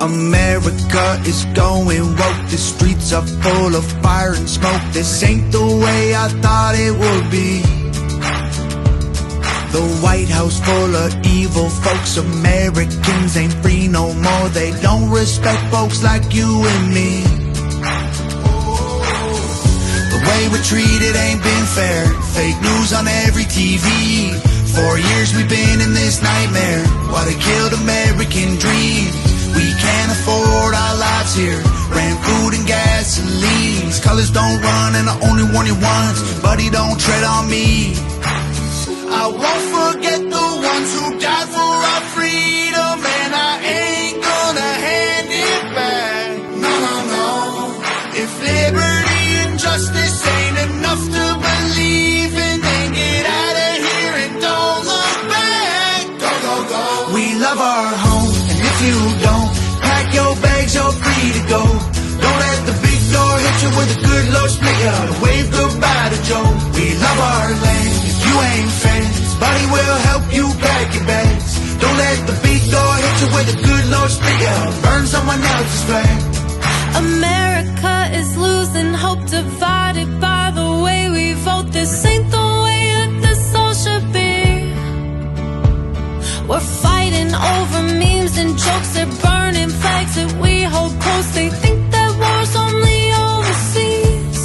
America is going woke. The streets are full of fire and smoke. This ain't the way I thought it would be. The White House full of evil folks. Americans ain't free no more. They don't respect folks like you and me. The way we're treated ain't been fair. Fake news on every TV. 4 years we've been in this nightmare while they killed American dreams. We can't afford our lives here. Ran food and gasoline. These colors don't run and I only warn you once. Buddy, don't tread on me. I won't forget the ones who died for our freedom, and I ain't gonna hand it back. No, no, no. If liberty and justice ain't enough to believe in, then get out of here and don't look back. Go, go, go. We love our home, and if you don't, pack your bags, you're free to go. Don't let the big door hit you with a good Lord split you out and wave goodbye to Joe. We love our land. You ain't friends, buddy will help you pack your bags. Don't let the big door hit you with a good Lord split you out. Burn someone else's flag. America is losing hope, divided by the way we vote. This ain't the way that this all should be. We're fighting over memes and jokes. They're burning flags that we hold close. They think that war's only overseas.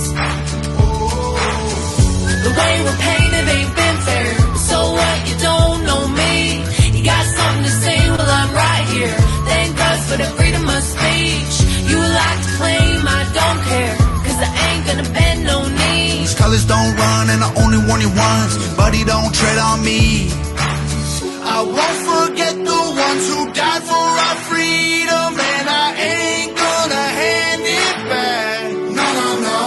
The way we're painted ain't been fair. So what, you don't know me? You got something to say, well I'm right here. Thank God for the freedom of speech. You like to claim I don't care, cause I ain't gonna bend no knee. These colors don't run and I only warn you once. Buddy, don't tread on me. I won't forget the ones who died for our freedom, and I ain't gonna hand it back. No, no, no.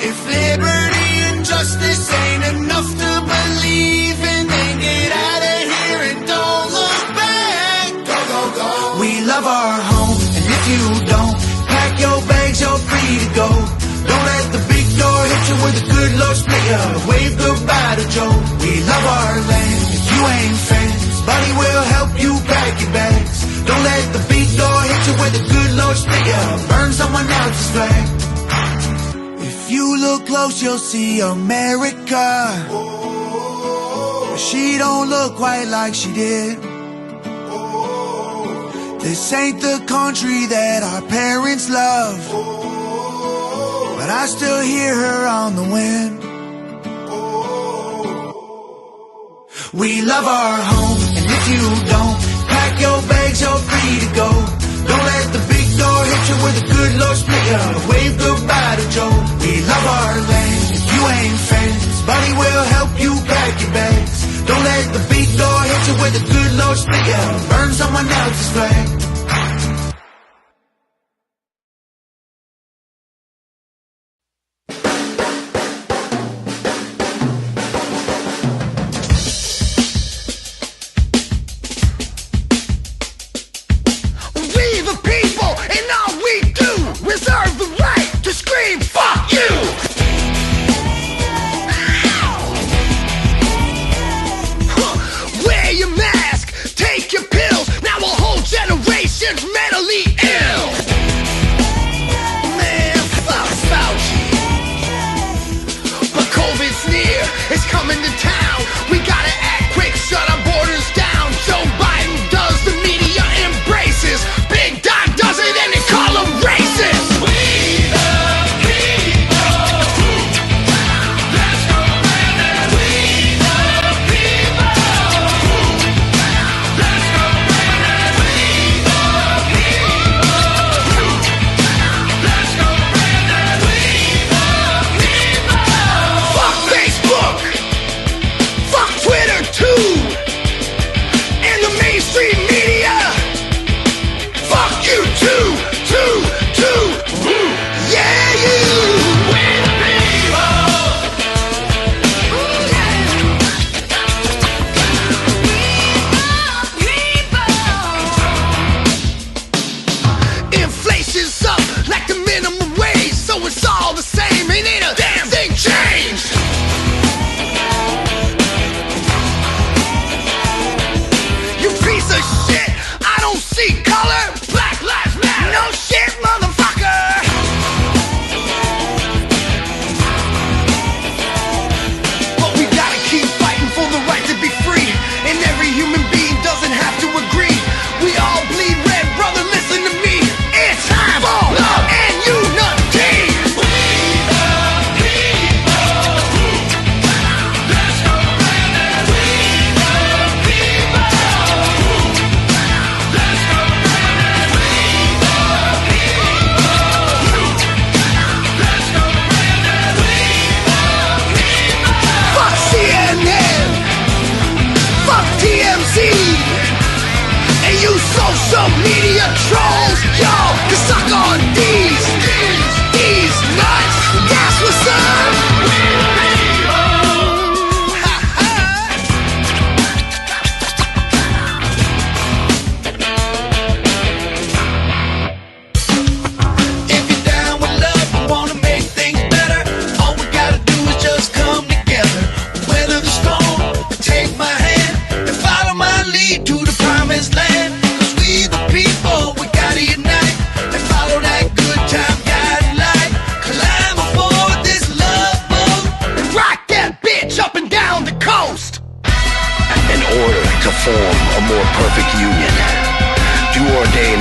If liberty and justice ain't enough to believe in, then get out of here and don't look back. Go, go, go. We love our home, and if you don't, pack your bags, you're free to go. Don't let the big door hit you with a good Lord split you out and wave goodbye to Joe. We love our land. If you ain't friends, buddy will help you pack your bags. Don't let the big door hit you with a good Lord split you out. Burn someone else's flag. If you look close, you'll see America. But she don't look quite like she did. This ain't the country that our parents love, but I still hear her on the wind. We love our home, and if you don't, pack your bags, you're free to go. Don't let the big door hit you with a good Lord split you out and wave goodbye to Joe. We love our land. If you ain't friends, buddy will help you pack your bags. Don't let the big door hit you with a good Lord split you out and burn someone else's flag. see color, black lives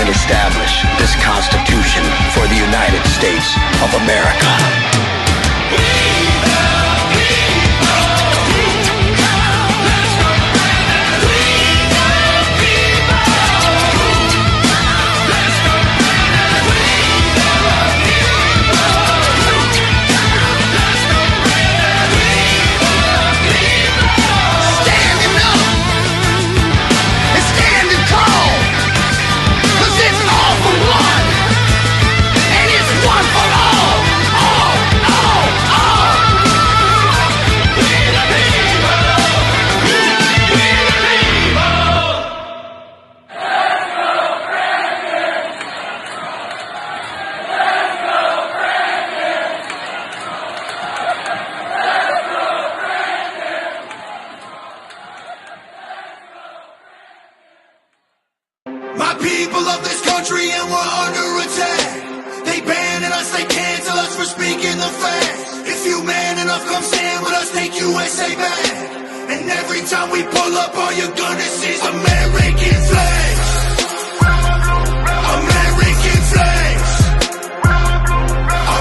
and establish this Constitution for the United States of America. My people of this country and we're under attack. They banning us, they cancel us for speaking the facts. If you man enough, come stand with us, take USA back. And every time we pull up, all you're gonna see is American flags. American flags.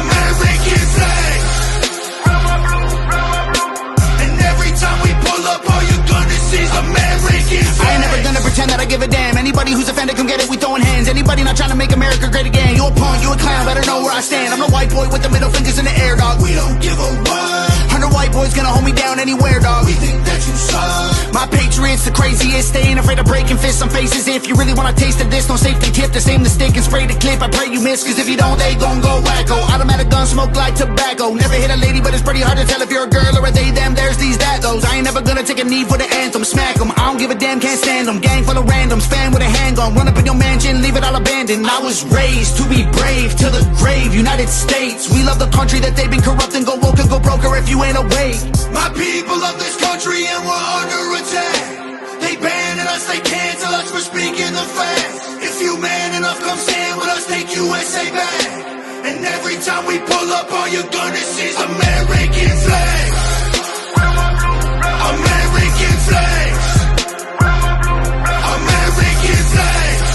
American flags. And every time we pull up, all you're gonna see is American flags. I ain't never gonna pretend that I give a damn. Anybody who's offended, come get it, we throwing hands. Anybody not trying to make America great again, you a punk, you a clown, better know where I stand. I'm the white boy with the middle fingers in the air, dog. We don't give a what. 100 white boys gonna hold me down anywhere, dog. We think that you suck. My patriots the craziest, they ain't afraid of breaking fists on faces. If you really wanna taste of this, no safety tip, the same the stick and spray the clip. I pray you miss, cause if you don't, they gon' go wacko. Automatic gun smoke like tobacco. Never hit a lady, but it's pretty hard to tell if you're a girl or a they, them, there's these, that, those. I ain't never gonna take a knee for the anthem, smack 'em. I don't give a damn, can't stand 'em. Gang full of randoms, fan with a handgun, run up in your mansion, leave it all abandoned. I was raised to be brave, to the grave, United States. We love the country that they've been corrupting, go woke and go broker if you ain't awake. My people of this country and we're under attack. They banning us, they cancel us for speaking the facts. If you man enough, come stand with us, take USA back. And every time we pull up, all you're gonna see is American flags. American flags. American flags.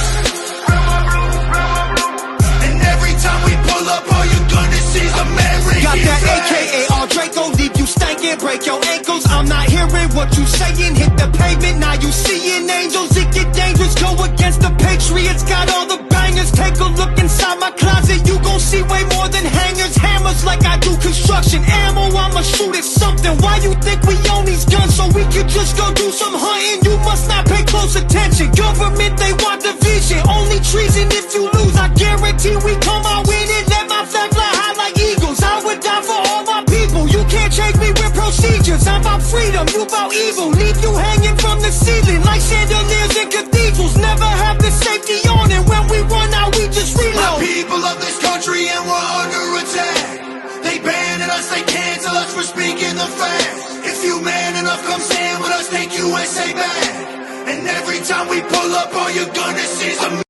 And every time we pull up, all you're gonna see is American Got that flags. AKA all Draco, leave you stankin', break your ankles. I'm not hearing what you saying. Hit the pavement, now you seeing angels. It get dangerous, go against the Patriots. Got all the bangers, take a look inside my closet. You gon' see way more than hangers, hammers like I do construction. Ammo, I'ma shoot at something. Why you think we own these guns? So we could just go do some hunting. You must not pay close attention. Government, they want division. Only treason if you lose. I guarantee we come out winning. Let my flag fly high like eagles. I would die for all my people. You can't change me with procedures. I'm about freedom, you about evil. Leave you hanging from the ceiling like chandeliers in cathedrals. Never have the safety on, and when we run out, we just My reload. people of this country and we're under attack. They banning us, they cancel us for speaking the facts. If you man enough, come stand with us, take USA back. And every time we pull up, all you're gonna see is American.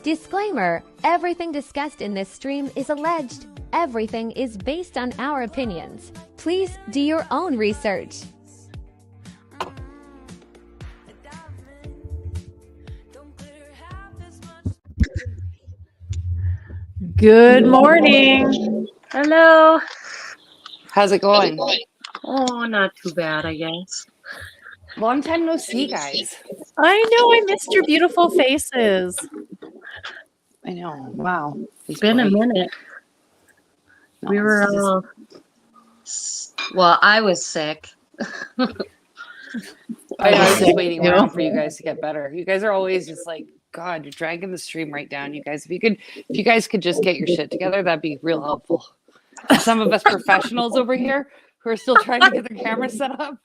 Disclaimer: everything discussed in this stream is alleged. Everything is based on our opinions. Please do your own research. Good morning. Hello. How's it going? Oh, not too bad, I guess. Long time no see, guys. I know I missed your beautiful faces. I know. Wow. It's been a minute. We were all, well, I was sick. I was just waiting around for you guys to get better. You guys are always just like, God, you're dragging the stream right down. You guys, if you guys could just get your shit together, that'd be real helpful. Some of us professionals over here who are still trying to get their camera set up,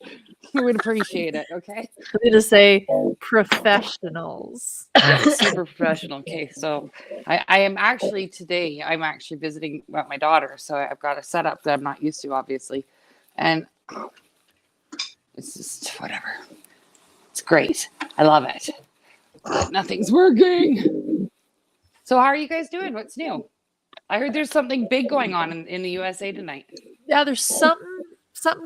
we would appreciate it. Okay. I'm going to say professionals. Super professional. Okay. So I am actually today, I'm actually visiting my daughter. So I've got a setup that I'm not used to, obviously. And it's just whatever. It's great. I love it. But nothing's working. So how are you guys doing? What's new? I heard there's something big going on in the USA tonight. Yeah, there's something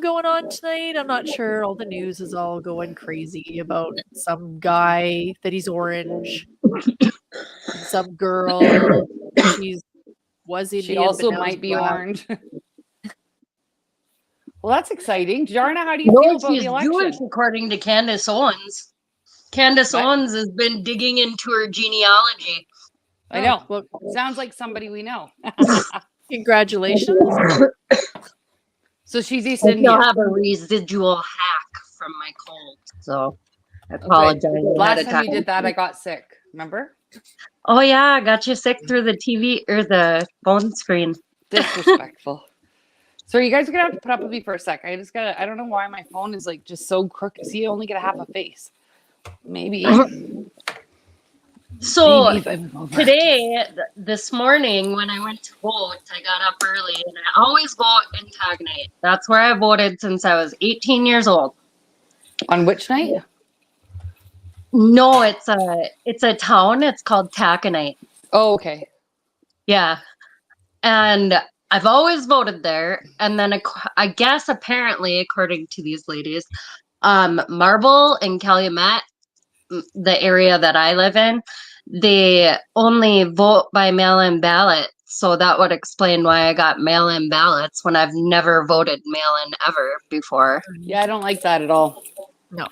going on tonight. I'm not sure. All the news is all going crazy about some guy that he's orange, some girl. She was Indian, She also but now might be black. orange. Well, that's exciting. Jarna, how do you No, feel about she's the election? Jewish, according to Candace Owens. Candace What? Owens has been digging into her genealogy. I know. Well, Sounds like somebody we know. congratulations. So she's East I Indian. still have a residual hack from my cold, so I Okay. apologize. ahead Last of time you did that, I got sick. Remember? Oh yeah, I got you sick through the TV or the phone screen. Disrespectful. So you guys are gonna have to put up with me for a sec. I don't know why my phone is like just so crooked. See, you only get a half a face. Maybe. So Maybe if I move over. today, this morning, when I went to vote, I got up early, and I always vote in Tagnite. That's where I voted since I was 18 years old. On which night? No, it's a town. It's called Taconite. Oh, okay. Yeah, and I've always voted there. And then I guess apparently, according to these ladies, Marble and Calumet, the area that I live in, they only vote by mail-in ballot. So that would explain why I got mail-in ballots when I've never voted mail-in ever before. Yeah, I don't like that at all. No.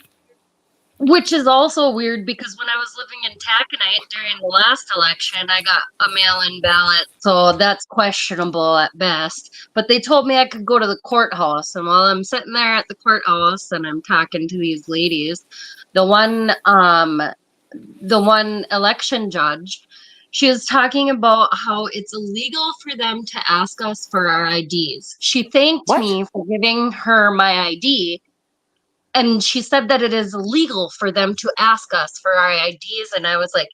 Which is also weird because when I was living in Taconite during the last election, I got a mail-in ballot. So that's questionable at best. But they told me I could go to the courthouse. And while I'm sitting there at the courthouse and I'm talking to these ladies, the one election judge, she was talking about how it's illegal for them to ask us for our IDs. She thanked me for giving her my ID. And she said that it is illegal for them to ask us for our IDs. And I was like,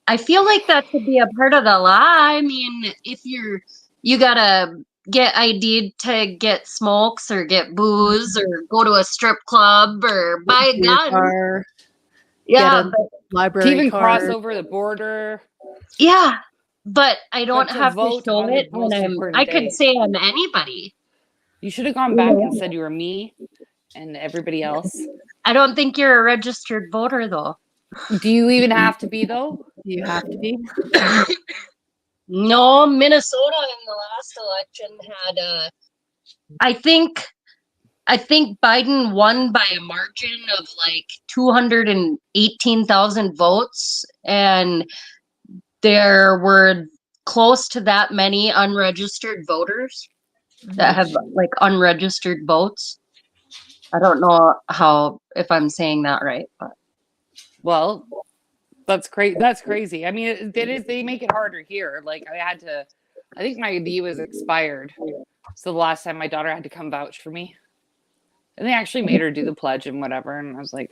I feel like that should be a part of the law. I mean, if you gotta get ID'd to get smokes or get booze or go to a strip club or buy a gun. Yeah, library to even card. cross over the border. Yeah, but I don't But to have to vote show on the it when most important I could day. say I'm anybody. You should have gone back and said you were me and everybody else. I don't think you're a registered voter, though. Do you even have to be, though? You have to be. No, Minnesota in the last election had I think Biden won by a margin of like 218,000 votes, and there were close to that many unregistered voters that have like unregistered votes. I don't know if I'm saying that right, but well, that's crazy. That's crazy. I mean, they make it harder here. Like I think my ID was expired. So the last time my daughter had to come vouch for me. And they actually made her do the pledge and whatever. And I was like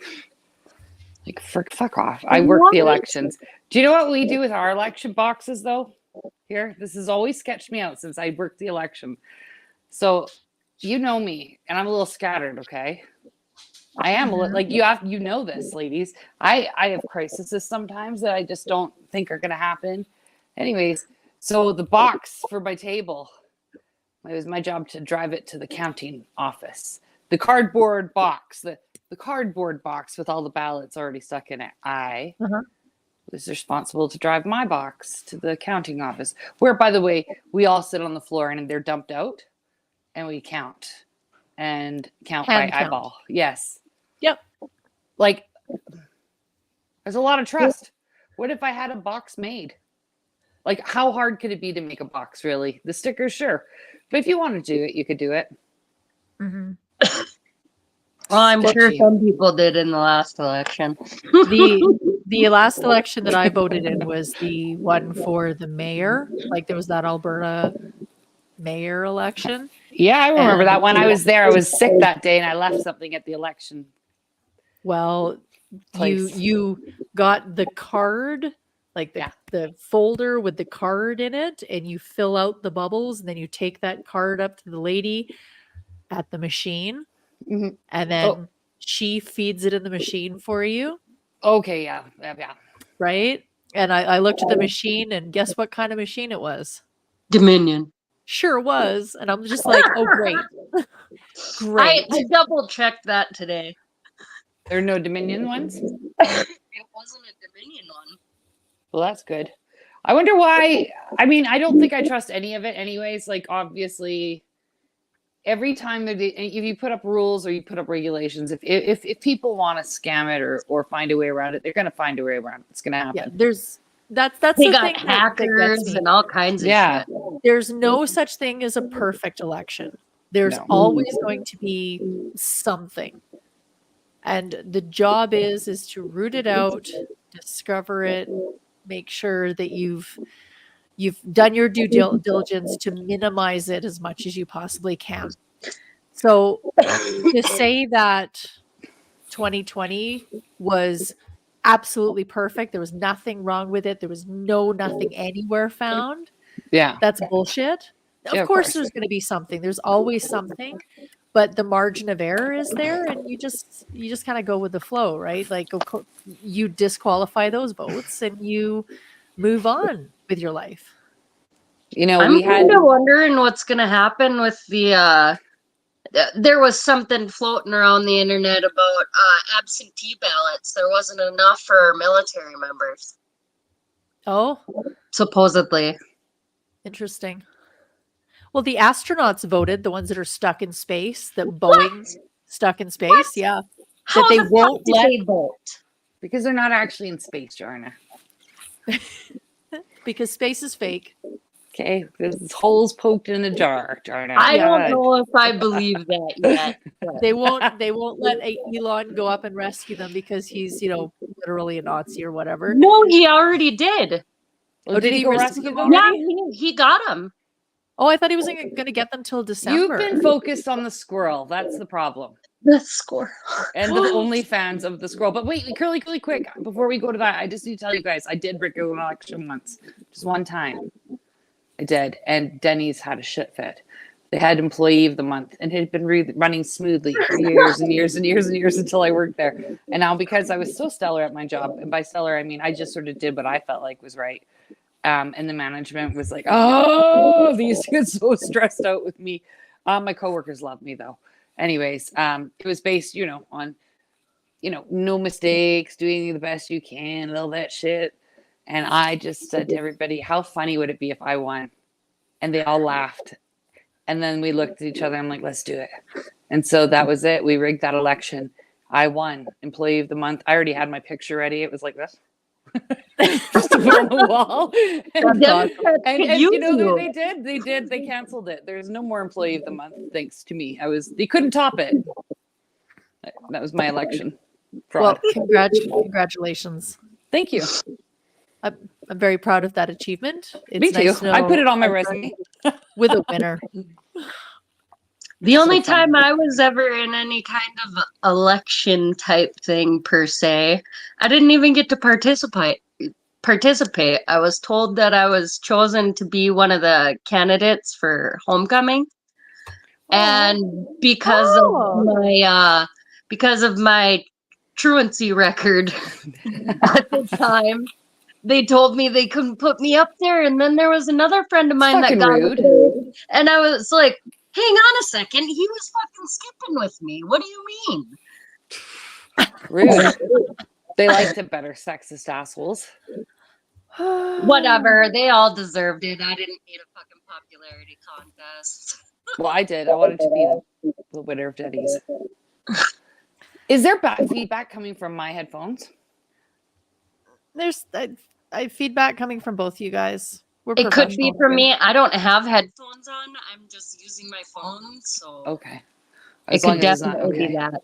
fuck off. I work the elections. Do you know what we do with our election boxes though? Here, this has always sketched me out since I worked the election. So you know me, and I'm a little scattered, okay? I am like you know this, ladies. I have crises sometimes that I just don't think are gonna happen. Anyways, so the box for my table, it was my job to drive it to the counting office. The cardboard box, the cardboard box with all the ballots already stuck in it. I was responsible to drive my box to the counting office, where, by the way, we all sit on the floor and they're dumped out, and we count by eyeball. Yes. Yep. Like, there's a lot of trust. What if I had a box made? Like, how hard could it be to make a box, really? The stickers, sure. But if you want to do it, you could do it. Mm-hmm. Well, I'm sure some people did in the last election. The last election that I voted in was the one for the mayor. Like there was that Alberta mayor election. Yeah, I remember that one. I was there. I was sick that day, and I left something at the election. Well, place. you got the card, like the folder with the card in it, and you fill out the bubbles, and then you take that card up to the lady at the machine, and then she feeds it in the machine for you. Okay, yeah. Right? And I looked at the machine, and guess what kind of machine it was? Dominion. Sure was. And I'm just like, oh, great. Great. I double checked that today. There are no Dominion ones? It wasn't a Dominion one. Well, that's good. I wonder why. I mean, I don't think I trust any of it anyways. Like, obviously, every time if you put up rules or you put up regulations, if people want to scam it or find a way around it, they're going to find a way around it. It's going to happen. Yeah, that's They the got thing hackers and all kinds of shit. There's no such thing as a perfect election. There's always going to be something. And the job is to root it out, discover it, make sure that you've done your due diligence to minimize it as much as you possibly can. So to say that 2020 was absolutely perfect, there was nothing wrong with it, there was nothing anywhere found. Yeah. That's bullshit. Yeah, Of course there's going to be something. There's always something, but the margin of error is there, and you just kind of go with the flow, right? Like you disqualify those votes and you move on with your life. You know, I'm kind of wondering what's going to happen with the there was something floating around the internet about absentee ballots. There wasn't enough for military members. Oh, supposedly. Interesting. Well, the astronauts voted, the ones that are stuck in space, that Boeing stuck in space. What? Yeah. How that they the won't fuck let they vote? Because they're not actually in space, Jarna. Because space is fake. Okay, there's holes poked in a jar, Jarna. I don't know if I believe that yet. They won't let Elon go up and rescue them because he's, literally a Nazi or whatever. No, he already did. Oh, did he go rescue them already? Yeah, he got him. Oh, I thought he wasn't going to get them till December. You've been focused on the squirrel. That's the problem. The squirrel. And the only fans of the squirrel. But wait, really quick, before we go to that, I just need to tell you guys, I did rig an election once. Just one time. I did. And Denny's had a shit fit. They had employee of the month and it had been running smoothly for years and years and years and years until I worked there. And now because I was so stellar at my job, and by stellar, I mean, I just sort of did what I felt like was right. And the management was like, oh, these kids so stressed out with me. My coworkers love me though. Anyways, it was based, on, no mistakes, doing the best you can, all that shit. And I just said to everybody, how funny would it be if I won? And they all laughed. And then we looked at each other. I'm like, let's do it. And so that was it. We rigged that election. I won employee of the month. I already had my picture ready. It was like this. Just to put on the wall. And they did. They canceled it. There's no more employee of the month, thanks to me. They couldn't top it. That was my election. Fraud. Well, congratulations. Thank you. I'm very proud of that achievement. It's me too. Nice to know I put it on my resume with a winner. The only time I was ever in any kind of election type thing per se, I didn't even get to participate. I was told that I was chosen to be one of the candidates for homecoming. And because of my truancy record at the time, they told me they couldn't put me up there. And then there was another friend of mine that got rude. And I was like, hang on a second. He was fucking skipping with me. What do you mean? Rude. They liked it better, sexist assholes. Whatever. They all deserved it. I didn't need a fucking popularity contest. Well, I did. I wanted to be the winner of Denny's. Is there bad feedback coming from my headphones? There's feedback coming from both you guys. It could be for me. I don't have headphones on. I'm just using my phone, so okay. It could definitely be that.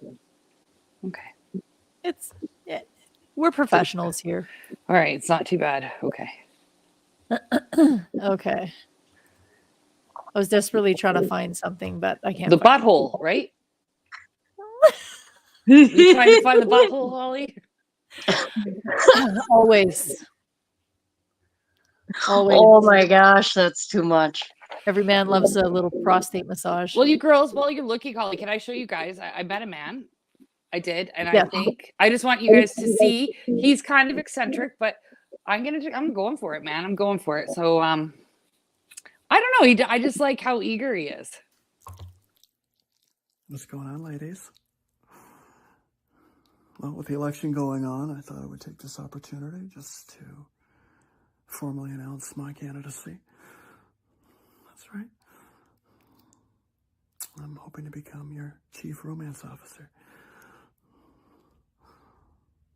Okay. We're professionals here. All right, it's not too bad. Okay. Okay. I was desperately trying to find something, but I can't. The butthole, right? You trying to find the butthole, Holly? Always. Oh my gosh, that's too much. Every man loves a little prostate massage. Well, you girls, while you're looking, Holly, can I show you guys? I met a man. I did, and I think I just want you guys to see. He's kind of eccentric, but I'm going for it, man. I'm going for it. So, I don't know. I just like how eager he is. What's going on, ladies? Well, with the election going on, I thought I would take this opportunity just to formally announce my candidacy. That's right. I'm hoping to become your chief romance officer.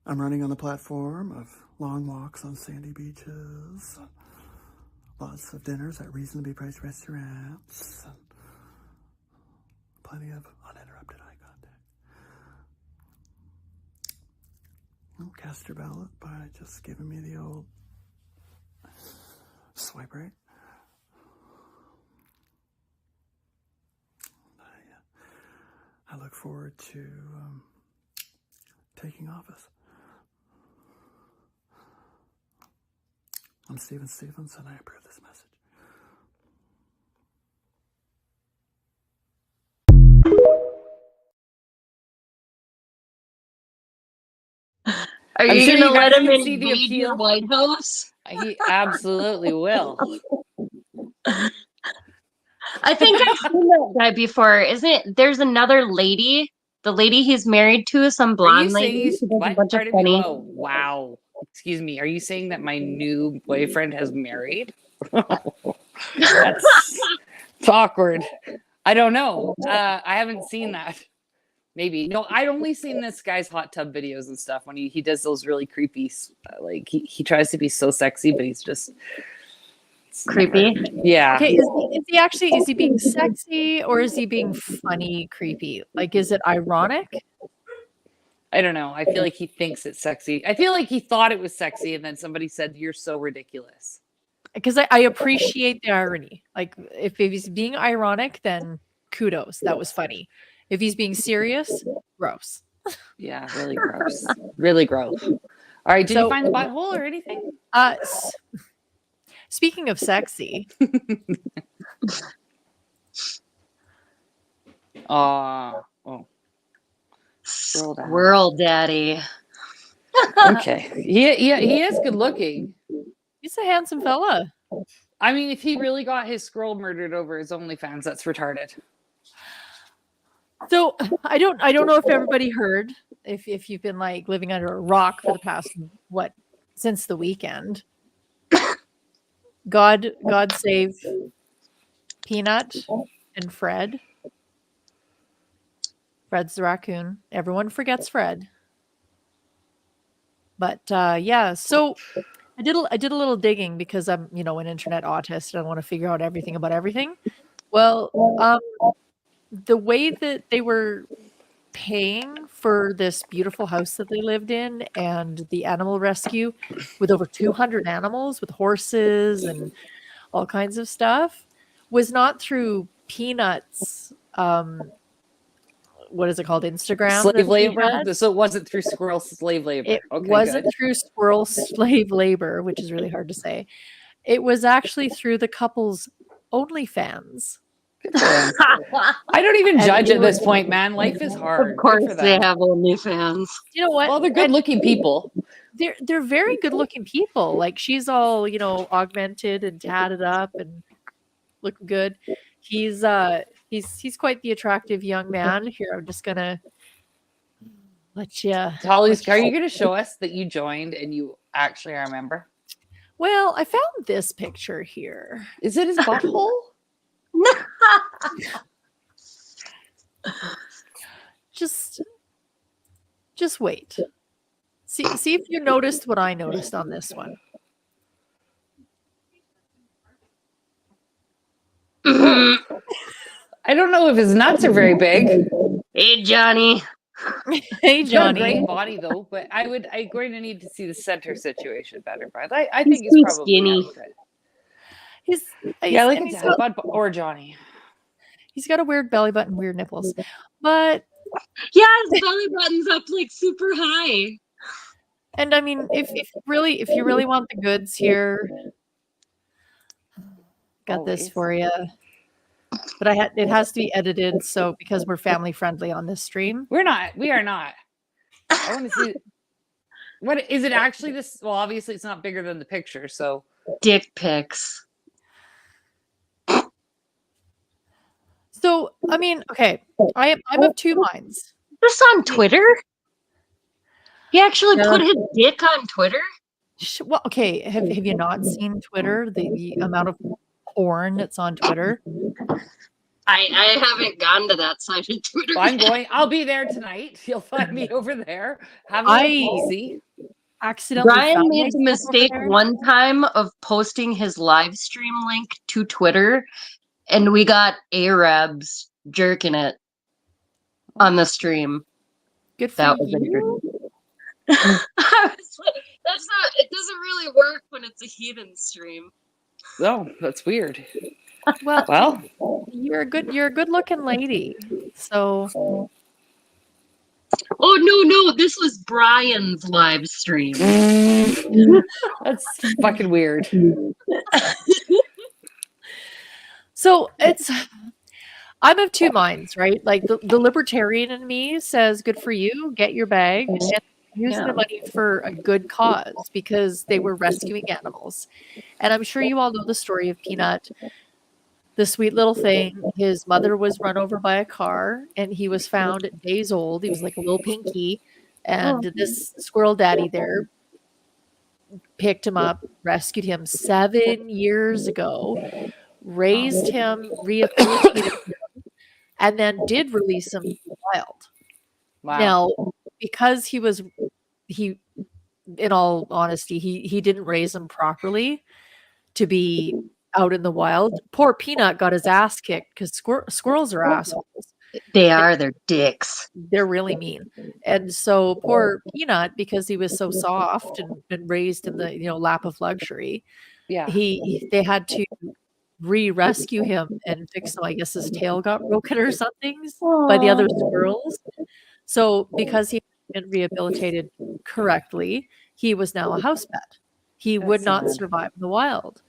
I'm running on the platform of long walks on sandy beaches, lots of dinners at reasonably priced restaurants, and plenty of uninterrupted eye contact. Well, cast your ballot by just giving me the old swipe right. I look forward to taking office. I'm Steven Stevens, and I approve this message. Are I'm you sure gonna you let guys him can see the invade your appeal. White House? He absolutely will. I think I've seen that guy before. Isn't it? There's another lady. The lady he's married to is some Are you blonde saying lady. he's She does a what? bunch of Pardon me. funny. Whoa, wow. Excuse me. Are you saying that my new boyfriend has married? That's it's awkward. I don't know. I haven't seen that. Maybe no. I'd only seen this guy's hot tub videos and stuff when he does those really creepy. Like he tries to be so sexy, but he's just Creepy. Yeah. Okay, is he being sexy or is he being funny, creepy? Like, is it ironic? I don't know. I feel like he thinks it's sexy. I feel like he thought it was sexy, and then somebody said, "You're so ridiculous." Because I appreciate the irony. Like, if he's being ironic, then kudos. That was funny. If he's being serious, gross. Yeah, really gross. Really gross. All right, did you find the butthole or anything? Speaking of sexy. Oh. Squirrel daddy. Okay. He is good looking. He's a handsome fella. I mean, if he really got his squirrel murdered over his OnlyFans, that's retarded. So I don't know if everybody heard, if you've been like living under a rock for the past since the weekend. God save Peanut and Fred. Fred's the raccoon. Everyone forgets Fred. But yeah, so I did a little digging because I'm, an internet autist and I want to figure out everything about everything. Well, the way that they were paying for this beautiful house that they lived in and the animal rescue with over 200 animals with horses and all kinds of stuff was not through Peanuts. What is it called? Instagram? Slave labor? So it wasn't through squirrel slave labor. It wasn't through squirrel slave labor, which is really hard to say. It was actually through the couple's OnlyFans. I don't even judge at this point, man. Life is hard. Of course they have OnlyFans. You know what? Well, they're good-looking people. They're very good-looking people. Like, she's all, augmented and tatted up and looking good. He's quite the attractive young man. Here, I'm just gonna let you. Holly's, are you gonna show us that you joined and you actually are a member? Well, I found this picture here. Is it his butthole? Just wait. See if you noticed what I noticed on this one. I don't know if his nuts are very big. Hey, Johnny. Hey, Johnny. He's got a great body though, but I'm going to need to see the center situation better. But I think he's probably skinny. adequate. He's like a dad bod or Johnny. He's got a weird belly button, weird nipples, but yeah, his belly button's up like super high. And I mean, if you really want the goods here, got this for you. But it has to be edited, so because we're family friendly on this stream. We are not. I want to see. What is it actually? This, well, obviously it's not bigger than the picture, so dick pics. I mean, okay, I'm of two minds. This on Twitter? He actually put his dick on Twitter? Well, okay, have you not seen Twitter? The amount of porn that's on Twitter? I haven't gone to that side of Twitter Well, I'm yet. going. I'll be there tonight. You'll find me over there. Have a little see. Accidentally Brian found made the myself over mistake there. one time of posting his live stream link to Twitter, and we got Arabs jerking it on the stream. Good for That was you. interesting. I was like, that's not. It doesn't really work when it's a heathen stream. Oh, that's weird. Well, you're a good looking lady. So Oh no, this was Brian's live stream. That's fucking weird. So I'm of two minds, right? Like the libertarian in me says, good for you, get your bag and use the money for a good cause because they were rescuing animals. And I'm sure you all know the story of Peanut, the sweet little thing. His mother was run over by a car and he was found at days old. He was like a little pinky. And this squirrel daddy there picked him up, rescued him 7 years ago, raised him, rehabilitated him, and then did release him to the wild. Wow. Now, because he, in all honesty, he didn't raise him properly to be out in the wild. Poor Peanut got his ass kicked because squirrels are assholes. They're dicks. They're really mean. And so poor Peanut, because he was so soft and raised in the lap of luxury, they had to re-rescue him and fix him. I guess his tail got broken or something by the other squirrels. So because he had been rehabilitated correctly, he was now a house pet. He would not survive in the wild.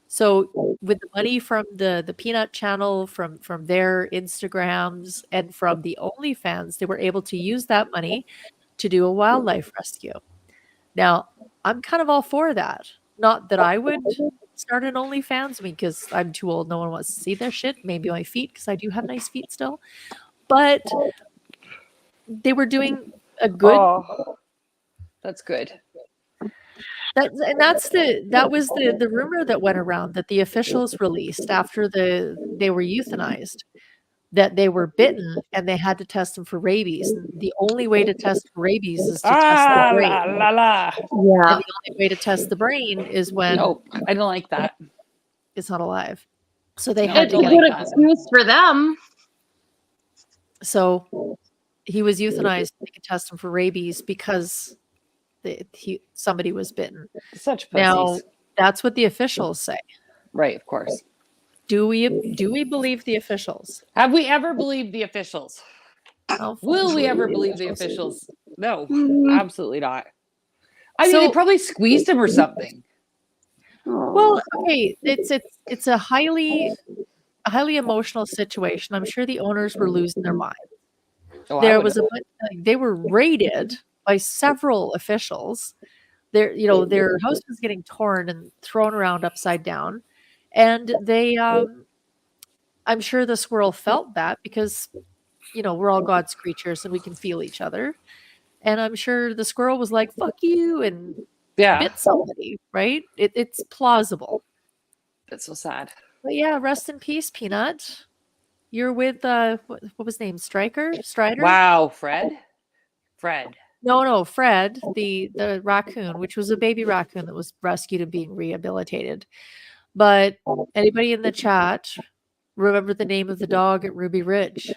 So with the money from the Peanut channel, from their Instagrams, and from the OnlyFans, they were able to use that money to do a wildlife rescue. Now, I'm kind of all for that. Not that I would start an OnlyFans, because I'm too old. No one wants to see their shit. Maybe my feet, because I do have nice feet still. But they were doing a good. Oh, that's good. That was the rumor that went around that the officials released after they were euthanized, that they were bitten and they had to test them for rabies. The only way to test for rabies is to test the brain. Yeah. And the only way to test the brain is when I don't like that. It's not alive. So they had It's to a get good excuse for them. So he was euthanized. They could test him for rabies because somebody was bitten. Such pussies. Now that's what the officials say. Right, of course. Do we believe the officials? Have we ever believed the officials? Oh, Will we ever believe the officials? No, absolutely not. I mean, they probably squeezed him or something. Well, okay, it's a highly emotional situation. I'm sure the owners were losing their mind. There was they were raided by several officials. Their house was getting torn and thrown around upside down, and they I'm sure the squirrel felt that because we're all God's creatures and we can feel each other, and I'm sure the squirrel was like "fuck you" and bit somebody, right? It's plausible. That's so sad. But yeah, rest in peace, Peanut. You're with what was his name? Strider? Wow, Fred. No, Fred, the raccoon, which was a baby raccoon that was rescued and being rehabilitated. But anybody in the chat remember the name of the dog at Ruby Ridge?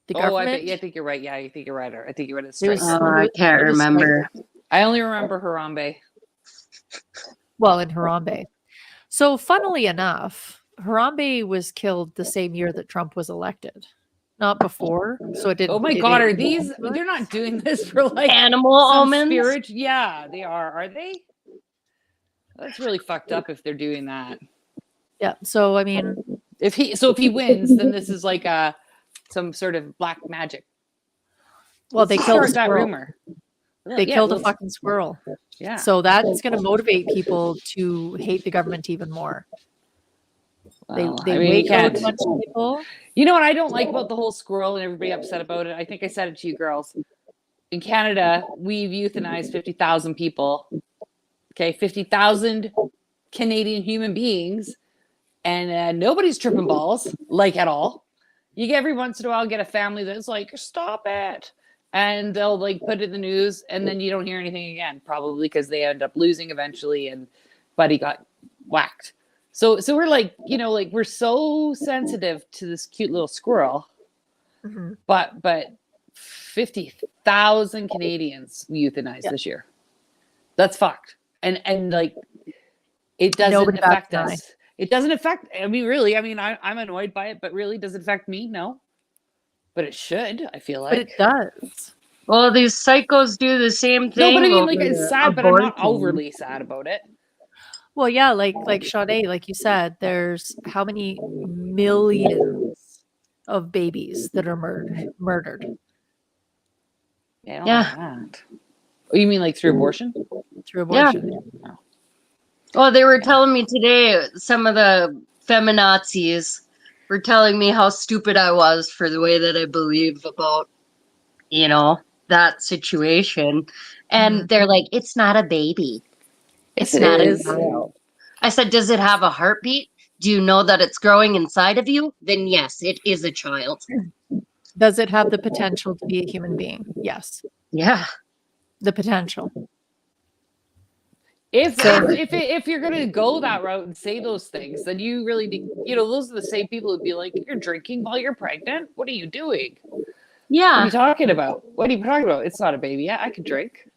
The government? I think you're right. Yeah, I think you're right. I think you're right. It's I can't remember. I only remember Harambe. Well, in Harambe. So, funnily enough, Harambe was killed the same year that Trump was elected, not before. So it didn't. Oh my God, are these? They're not doing this for like animal omens. Spirit? Yeah, they are. Are they? That's really fucked up if they're doing that. Yeah. So I mean, if he wins, then this is like some sort of black magic. Well, they killed that rumor. They killed a fucking squirrel. Yeah. So that's going to motivate people to hate the government even more. Well, They I mean, you wake out can't. a bunch of people. You know what I don't like about the whole squirrel and everybody upset about it? I think I said it to you girls. In Canada, we've euthanized 50,000 people. Okay, 50,000 Canadian human beings, and nobody's tripping balls, like at all. You get every once in a while get a family that's like, stop it. And they'll like put it in the news, and then you don't hear anything again, probably because they end up losing eventually, and Buddy got whacked. So we're like, you know, like we're so sensitive to this cute little squirrel, but 50,000 Canadians we euthanized this year. That's fucked. And like it doesn't Nobody affect bats an eye. us. It doesn't affect. I mean, really. I mean, I'm annoyed by it, but really, does it affect me? No. But it should. I feel But like. it does. Well, these psychos do the same thing. No, but I mean, over like it's the sad, but I'm not abortion. overly sad about it. Well, yeah, like Shawnae, like you said, there's how many millions of babies that are murdered Yeah. I don't Yeah. like that. Oh, you mean like through abortion? through abortion. Well, they were telling me today, some of the feminazis were telling me how stupid I was for the way that I believe about, you know, that situation. And they're like, it's not a baby. It's Yes, it not is. a child. I said, does it have a heartbeat? Do you know that it's growing inside of you? Then yes, it is a child. Does it have the potential to be a human being? Yes. Yeah. The potential. If you're gonna go that route and say those things, then you really need, you know, those are the same people who'd be like, you're drinking while you're pregnant. What are you doing? What Yeah. are you talking about? What are you talking about? It's not a baby. Yeah, I can drink.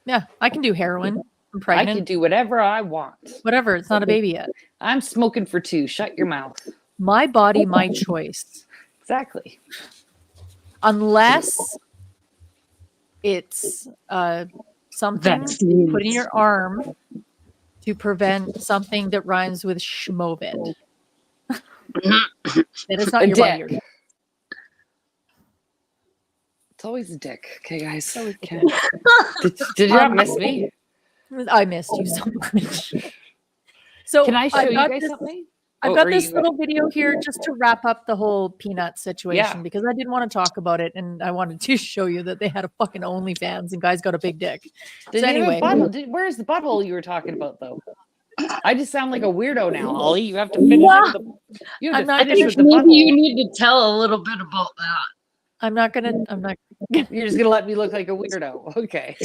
Yeah, I can do heroin. I'm I pregnant. can do whatever I want. Whatever. It's not a baby yet. I'm smoking for two. Shut your mouth. My body, my choice. Exactly. Unless it's something you put in your arm to prevent something that rhymes with schmovid. That is not A your body. dick. It's always a dick. Okay, guys. Okay. Did you not miss me? I missed you so much. So Can I show I've you got guys this- something? I've Oh, got are this you- little video here just to wrap up the whole peanut situation Yeah. because I didn't want to talk about it and I wanted to show you that they had a fucking OnlyFans and guys got a big dick. Did So you have a anyway, butthole? Where's the butthole you were talking about, though? I just sound like a weirdo now, Holly. You have to finish with the. You have I'm to not finish gonna- with the Maybe you butthole. need to tell a little bit about that. I'm not. You're just gonna let me look like a weirdo. Okay,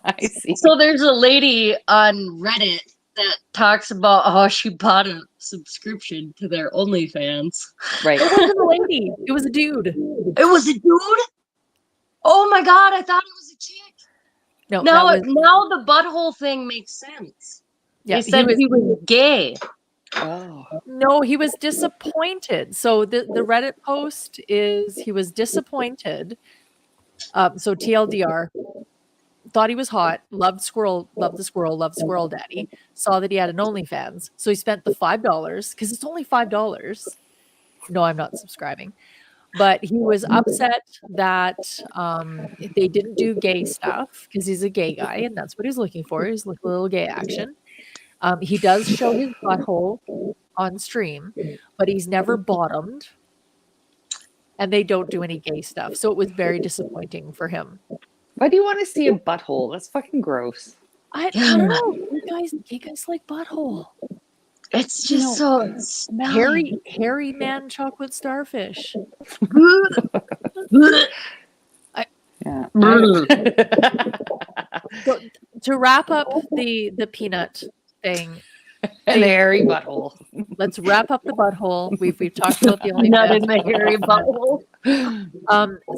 I see. So there's a lady on Reddit that talks about how she bought a subscription to their OnlyFans. Right. It wasn't a lady. It was a dude. It was a dude? Oh my god, I thought it was a chick. No, Now, that was, now the butthole thing makes sense. yeah, They said he was gay. Oh. No, he was disappointed. So the Reddit post is he was disappointed. So TLDR, thought he was hot, loved the squirrel, loved squirrel daddy, saw that he had an OnlyFans. So he spent the $5 because it's only $5. No, I'm not subscribing. But he was upset that they didn't do gay stuff because he's a gay guy and that's what he's looking for. He's looking for a little gay action. He does show his butthole on stream, but he's never bottomed. And they don't do any gay stuff. So it was very disappointing for him. Why do you want to see a butthole? That's fucking gross. I don't know. You guys like butthole. It's just so smelly. Hairy man chocolate starfish. Yeah. So, to wrap up the peanut thing, An hairy butthole. let's wrap up the butthole. We've talked about the only Not in the hairy butthole.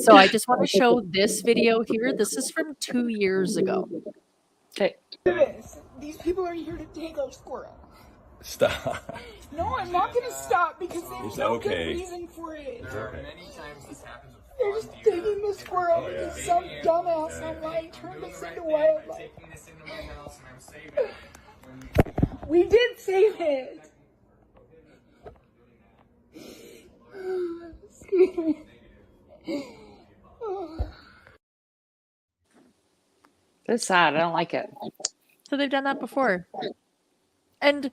So I just want to show this video here. This is from 2 years ago. Okay. These people are here to take our squirrel. Stop. No, I'm not gonna stop because there's It's no okay. good reason for it. It's okay. Many times this happens. They're just taking the squirrel because some dumbass online turned us into wildlife. We did save it. Excuse me. That's sad. I don't like it. So they've done that before. And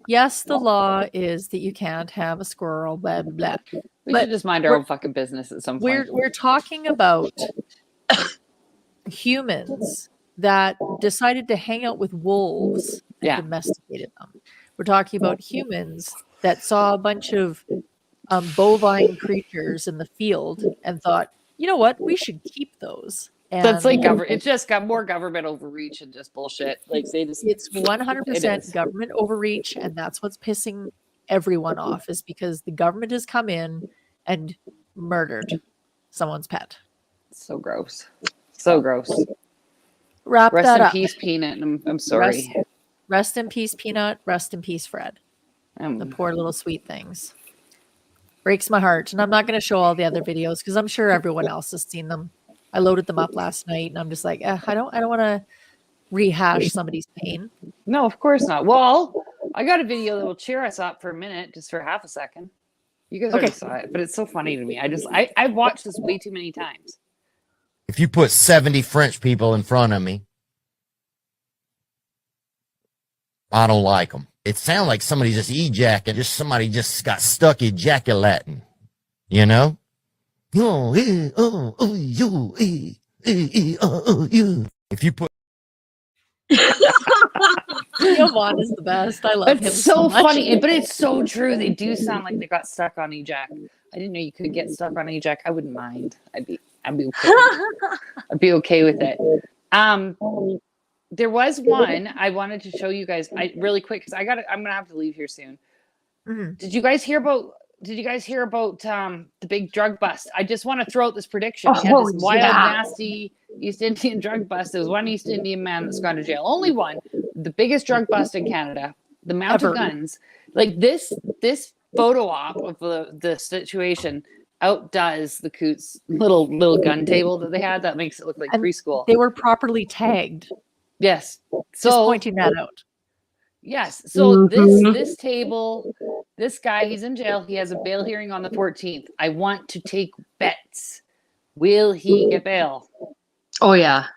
yes, the law is that you can't have a squirrel, blah, blah, blah. We But should just mind our own fucking business at some point. we're talking about humans that decided to hang out with wolves and domesticated them. We're talking about humans that saw a bunch of bovine creatures in the field and thought, you know what, we should keep those. And That's like government. It's just got more government overreach and just bullshit. Like they just. It's 100% government overreach, and that's what's pissing everyone off. Is because the government has come in and murdered someone's pet. So gross. So gross. Wrap Rest that in up. peace, Peanut. I'm sorry. Rest in peace, Peanut. Rest in peace, Fred. The poor little sweet things. Breaks my heart, and I'm not going to show all the other videos because I'm sure everyone else has seen them. I loaded them up last night, and I'm just like, I don't want to rehash somebody's pain. No, of course not. Well, I got a video that will cheer us up for a minute, just for half a second. You guys already saw it, but it's so funny to me. I've watched this way too many times. If you put 70 French people in front of me, I don't like them. It sounds like somebody just somebody just got stuck ejaculating, you know? If you put Yvonne is the best. I love him. It's so much. funny, but it's so true. They do sound like they got stuck on ejac. I didn't know you could get stuck on ejac. I wouldn't mind. I'd be okay. I'd be okay with it. There was one I wanted to show you guys. Really quick because I'm gonna have to leave here soon. Mm-hmm. Did you guys hear about the big drug bust? I just want to throw out this prediction. We had this wild, nasty East Indian drug bust. There was one East Indian man that's gone to jail. Only one. The biggest drug bust in Canada. The amount of guns. Like this photo op of the situation outdoes the Coots little gun table that they had. That makes it look like preschool. They were properly tagged. Yes. So just pointing that out. Yes. So this table, this guy, he's in jail. He has a bail hearing on the 14th. I want to take bets. Will he get bail? Oh yeah.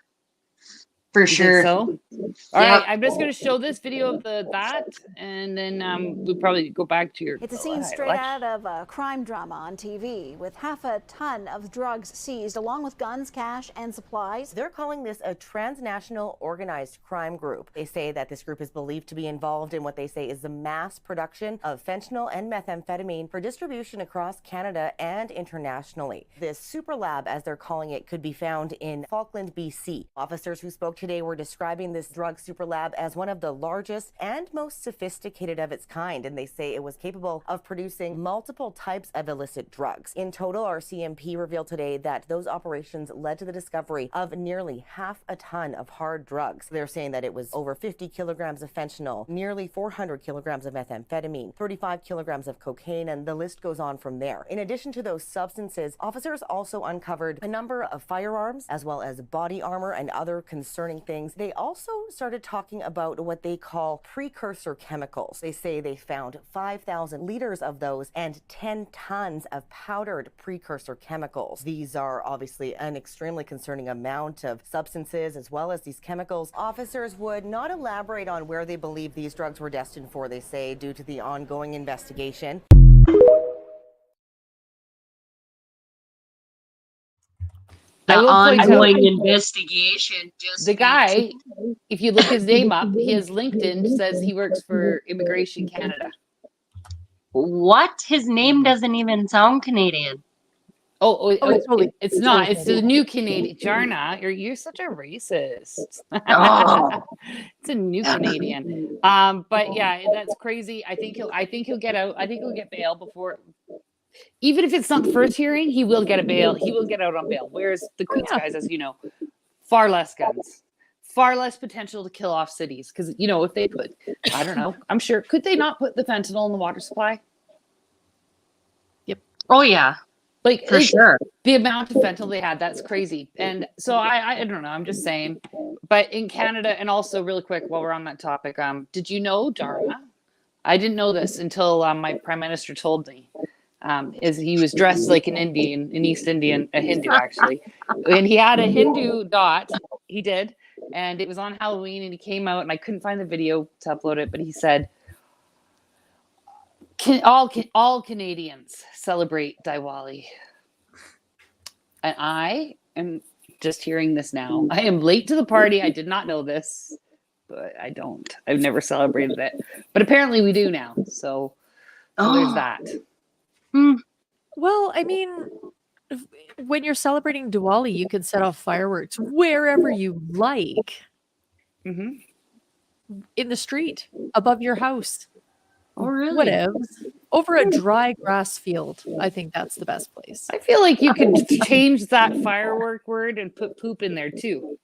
For You sure. think so? All right. I'm just going to show this video of that, and then we'll probably go back to your. It's a scene straight out of a crime drama on TV with half a ton of drugs seized, along with guns, cash, and supplies. They're calling this a transnational organized crime group. They say that this group is believed to be involved in what they say is the mass production of fentanyl and methamphetamine for distribution across Canada and internationally. This super lab, as they're calling it, could be found in Falkland, BC. Officers who spoke today were describing this drug super lab as one of the largest and most sophisticated of its kind, and they say it was capable of producing multiple types of illicit drugs. In total, our CMP revealed today that those operations led to the discovery of nearly half a ton of hard drugs. They're saying that it was over 50 kilograms of fentanyl, nearly 400 kilograms of methamphetamine, 35 kilograms of cocaine, and the list goes on from there. In addition to those substances, officers also uncovered a number of firearms as well as body armor and other concerning things. They also started talking about what they call precursor chemicals. They say they found 5,000 liters of those and 10 tons of powdered precursor chemicals. These are obviously an extremely concerning amount of substances as well as these chemicals. Officers would not elaborate on where they believe these drugs were destined for, they say, due to the ongoing investigation. The ongoing investigation. The guy, if you look his name up, his LinkedIn says he works for Immigration Canada. What? His name doesn't even sound Canadian. It's not. It's the new Canadian. Jarna, you're such a racist. Oh. It's a new Canadian. But yeah, that's crazy. I think he'll get out. I think he'll get bail before. Even if it's not the first hearing, he will get a bail. He will get out on bail. Whereas the Coots guys, as you know, far less guns, far less potential to kill off cities. Because, you know, if they put, I don't know, I'm sure, could they not put the fentanyl in the water supply? Yep. Oh, yeah. Like, for sure. The amount of fentanyl they had, that's crazy. And so I don't know, I'm just saying. But in Canada, and also really quick, while we're on that topic, did you know, Dharma? I didn't know this until my prime minister told me. Is he was dressed like an Indian, an East Indian, a Hindu actually, and he had a Hindu dot. He did, and it was on Halloween, and he came out, and I couldn't find the video to upload it, but he said, All Canadians celebrate Diwali. And I am just hearing this now. I am late to the party. I did not know this, but I don't. I've never celebrated it. But apparently we do now. So there's that. Well, I mean, when you're celebrating Diwali, you can set off fireworks wherever you like. Mm-hmm. In the street, above your house. Oh, really? Whatever. Over a dry grass field. I think that's the best place. I feel like you could change that firework word and put poop in there too.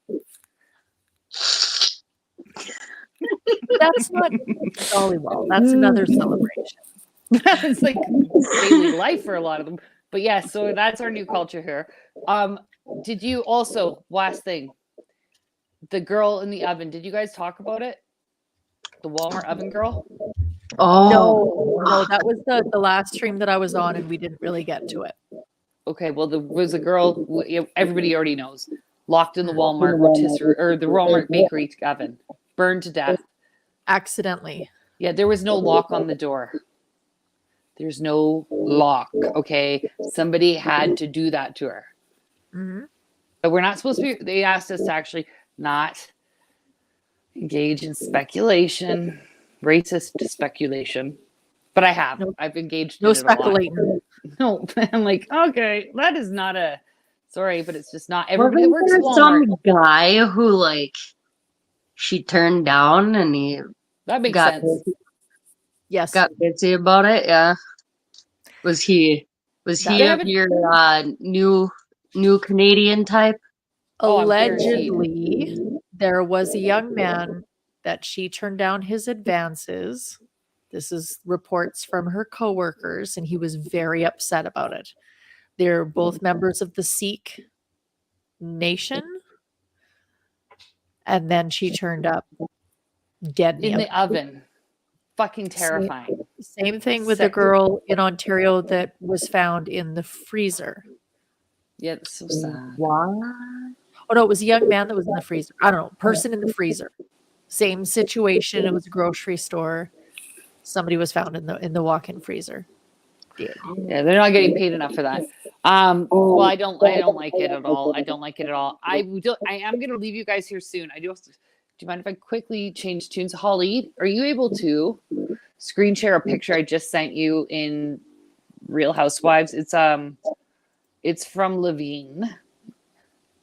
That's not Dollywall. That's another celebration. It's like daily life for a lot of them. But yeah, so that's our new culture here. Did you also, last thing, the girl in the oven, did you guys talk about it? The Walmart oven girl? No, that was the last stream that I was on, and we didn't really get to it. Okay, well, there was a girl, everybody already knows, locked in the Walmart rotisserie, or the Walmart bakery oven, burned to death. Accidentally. Yeah, there was no lock on the door. There's no lock, okay? Somebody had to do that to her. Mm-hmm. But we're not supposed to be, they asked us to actually not engage in speculation, racist speculation. But I have. I've engaged in it speculating. a lot. No, I'm like, okay, that is not a, sorry, but it's just not, everybody that works at Walmart. Some guy who, like, she turned down and he that makes sense. Yes. Got busy about it, yeah. Was he of your new Canadian type? Allegedly, there was a young man that she turned down his advances. This is reports from her coworkers, and he was very upset about it. They're both members of the Sikh nation. And then she turned up dead in the oven. Fucking terrifying. Same thing with the girl in Ontario that was found in the freezer. Yeah, it's so sad. What? Oh no, it was a young man that was in the freezer. I don't know, person in the freezer. Same situation. It was a grocery store. Somebody was found in the walk-in freezer. Yeah, they're not getting paid enough for that. Well, I don't like it at all. I don't like it at all. I am going to leave you guys here soon. Do you mind if I quickly change tunes? Holly, are you able to screen share a picture I just sent you in Real Housewives? It's from Levine.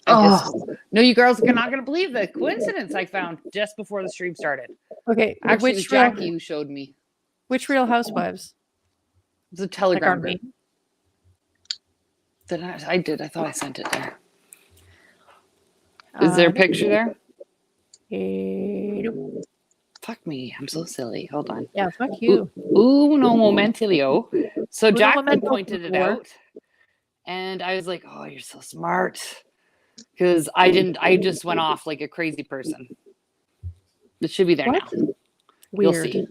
No, you girls are not going to believe the coincidence I found just before the stream started. Okay, actually, it was Jackie who showed me. Which Real Housewives? It's a Telegram group. I did. I thought I sent it there. Is there a picture there? Fuck me. I'm so silly. Hold on. Yeah, fuck you. Uno momentilio. So Jackie pointed it out. And I was like, oh, you're so smart. Because I just went off like a crazy person. It should be there now. Weird. You'll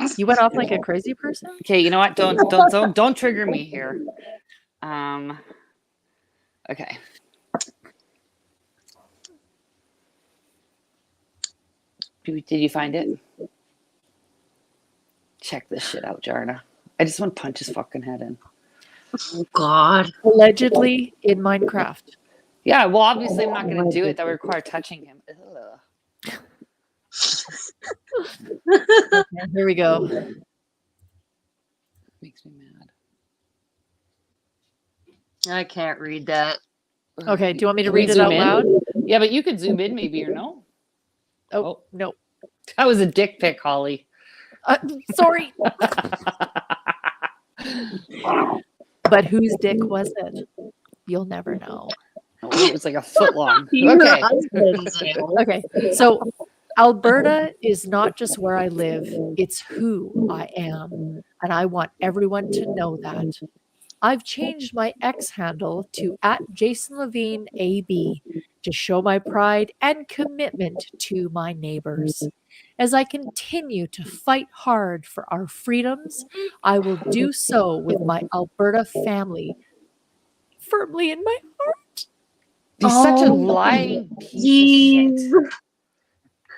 see. You went off like a crazy person? Okay, you know what? Don't trigger me here. Okay. Did you find it? Check this shit out, Jarna. I just want to punch his fucking head in. Oh God. Allegedly in Minecraft. Yeah, well, obviously I'm not going to do it. That would require touching him. Okay, here we go. Makes me mad. I can't read that. Okay, do you want me to read it out loud? Yeah, but you could zoom in maybe or no? Oh, no. That was a dick pic, Holly. Sorry. But whose dick was it? You'll never know. Oh, it was like a foot long. Okay. Okay. So Alberta is not just where I live, it's who I am. And I want everyone to know that. I've changed my X handle to @JasonLevineAB to show my pride and commitment to my neighbors. As I continue to fight hard for our freedoms, I will do so with my Alberta family firmly in my heart. You're such a lying piece of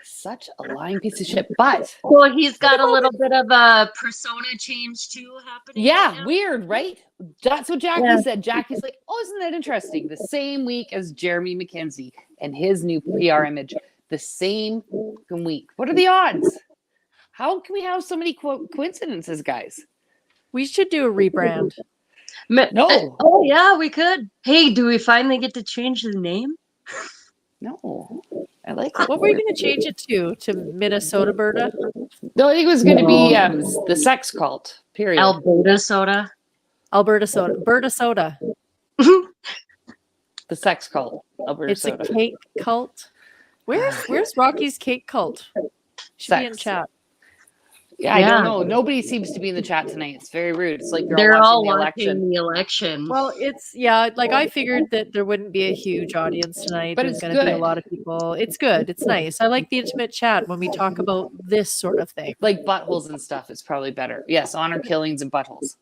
shit. such a lying piece of shit. But well, he's got a little bit of a persona change too happening. Yeah, weird, right? That's what Jackie said. Jackie's like, oh, isn't that interesting? The same week as Jeremy McKenzie and his new PR image, the same week. What are the odds? How can we have so many coincidences, guys? We should do a rebrand. No. Oh yeah, we could. Hey, do we finally get to change the name? No. I like it. What were you going to change it to Minnesota Berta? No, I think it was going to be the sex cult, period. Alberta soda. Alberta soda. Berta soda. The sex cult. Alberta It's soda. a cake cult. Where's Rocky's cake cult? Should be in chat. Yeah, I don't know. Nobody seems to be in the chat tonight. It's very rude. It's like They're all watching watching the election. Well, it's like I figured that there wouldn't be a huge audience tonight. But There's it's going to be a good. lot of people. It's good. It's nice. I like the intimate chat when we talk about this sort of thing. Like buttholes and stuff. It's probably better. Yes, honor killings and buttholes.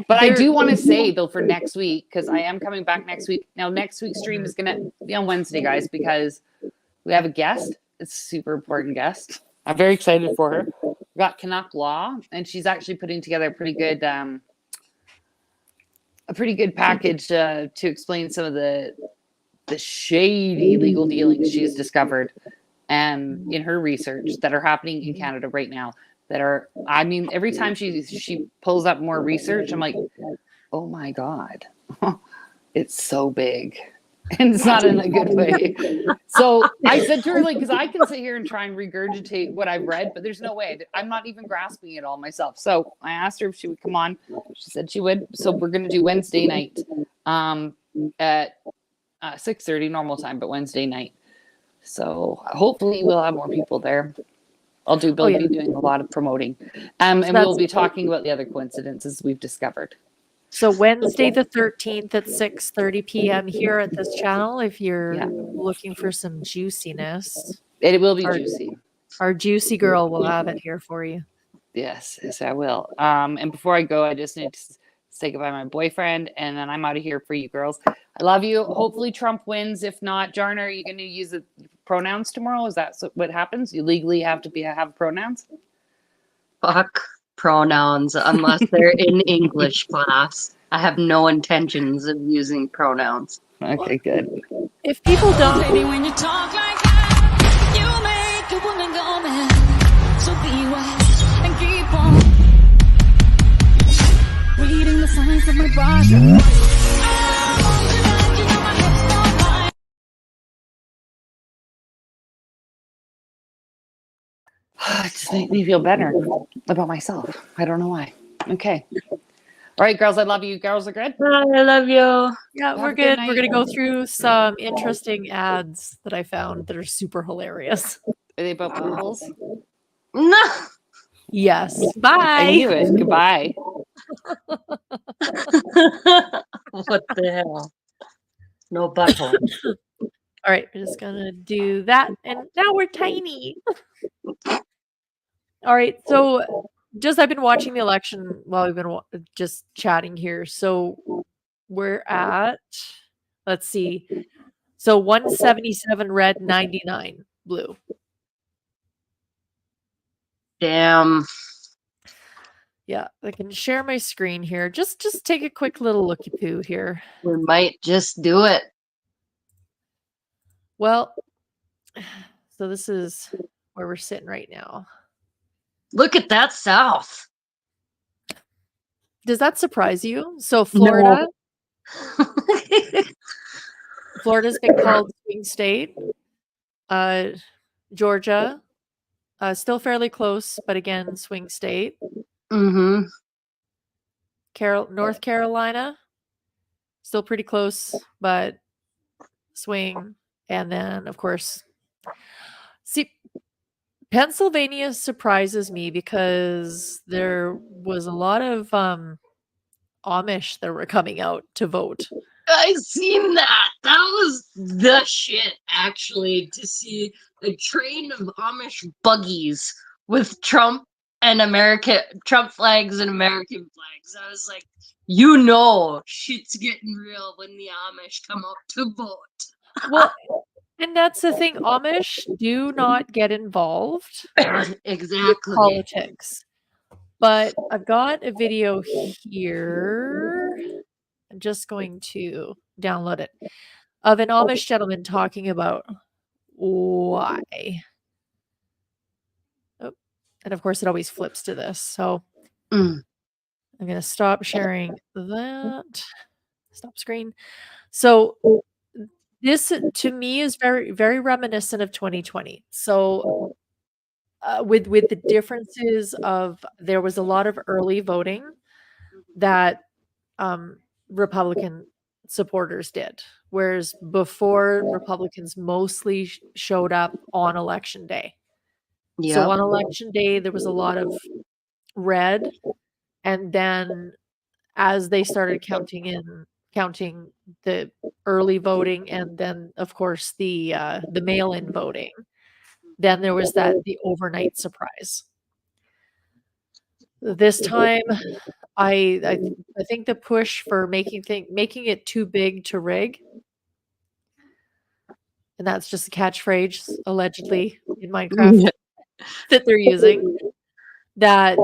But I do want to say though for next week, because I am coming back next week. Now next week's stream is going to be on Wednesday, guys, because we have a guest. It's a super important guest. I'm very excited for her. We got Canuck Law, and she's actually putting together a pretty good package to explain some of the shady legal dealings she's discovered in her research that are happening in Canada right now. That are, I mean, every time she pulls up more research, I'm like, oh my God, it's so big. And it's not in a good way. So I said to her, like, because I can sit here and try and regurgitate what I've read, but there's no way. I'm not even grasping it all myself. So I asked her if she would come on. She said she would. So we're going to do Wednesday night at 6:30 normal time, but Wednesday night. So hopefully we'll have more people there. I'll be doing a lot of promoting. And we'll be talking about the other coincidences we've discovered. So Wednesday the 13th at 6:30 p.m. here at this channel, if you're looking for some juiciness. It will be juicy. Our juicy girl will have it here for you. Yes, I will. And before I go, I just need to say goodbye to my boyfriend, and then I'm out of here for you girls. I love you. Hopefully Trump wins. If not, Jarna, are you going to use the pronouns tomorrow? Is that what happens? You legally have to have pronouns? Fuck pronouns unless they're in English class. I have no intentions of using pronouns. Okay, good. If people don't, Baby, when you talk like that, you make a woman go mad. So be wise and keep on reading the signs of my body. It just made me feel better about myself. I don't know why. Okay. All right, girls, I love you. Girls are good? I love you. Yeah, we're good. We're going to go through some interesting ads that I found that are super hilarious. Are they about buttholes? No. Yes. Bye. I knew it. Goodbye. What the hell? No butthole. All right, we're just going to do that. And now we're tiny. All right, so I've been watching the election while we've been just chatting here. So we're at, let's see. So 177 red, 99 blue. Damn. Yeah, I can share my screen here. Just take a quick little looky poo here. We might just do it. Well, so this is where we're sitting right now. Look at that south. Does that surprise you? So Florida, Florida's been called swing state. Georgia, still fairly close, but again, swing state. Mm-hmm. North Carolina, still pretty close, but swing. And then, of course, see, Pennsylvania surprises me because there was a lot of Amish that were coming out to vote. I seen that. That was the shit, actually, to see a train of Amish buggies with Trump flags and American flags. I was like, shit's getting real when the Amish come out to vote. Well, And that's the thing, Amish do not get involved with Exactly. politics. But I've got a video here. I'm just going to download it of an Amish gentleman talking about why. Oh, and of course, it always flips to this. So I'm going to stop sharing that. Stop screen. So this to me is very, very reminiscent of 2020. So with the differences of there was a lot of early voting that Republican supporters did, whereas before Republicans mostly showed up on election day. So Yep. on election day, there was a lot of red, and then as they started counting the early voting, and then of course the mail-in voting, then there was the overnight surprise. This time, I think the push for making it too big to rig, and that's just a catchphrase allegedly in Minecraft that they're using, that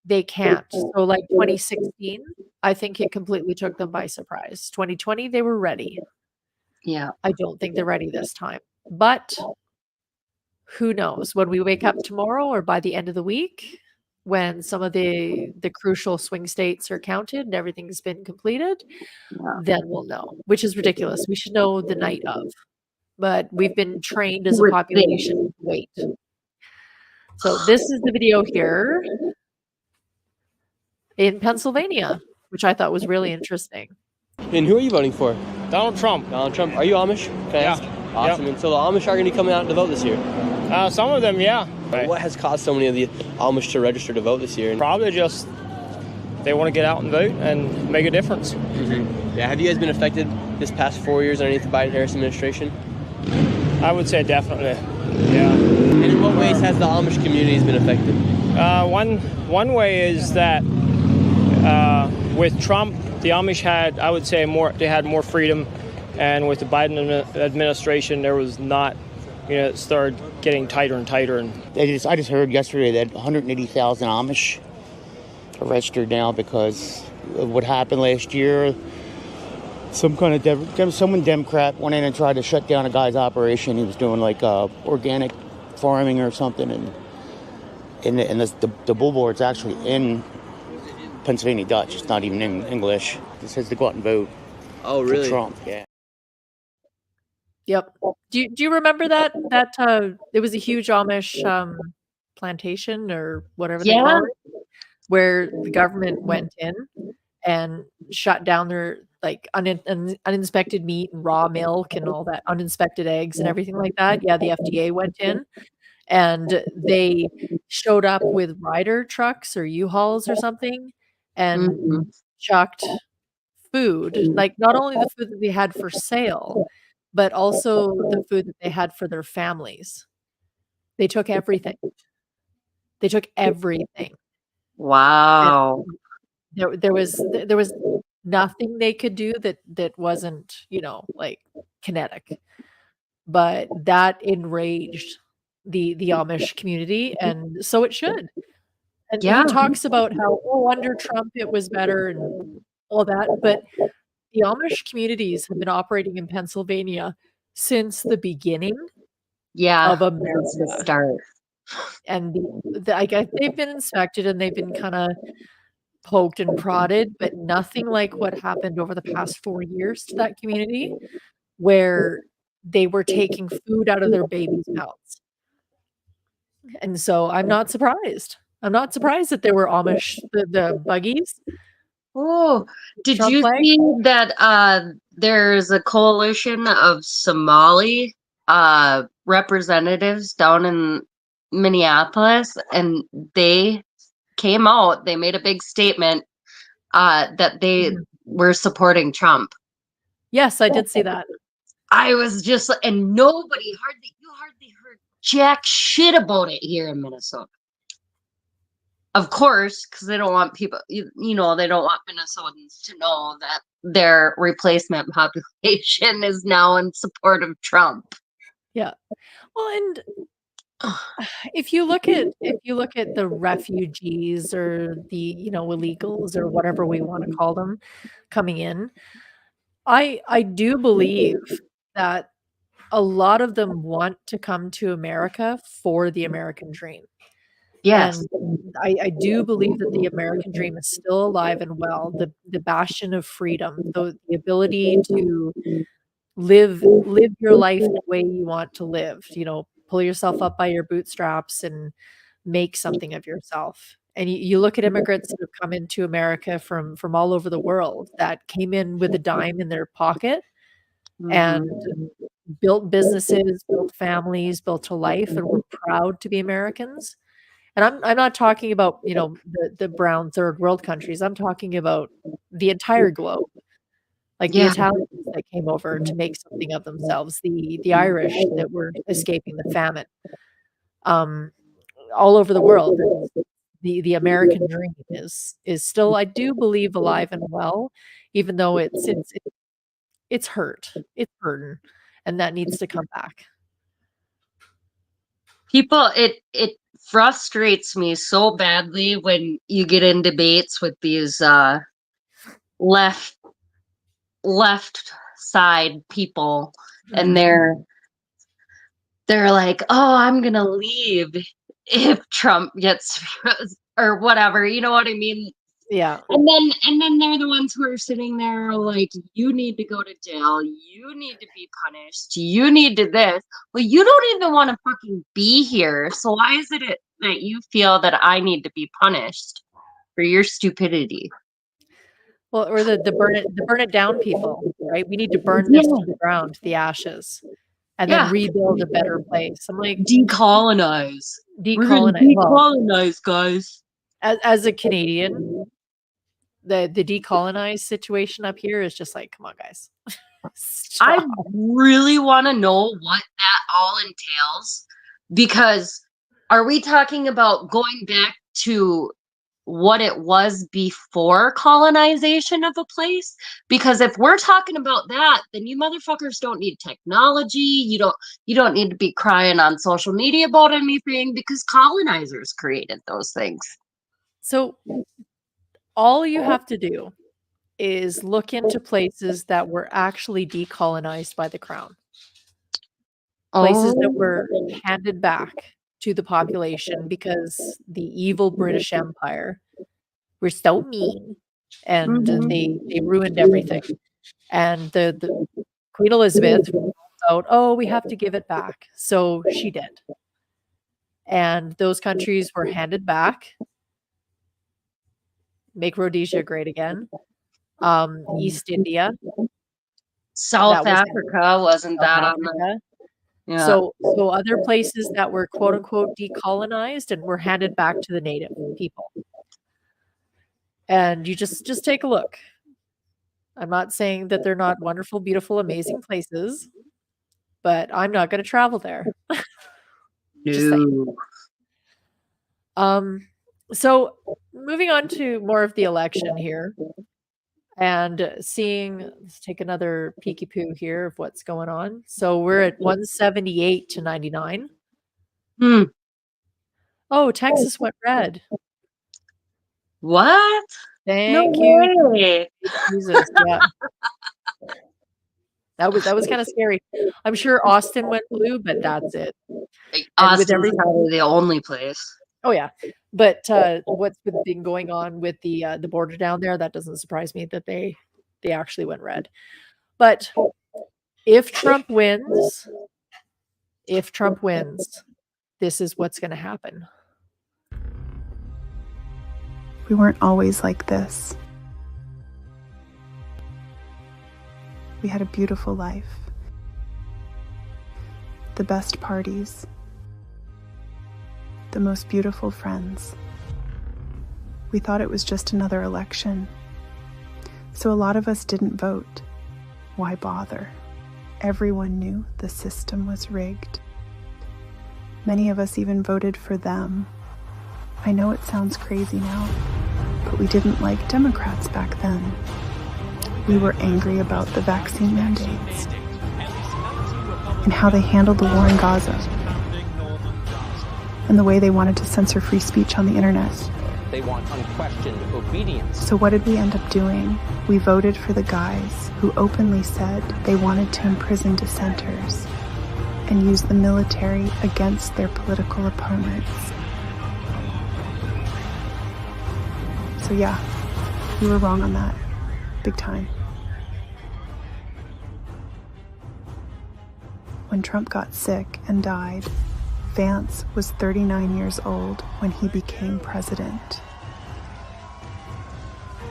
they can't. So like 2016, I think it completely took them by surprise. 2020, they were ready. Yeah. I don't think they're ready this time. But who knows? When we wake up tomorrow or by the end of the week, when some of the crucial swing states are counted and everything's been completed, then we'll know, which is ridiculous. We should know the night of. But we've been trained as a population to wait. So this is the video here in Pennsylvania, which I thought was really interesting. And who are you voting for? Donald Trump. Donald Trump. Are you Amish? Yeah. Awesome. Yep. And so the Amish are going to be coming out to vote this year? Some of them, yeah. What has caused so many of the Amish to register to vote this year? Probably just they want to get out and vote and make a difference. Mm-hmm. Yeah. Have you guys been affected this past 4 years underneath the Biden-Harris administration? I would say definitely, yeah. And in what ways has the Amish community been affected? One way is that with Trump, the Amish had, I would say, they had more freedom, and with the Biden administration, there was not, it started getting tighter and tighter. And I just heard yesterday that 180,000 Amish are registered now because of what happened last year. Someone Democrat went in and tried to shut down a guy's operation. He was doing like organic farming or something, and the billboard's actually in Pennsylvania Dutch. It's not even in English. It says to go out and vote. Oh, really? For Trump, yeah. Yep. Do you remember that it was a huge Amish plantation or whatever they call it, where the government went in and shut down their like uninspected meat and raw milk and all that, uninspected eggs and everything like that. Yeah, the FDA went in and they showed up with rider trucks or U-Hauls or something and chucked food, like not only the food that they had for sale, but also the food that they had for their families. They took everything. Wow. And there was nothing they could do that wasn't, like kinetic. But that enraged the Amish community, and so it should. And he talks about how, under Trump it was better and all that, but the Amish communities have been operating in Pennsylvania since the beginning of America. The start. And they've been inspected and they've been kind of poked and prodded, but nothing like what happened over the past 4 years to that community, where they were taking food out of their babies' mouths. And so I'm not surprised. I'm not surprised that there were Amish, the buggies. Oh, did Trump you flag? see that there's a coalition of Somali representatives down in Minneapolis, and they came out, they made a big statement that they were supporting Trump. Yes, I did see that. I was just, and you hardly heard jack shit about it here in Minnesota. Of course, because they don't want people, they don't want Minnesotans to know that their replacement population is now in support of Trump. Yeah. Well, and if you look at the refugees or the, illegals or whatever we want to call them coming in, I do believe that a lot of them want to come to America for the American dream. Yes. And I do believe that the American dream is still alive and well, the bastion of freedom, the ability to live your life the way you want to live, pull yourself up by your bootstraps and make something of yourself. And you look at immigrants that have come into America from all over the world that came in with a dime in their pocket and built businesses, built families, built a life, and were proud to be Americans. And I'm not talking about, the brown third world countries. I'm talking about the entire globe. Like the Yeah. Italians that came over to make something of themselves, the Irish that were escaping the famine. All over the world, the American dream is still, I do believe, alive and well, even though it's hurt. It's hurting, and that needs to come back. People, it frustrates me so badly when you get in debates with these left side people, and they're like, oh, I'm gonna leave if Trump gets or whatever, you know what I mean? Yeah. And then they're the ones who are sitting there like, you need to go to jail, you need to be punished, you need to this. Well, you don't even want to fucking be here. So why is it that you feel that I need to be punished for your stupidity? Well, or the burn it down people, right? We need to burn this to the ground, the ashes, and then rebuild a better place. I'm like, decolonize. We're gonna decolonize, guys. As a Canadian, the decolonized situation up here is just like, come on, guys. I really want to know what that all entails, because are we talking about going back to what it was before colonization of a place? Because if we're talking about that, then you motherfuckers don't need technology. You don't need to be crying on social media about anything, because colonizers created those things. So all you have to do is look into places that were actually decolonized by the crown. Places that were handed back to the population because the evil British Empire were so mean, and they ruined everything. And the Queen Elizabeth out, oh, we have to give it back. So she did. And those countries were handed back. Make Rhodesia great again. East India. South Africa wasn't that on the... Yeah. So other places that were quote unquote decolonized and were handed back to the native people. And you just take a look. I'm not saying that they're not wonderful, beautiful, amazing places, but I'm not going to travel there. Just saying. So moving on to more of the election here, and let's take another peeky poo here of what's going on. So we're at 178 to 99. Oh, Texas went red. What? Thank No you. way. Jesus, yeah. That was kind of scary. I'm sure Austin went blue, but that's it. Austin's probably the only place. Oh yeah, but what's been going on with the border down there? That doesn't surprise me that they actually went red. But if Trump wins, this is what's going to happen. We weren't always like this. We had a beautiful life. The best parties. The most beautiful friends. We thought it was just another election. So a lot of us didn't vote. Why bother? Everyone knew the system was rigged. Many of us even voted for them. I know it sounds crazy now, but we didn't like Democrats back then. We were angry about the vaccine mandates. in how they handled the war in Gaza and the way they wanted to censor free speech on the internet. They want unquestioned obedience. So what did we end up doing? We voted for the guys who openly said they wanted to imprison dissenters and use the military against their political opponents. So yeah, we were wrong on that. Big time. When Trump got sick and died, Vance was 39 years old when he became president.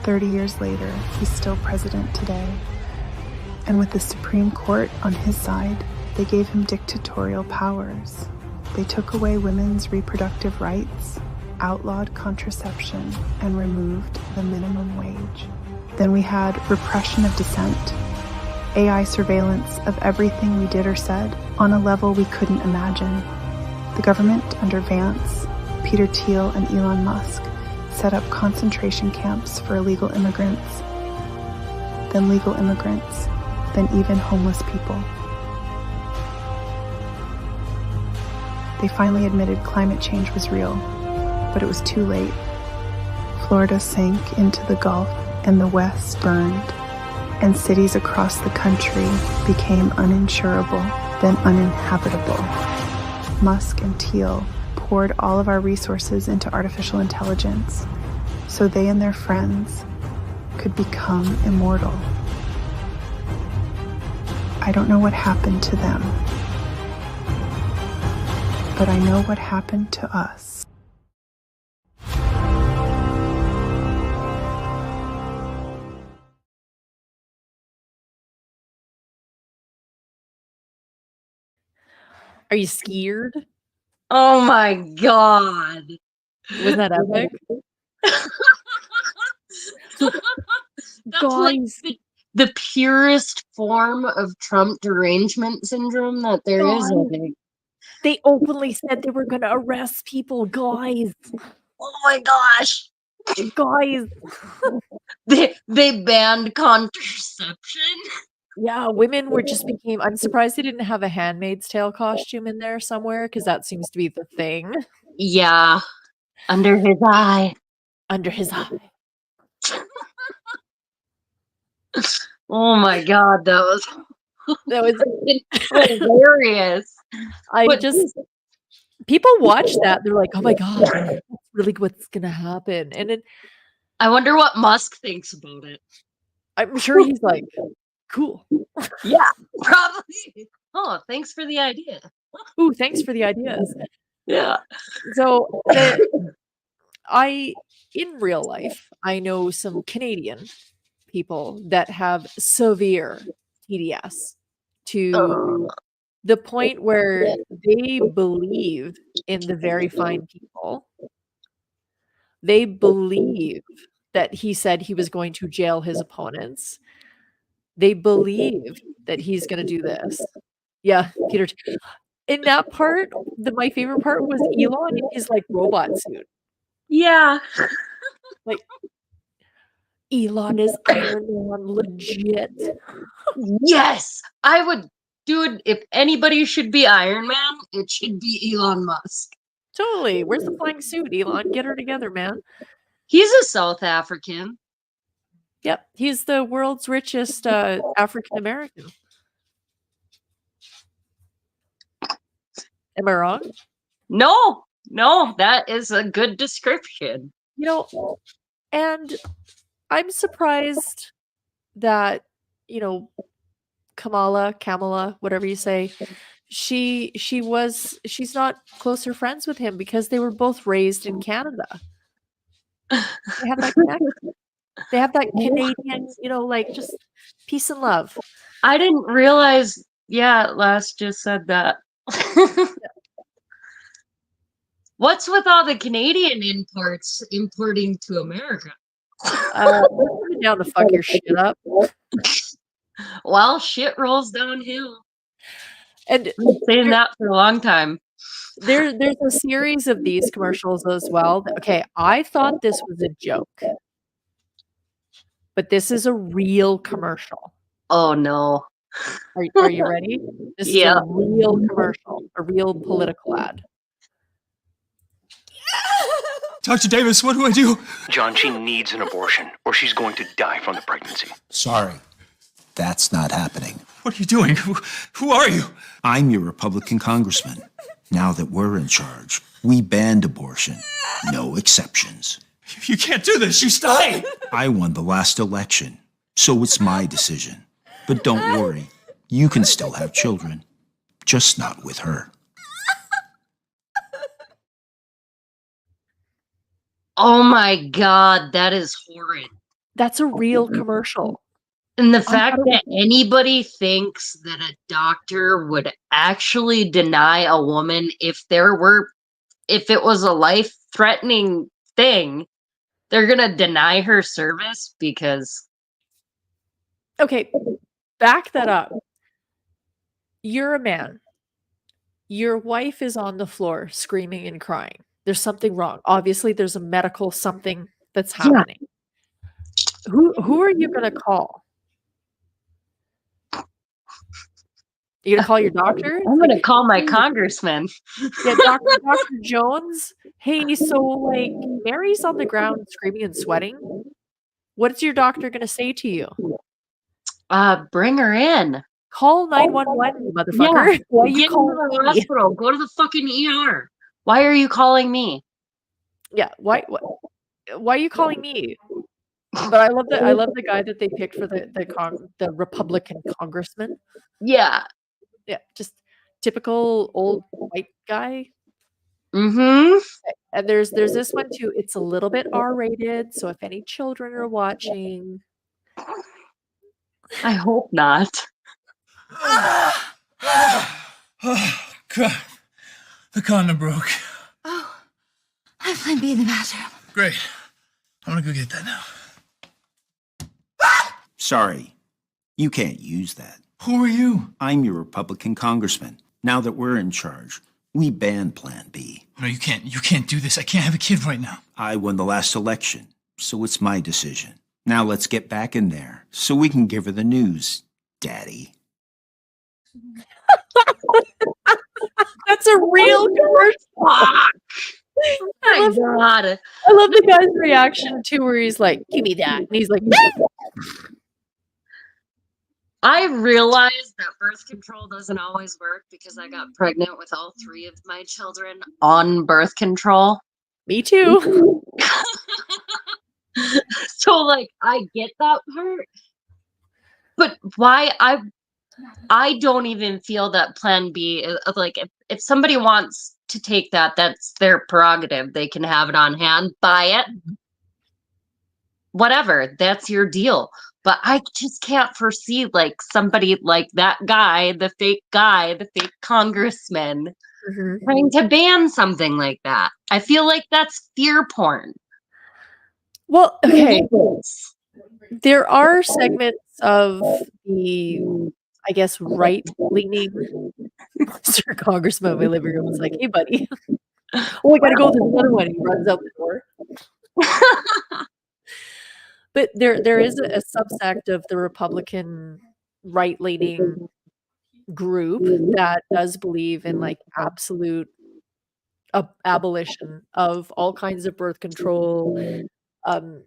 30 years later, he's still president today. And with the Supreme Court on his side, they gave him dictatorial powers. They took away women's reproductive rights, outlawed contraception, and removed the minimum wage. Then we had repression of dissent, AI surveillance of everything we did or said on a level we couldn't imagine. The government under Vance, Peter Thiel, and Elon Musk set up concentration camps for illegal immigrants, then legal immigrants, then even homeless people. They finally admitted climate change was real, but it was too late. Florida sank into the Gulf and the West burned, and cities across the country became uninsurable, then uninhabitable. Musk and Thiel poured all of our resources into artificial intelligence so they and their friends could become immortal. I don't know what happened to them, but I know what happened to us. Are you scared? Oh my god. Wasn't that epic? That's like the purest form of Trump derangement syndrome that there is, I think. They openly said they were going to arrest people, guys. Oh my gosh. Guys. They banned contraception. Yeah, women were just became. I'm surprised they didn't have a Handmaid's Tale costume in there somewhere, because that seems to be the thing. Yeah. Under his eye. Under his eye. Oh my god, that was hilarious. People watch that, they're like, oh my god, that's really what's gonna happen. And then I wonder what Musk thinks about it. I'm sure he's like, cool. Yeah, probably. Oh, thanks for the idea. Ooh, thanks for the ideas. Yeah. So in real life, I know some Canadian people that have severe TDS to the point where they believe in the very fine people. They believe that he said he was going to jail his opponents. They believe that he's going to do this. Yeah, Peter. In that part, my favorite part was Elon in his like robot suit. Yeah. Like, Elon is Iron Man legit. Yes, I would, dude. If anybody should be Iron Man, it should be Elon Musk. Totally. Where's the flying suit, Elon? Get her together, man. He's a South African. Yep, he's the world's richest African American. Am I wrong? No, that is a good description. You know, and I'm surprised that, Kamala, whatever you say, she's not closer friends with him because they were both raised in Canada. They have that connection. They have that Canadian, like just peace and love. I didn't realize. Yeah, Last just said that. What's with all the Canadian imports importing to America? They're coming down to fuck your shit up. Well, shit rolls downhill. And I've been saying that for a long time. There's a series of these commercials as well. Okay, I thought this was a joke, but this is a real commercial. Oh no. Are you ready? This is Yeah. a real commercial, a real political ad. Dr. Davis, what do I do? John, she needs an abortion, or she's going to die from the pregnancy. Sorry, that's not happening. What are you doing? Who are you? I'm your Republican congressman. Now that we're in charge, we banned abortion. No exceptions. You can't do this. She's dying. I won the last election, so it's my decision. But don't worry, you can still have children, just not with her. Oh my God, that is horrid. That's a real commercial. And the fact that anybody thinks that a doctor would actually deny a woman if it was a life-threatening thing, they're gonna deny her service because. Okay, back that up. You're a man. Your wife is on the floor screaming and crying. There's something wrong. Obviously, there's a medical something that's happening. Who are you gonna call? You gonna call your doctor? I'm gonna call my congressman. Yeah, Dr. Jones. Hey, so like Mary's on the ground screaming and sweating. What's your doctor gonna say to you? Bring her in. Call 911, motherfucker. Yeah, Why you get calling to the me? hospital. Go to the fucking ER. Why are you calling me? Yeah, why are you calling me? But I love the guy that they picked for the Republican congressman. Yeah. Yeah, just typical old white guy. Mm-hmm. And there's this one too. It's a little bit R-rated, so if any children are watching, I hope not. Oh, God. The condom broke. Oh, I have Plan B in the bathroom. Great. I'm gonna go get that now. Sorry, you can't use that. Who are you? I'm your Republican congressman. Now that we're in charge, we banned Plan B. No, you can't. You can't do this. I can't have a kid right now. I won the last election, so it's my decision. Now let's get back in there so we can give her the news, Daddy. That's a real commercial. My God. I love the guy's reaction too, where he's like, "Give me that," and he's like, I realize that birth control doesn't always work because I got pregnant with all 3 of my children on birth control. Me too. So like I get that part. But why I don't even feel that Plan B is like if somebody wants to take that, that's their prerogative. They can have it on hand, buy it. Whatever, that's your deal. But I just can't foresee like somebody like that guy, the fake congressman, trying to ban something like that. I feel like that's fear porn. Well, okay. There are segments of the, I guess, right-leaning Mr. Congressman in my living room was like, "Hey, buddy. Oh, I gotta go to this other one." He runs out the door. But there is a subsect of the Republican right-leaning group that does believe in like absolute abolition of all kinds of birth control,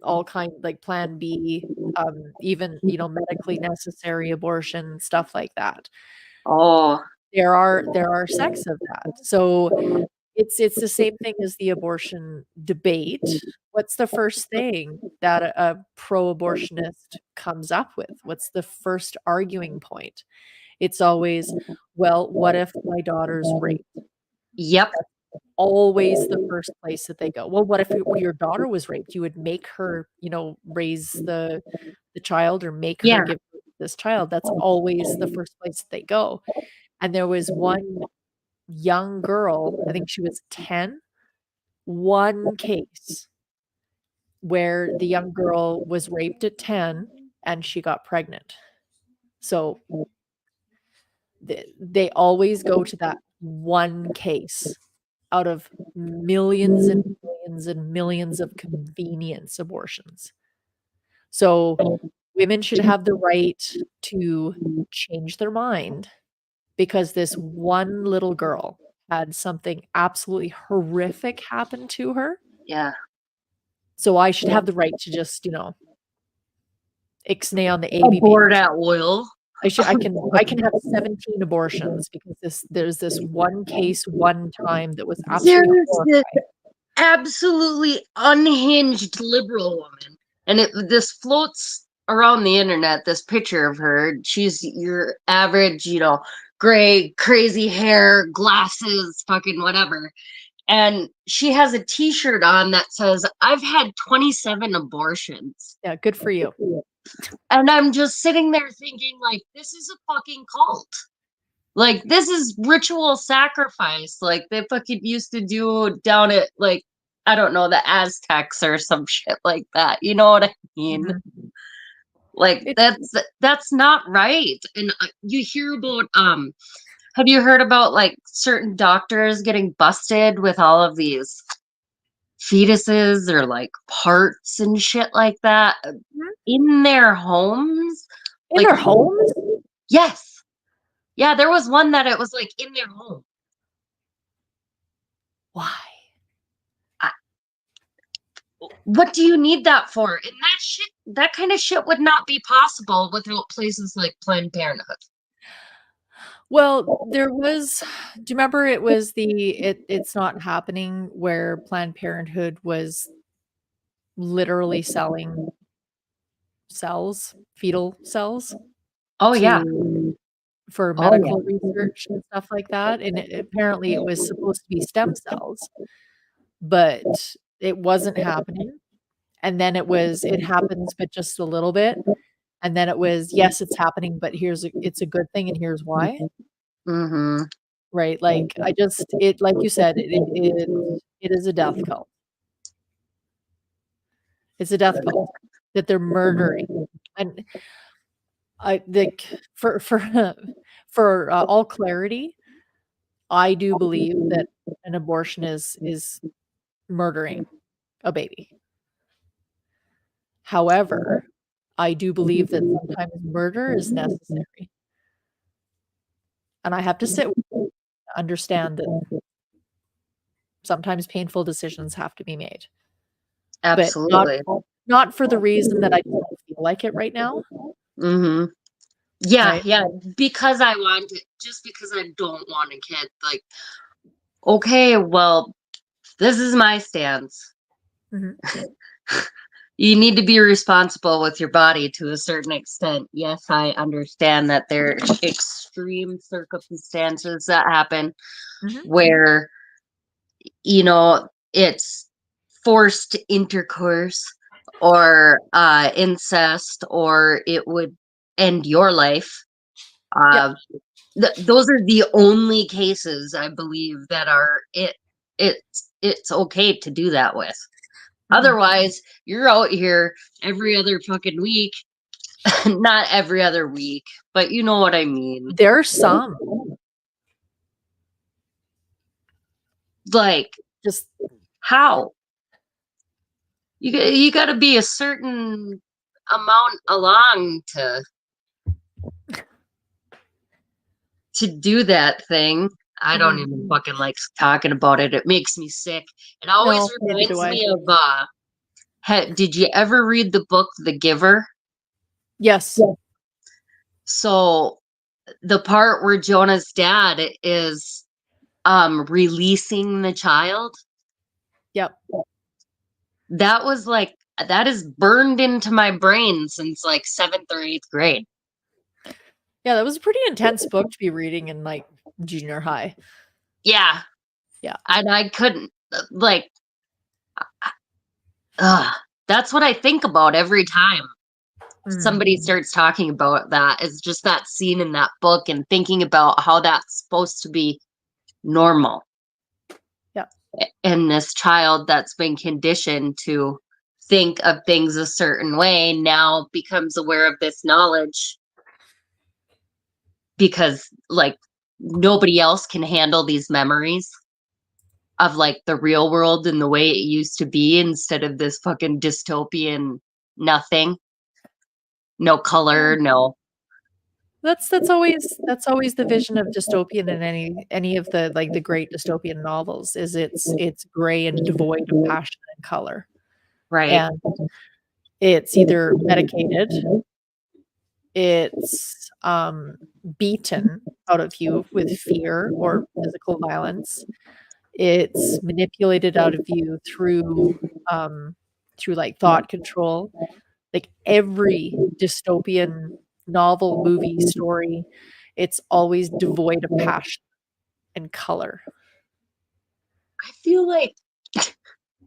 all kind like Plan B, even medically necessary abortion, stuff like that. Oh, there are sects of that. So it's the same thing as the abortion debate. What's the first thing that a pro-abortionist comes up with? What's the first arguing point? It's always, well, what if my daughter's raped? Yep. That's always the first place that they go. Well, what if your daughter was raped? You would make her, raise the child or make her give birth to this child. That's always the first place that they go. And there was one young girl, I think she was 10, one case where the young girl was raped at 10 and she got pregnant. So they always go to that one case out of millions and millions and millions of convenience abortions. So Women should have the right to change their mind because this one little girl had something absolutely horrific happen to her. Yeah. So I should have the right to just, ixnay on the Abort ABB. at will. I can have 17 abortions because there's this one case one time that was absolutely There's this horrifying. absolutely unhinged liberal woman, and this floats around the internet. This picture of her. She's your average, gray, crazy hair, glasses, fucking whatever. And she has a T-shirt on that says, "I've had 27 abortions." Yeah, good for you. And I'm just sitting there thinking, like, this is a fucking cult. Like, this is ritual sacrifice. Like, they fucking used to do down at, like, I don't know, the Aztecs or some shit like that. You know what I mean? Mm-hmm. Like, that's not right. And you hear about, have you heard about, like, certain doctors getting busted with all of these fetuses or, like, parts and shit like that in their homes? In their homes? Yes. Yeah, there was one that it was, like, in their home. Why? What do you need that for? And that kind of shit would not be possible without places like Planned Parenthood. Well, do you remember it was It's Not Happening where Planned Parenthood was literally selling fetal cells? Oh, yeah. For medical research and stuff like that. And apparently it was supposed to be stem cells, but it wasn't happening. And then it happens, but just a little bit. And then it was, yes, it's happening, but it's a good thing. And here's why. Mm-hmm. Right. Like like you said, it is a death cult. It's a death cult that they're murdering. And I think for all clarity, I do believe that an abortion is murdering a baby. However, I do believe that sometimes murder is necessary. And I have to sit with it, understand that sometimes painful decisions have to be made. Absolutely. But not for the reason that I don't feel like it right now. Mm-hmm. Yeah, Right? yeah. Because I want it, just because I don't want a kid. Like, okay, well, this is my stance. Mm-hmm. You need to be responsible with your body to a certain extent. Yes, I understand that there are extreme circumstances that happen where, it's forced intercourse or incest, or it would end your life. Those are the only cases I believe that are it's okay to do that with. Otherwise, you're out here every other fucking week. Not every other week, but you know what I mean. There's some. Like, just how? You got to be a certain amount along to do that thing. I don't even fucking like talking about it. It makes me sick. It always reminds me of did you ever read the book The Giver? Yes. So the part where Jonah's dad is releasing the child. Yep. That was like, that is burned into my brain since like 7th or 8th grade. Yeah, that was a pretty intense book to be reading in like junior high. Yeah. Yeah. And I couldn't, like, that's what I think about every time somebody starts talking about that, is just that scene in that book and thinking about how that's supposed to be normal. Yeah. And this child that's been conditioned to think of things a certain way now becomes aware of this knowledge because, like, nobody else can handle these memories of like the real world and the way it used to be instead of this fucking dystopian nothing. no color, no. That's always the vision of dystopian in any of the like the great dystopian novels is it's gray and devoid of passion and color. Right. And it's either medicated, it's beaten out of you with fear or physical violence. It's manipulated out of you through like thought control. Like every dystopian novel, movie, story, it's always devoid of passion and color. I feel like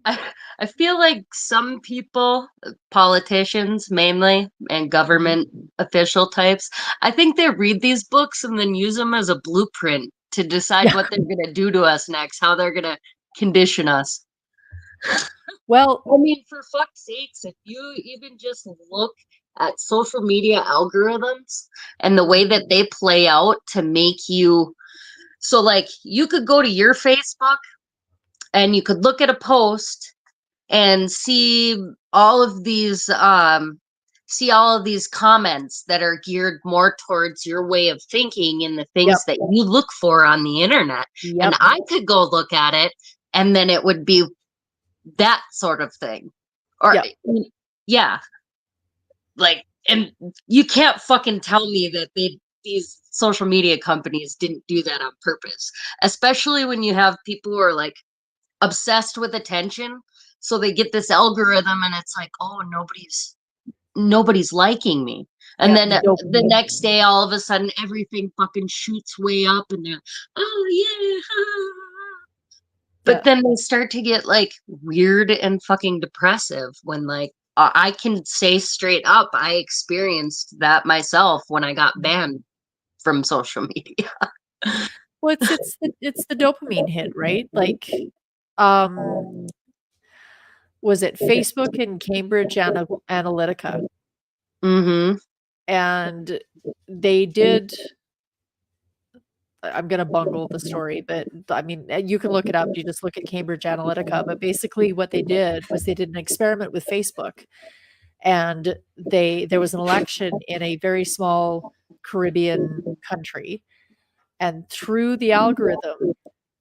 I feel like some people, politicians mainly, and government official types, I think they read these books and then use them as a blueprint to decide what they're going to do to us next, how they're going to condition us. Well, I mean, for fuck's sakes, if you even just look at social media algorithms and the way that they play out to make you, so like you could go to your Facebook and you could look at a post and see all of these comments that are geared more towards your way of thinking and the things that you look for on the internet. And I could go look at it and then it would be that sort of thing. Or yeah. Like, and you can't fucking tell me that these social media companies didn't do that on purpose, especially when you have people who are like obsessed with attention. So they get this algorithm and it's like, oh, nobody's liking me. And then the next day, all of a sudden, everything fucking shoots way up and they're, oh yeah. But then they start to get like weird and fucking depressive when like, I can say straight up, I experienced that myself when I got banned from social media. Well, it's the dopamine hit, right? Like, was it Facebook and Cambridge Analytica? Mm-hmm. And they did. I'm gonna bungle the story, but I mean, you can look it up. You just look at Cambridge Analytica. But basically, what they did was they did an experiment with Facebook, and there was an election in a very small Caribbean country, and through the algorithm,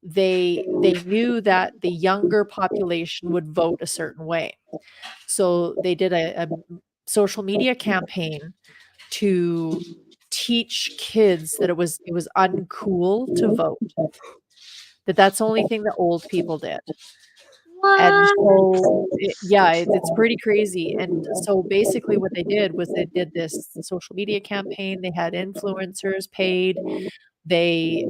they knew that the younger population would vote a certain way. So they did a social media campaign to teach kids that it was uncool to vote. That's the only thing that old people did. And so it's pretty crazy. And so basically what they did was they did this social media campaign. They had influencers paid. They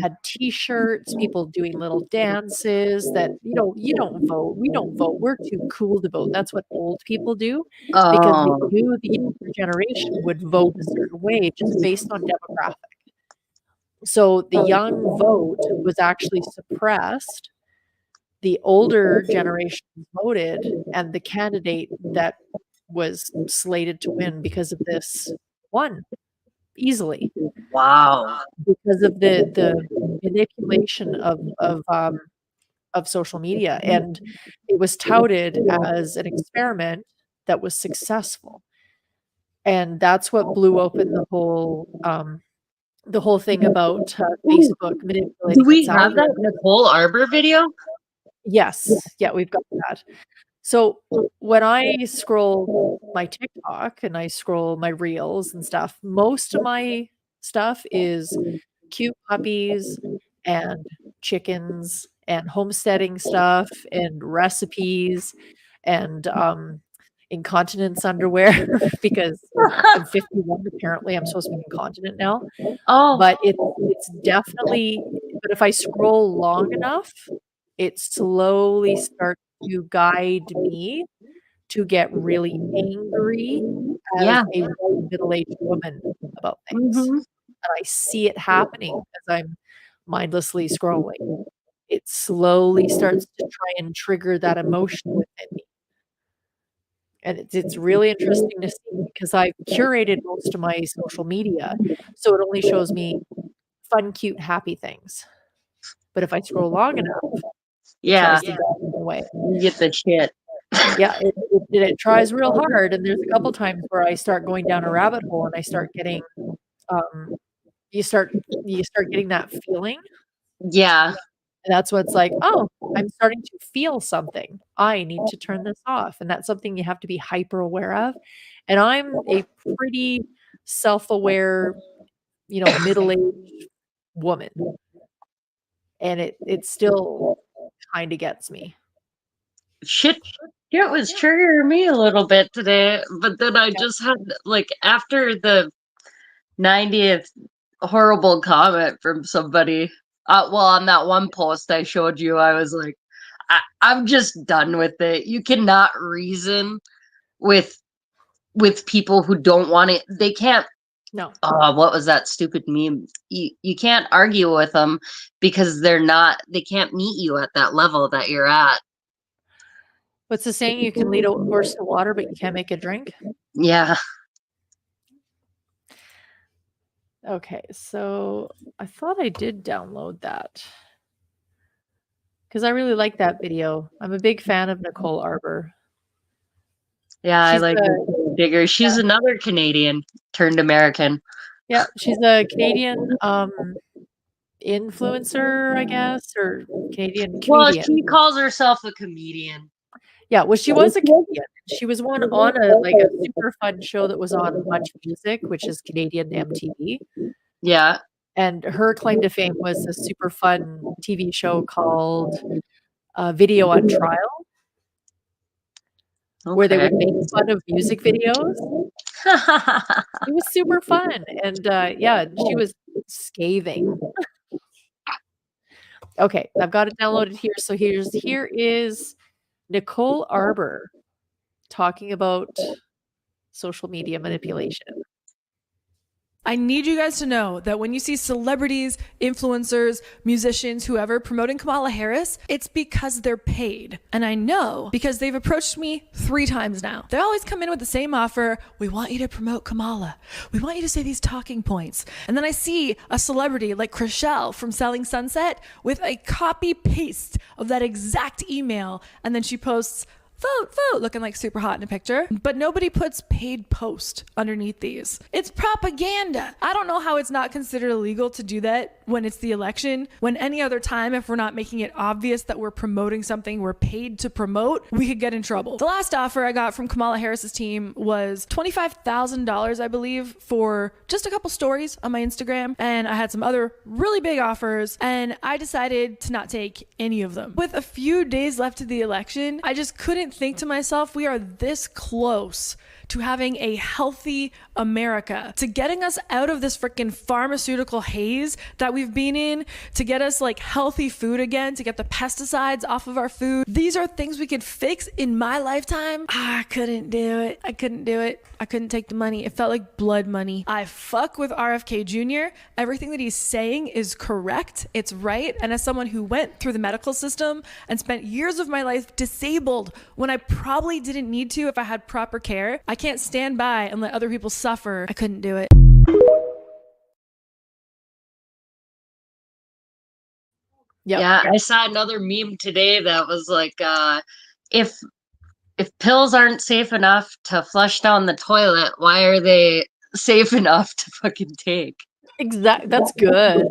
had t-shirts, people doing little dances that, you don't vote. We don't vote. We're too cool to vote. That's what old people do because they knew the younger generation would vote a certain way just based on demographic. So the young vote was actually suppressed. The older generation voted, and the candidate that was slated to win because of this won easily. Wow. Because of the manipulation of social media. And it was touted as an experiment that was successful. And that's what blew open the whole thing about Facebook manipulating. Do we have that Nicole Arbor video? Yes. Yeah, we've got that. So when I scroll my TikTok and I scroll my reels and stuff, most of my stuff is cute puppies and chickens and homesteading stuff and recipes and incontinence underwear because I'm 51. Apparently, I'm supposed to be incontinent now. Oh, but it's definitely. But if I scroll long enough, it slowly starts to guide me to get really angry as a white middle-aged woman about things. And I see it happening as I'm mindlessly scrolling. It slowly starts to try and trigger that emotion within me. And it's really interesting to see because I've curated most of my social media, so it only shows me fun, cute, happy things. But if I scroll long enough, it tries to get in the way. You get the shit. Yeah, it tries real hard, and there's a couple times where I start going down a rabbit hole, and I start getting, you start getting that feeling. Yeah. And that's what's like, "Oh, I'm starting to feel something. I need to turn this off." And that's something you have to be hyper aware of. And I'm a pretty self-aware, middle-aged woman. And it still kinda gets me. Shit, it was triggering me a little bit today, but then I just had, like, after the 90th horrible comment from somebody, well, on that one post I showed you, I was like, I'm just done with it. You cannot reason with people who don't want it. They can't. No. What was that stupid meme? You can't argue with them because they can't meet you at that level that you're at. What's the saying? You can lead a horse to water, but you can't make it drink? Yeah. Okay, so I thought I did download that. Because I really like that video. I'm a big fan of Nicole Arbor. Yeah, I She's like a Digger. She's another Canadian turned American. Yeah, she's a Canadian, influencer, I guess, or Canadian Well, comedian. she calls herself a comedian. Yeah, well, she was a comedian. She was one on a super fun show that was on Much Music, which is Canadian MTV. Yeah. And her claim to fame was a super fun TV show called Video on Trial, where they would make fun of music videos. It was super fun, and yeah, she was scathing. Okay, I've got it downloaded here. So here is Nicole Arbor talking about social media manipulation. I need you guys to know that when you see celebrities, influencers, musicians, whoever promoting Kamala Harris, it's because they're paid. And I know because they've approached me 3 times now. They always come in with the same offer. We want you to promote Kamala. We want you to say these talking points. And then I see a celebrity like Chriselle from Selling Sunset with a copy paste of that exact email. And then she posts, vote, looking like super hot in a picture. But nobody puts paid post underneath these. It's propaganda. I don't know how it's not considered illegal to do that when it's the election. When any other time, if we're not making it obvious that we're promoting something we're paid to promote, we could get in trouble. The last offer I got from Kamala Harris's team was $25,000, I believe, for just a couple stories on my Instagram. And I had some other really big offers, and I decided to not take any of them. With a few days left to the election, I just couldn't think to myself, we are this close to having a healthy America, to getting us out of this freaking pharmaceutical haze that we've been in, to get us like healthy food again, to get the pesticides off of our food. These are things we could fix in my lifetime. I couldn't do it. I couldn't do it. I couldn't take the money. It felt like blood money. I fuck with RFK Jr. Everything that he's saying is correct. It's right. And as someone who went through the medical system and spent years of my life disabled when I probably didn't need to if I had proper care, I can't stand by and let other people suffer. I couldn't do it. Yep. Yeah, I saw another meme today that was like, if pills aren't safe enough to flush down the toilet, why are they safe enough to fucking take? Exactly. That's good.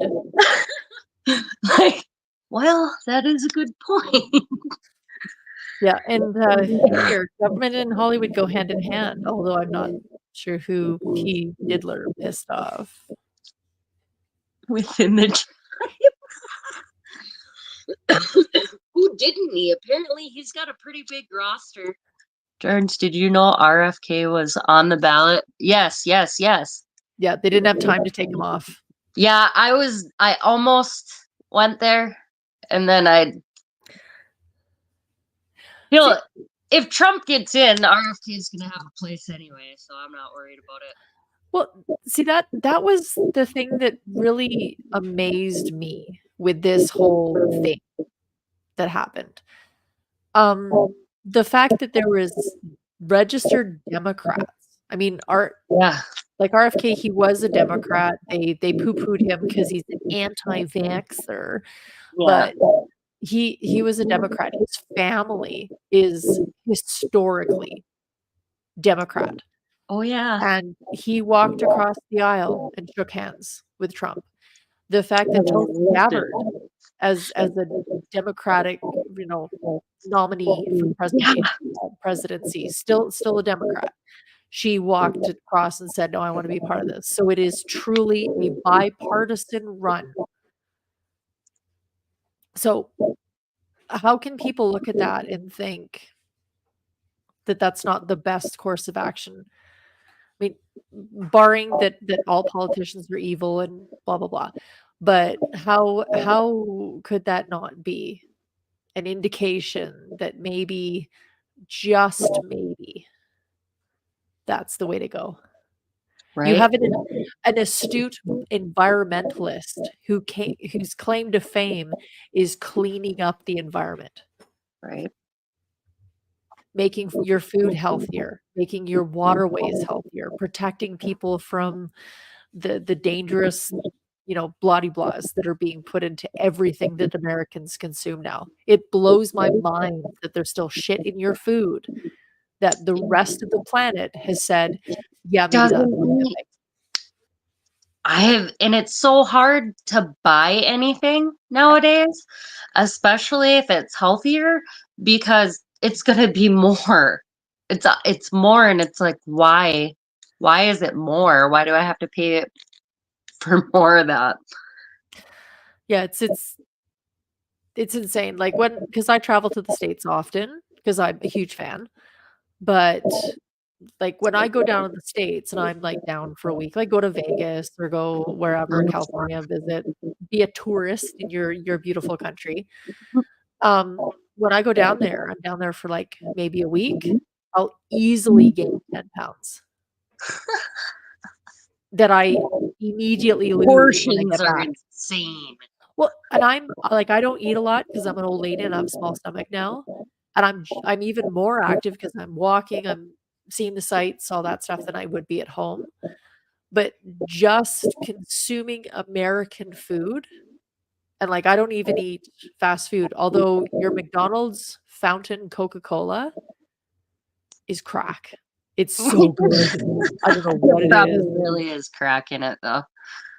Like, well, that is a good point. Yeah, and here, government and Hollywood go hand in hand, although I'm not sure who P. Diddler pissed off. Within the Who didn't he? Apparently he's got a pretty big roster. Jarns, did you know RFK was on the ballot? Yes. Yeah, they didn't have time to take him off. Yeah, I almost went there, and then I feel if Trump gets in, RFK is gonna have a place anyway, so I'm not worried about it. Well, see, that was the thing that really amazed me with this whole thing that happened. The fact that there was registered Democrats. I mean, like RFK, he was a Democrat. They poo-pooed him because he's an anti-vaxxer. Yeah. But He was a Democrat. His family is historically Democrat. Oh yeah. And he walked across the aisle and shook hands with Trump. The fact that Tulsi Gabbard, as a Democratic, nominee for presidency, still a Democrat, she walked across and said, "No, I want to be part of this." So it is truly a bipartisan run. So how can people look at that and think that that's not the best course of action? I mean, barring that all politicians are evil and blah blah blah, but how could that not be an indication that maybe, just maybe, that's the way to go? You Right. have an astute environmentalist whose claim to fame is cleaning up the environment. Right. Making your food healthier, making your waterways healthier, protecting people from the dangerous, bloody blahs that are being put into everything that Americans consume now. It blows my mind that there's still shit in your food that the rest of the planet has said, yeah, maybe that's Doesn't and it's so hard to buy anything nowadays, especially if it's healthier, because it's gonna be more. It's more, and it's like, why? Why is it more? Why do I have to pay it for more of that? Yeah, it's insane. Like, because I travel to the States often because I'm a huge fan, but like when I go down to the States and I'm like down for a week, like go to Vegas or go wherever, California, visit, be a tourist in your beautiful country. When I go down there, I'm down there for like maybe a week, I'll easily gain 10 pounds that I immediately lose when I Portions get are back. insane. Well, and I'm like, I don't eat a lot because I'm an old lady and I have a small stomach now. And I'm even more active because I'm walking, I'm seeing the sights, all that stuff than I would be at home. But just consuming American food, and like I don't even eat fast food, although your McDonald's fountain Coca-Cola is crack. It's so good. I don't know what It it probably is. really is crack in it, though.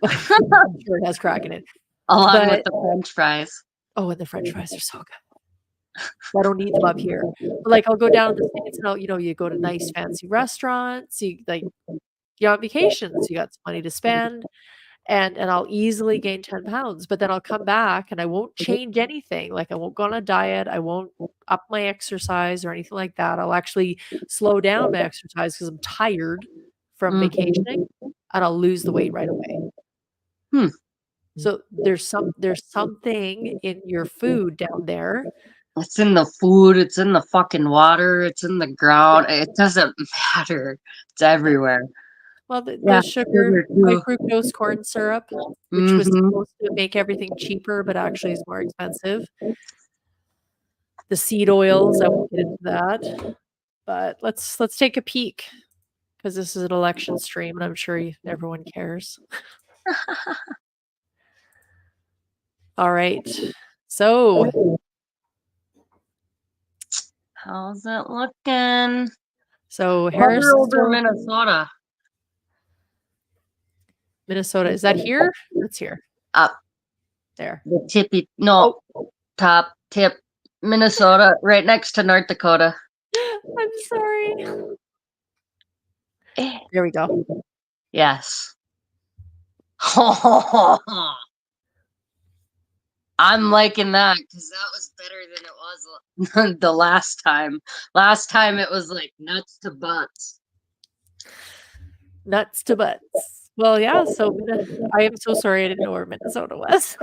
I'm sure it has crack in it. Along with But the French fries. oh, and the French fries are so good. I don't eat them up here. But like I'll go down to the States and you go to nice fancy restaurants, you're on vacations, you got some money to spend, and I'll easily gain 10 pounds. But then I'll come back and I won't change anything. Like I won't go on a diet, I won't up my exercise or anything like that. I'll actually slow down my exercise because I'm tired from vacationing, and I'll lose the weight right away. So there's something in your food down there. It's in the food, it's in the fucking water, it's in the ground. It doesn't matter. It's everywhere. Well, the Yeah, sugar, high too. fructose corn syrup, which was supposed to make everything cheaper, but actually is more expensive. The seed oils, I won't get into that. But let's take a peek because this is an election stream, and I'm sure everyone cares. All right. So how's it looking? So Harris Hover is over still Minnesota. Minnesota. Is that here? That's here. Up. There. The tippy, no, top tip, Minnesota, right next to North Dakota. I'm sorry. There we go. Yes. I'm liking that because that was better than it was the last time. Last time it was like nuts to butts. Nuts to butts. Well, yeah. So I am so sorry I didn't know where Minnesota was.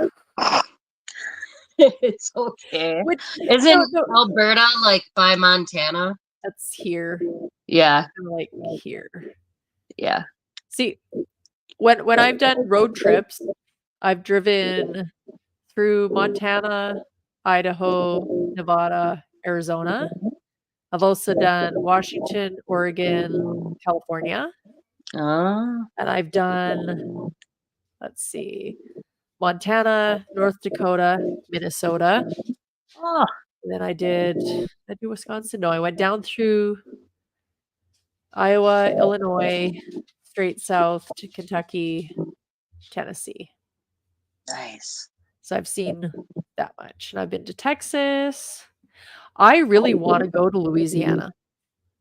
It's okay. Isn't Alberta like by Montana? That's here. Yeah. Like here. Yeah. See, when I've done road trips, I've driven through Montana, Idaho, Nevada, Arizona. I've also done Washington, Oregon, California. And I've done, let's see, Montana, North Dakota, Minnesota. Oh, And then I did Wisconsin. No, I went down through Iowa, Illinois, straight south to Kentucky, Tennessee. nice. So I've seen that much. And I've been to Texas. I really want to go to Louisiana.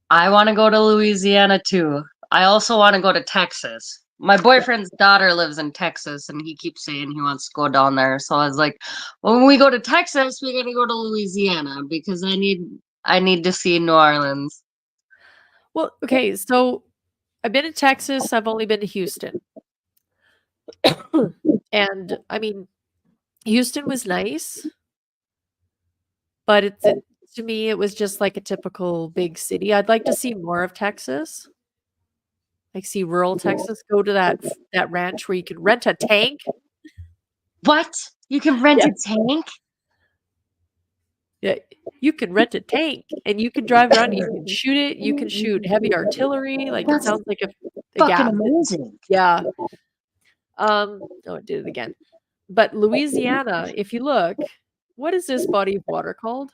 I want to go to Louisiana too. I also want to go to Texas. My boyfriend's daughter lives in Texas and he keeps saying he wants to go down there. So I was like, when we go to Texas, we gotta go to Louisiana because I need to see New Orleans. Well, okay, so I've been to Texas. I've only been to Houston. And I mean, Houston was nice, but to me, it was just like a typical big city. I'd like to see more of Texas. Like see rural Texas. Go to that ranch where you can rent a tank. What? You can rent a tank? Yeah, you can rent a tank and you can drive around. You can shoot it. You can shoot heavy artillery. Like it That's sounds like a fucking gas. amazing. Yeah. Oh, it did it again. But Louisiana, if you look, what is this body of water called?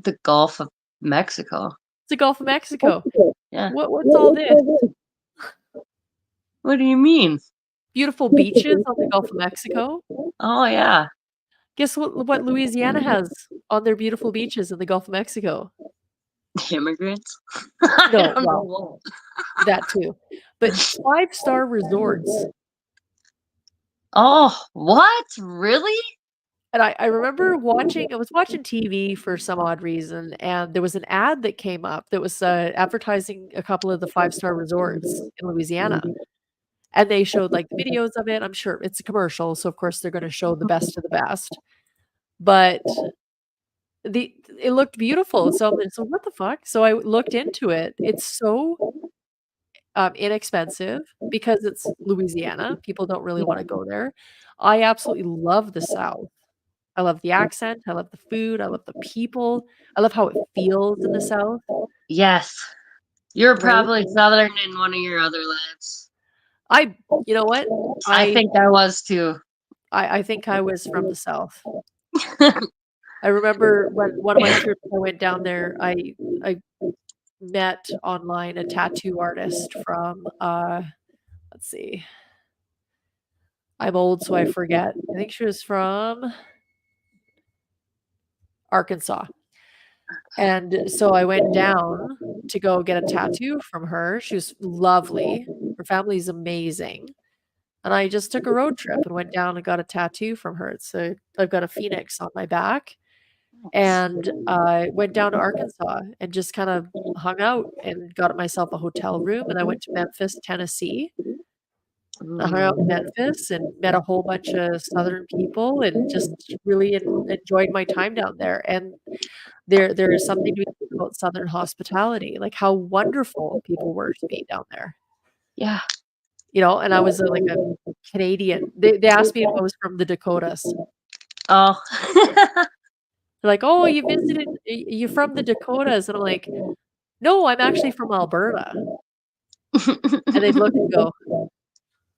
The Gulf of Mexico. It's the Gulf of Mexico. Yeah. What's all this? What do you mean? Beautiful beaches on the Gulf of Mexico. Oh yeah. Guess what Louisiana has on their beautiful beaches in the Gulf of Mexico? Immigrants? No, well, that too. But 5-star resorts. Oh, what? Really? And I remember I was watching TV for some odd reason, and there was an ad that came up that was advertising a couple of the 5-star resorts in Louisiana. And they showed like the videos of it. I'm sure it's a commercial, so of course they're going to show the best of the best. But it looked beautiful. So what the fuck? So I looked into it. It's so inexpensive because it's Louisiana. People don't really want to go there. I absolutely love the South. I love the accent. I love the food. I love the people. I love how it feels in the South. Yes. You're Right? probably Southern in one of your other lives. You know what? I think I was too. I think I was from the South. I remember when one of my trips I went down there, I met online a tattoo artist from let's see. I'm old, so I forget. I think she was from Arkansas. And so I went down to go get a tattoo from her. She was lovely. Her family's amazing. And I just took a road trip and went down and got a tattoo from her. So I've got a phoenix on my back. And I went down to Arkansas and just kind of hung out and got myself a hotel room. And I went to Memphis, Tennessee. I hung out in Memphis and met a whole bunch of Southern people and just really enjoyed my time down there. And there is something to be said about Southern hospitality, like how wonderful people were to me down there. Yeah. You know, and I was like a Canadian. They asked me if I was from the Dakotas. Oh. They're like, "Oh, you're from the Dakotas." And I'm like, "No, I'm actually from Alberta." And they'd look and go,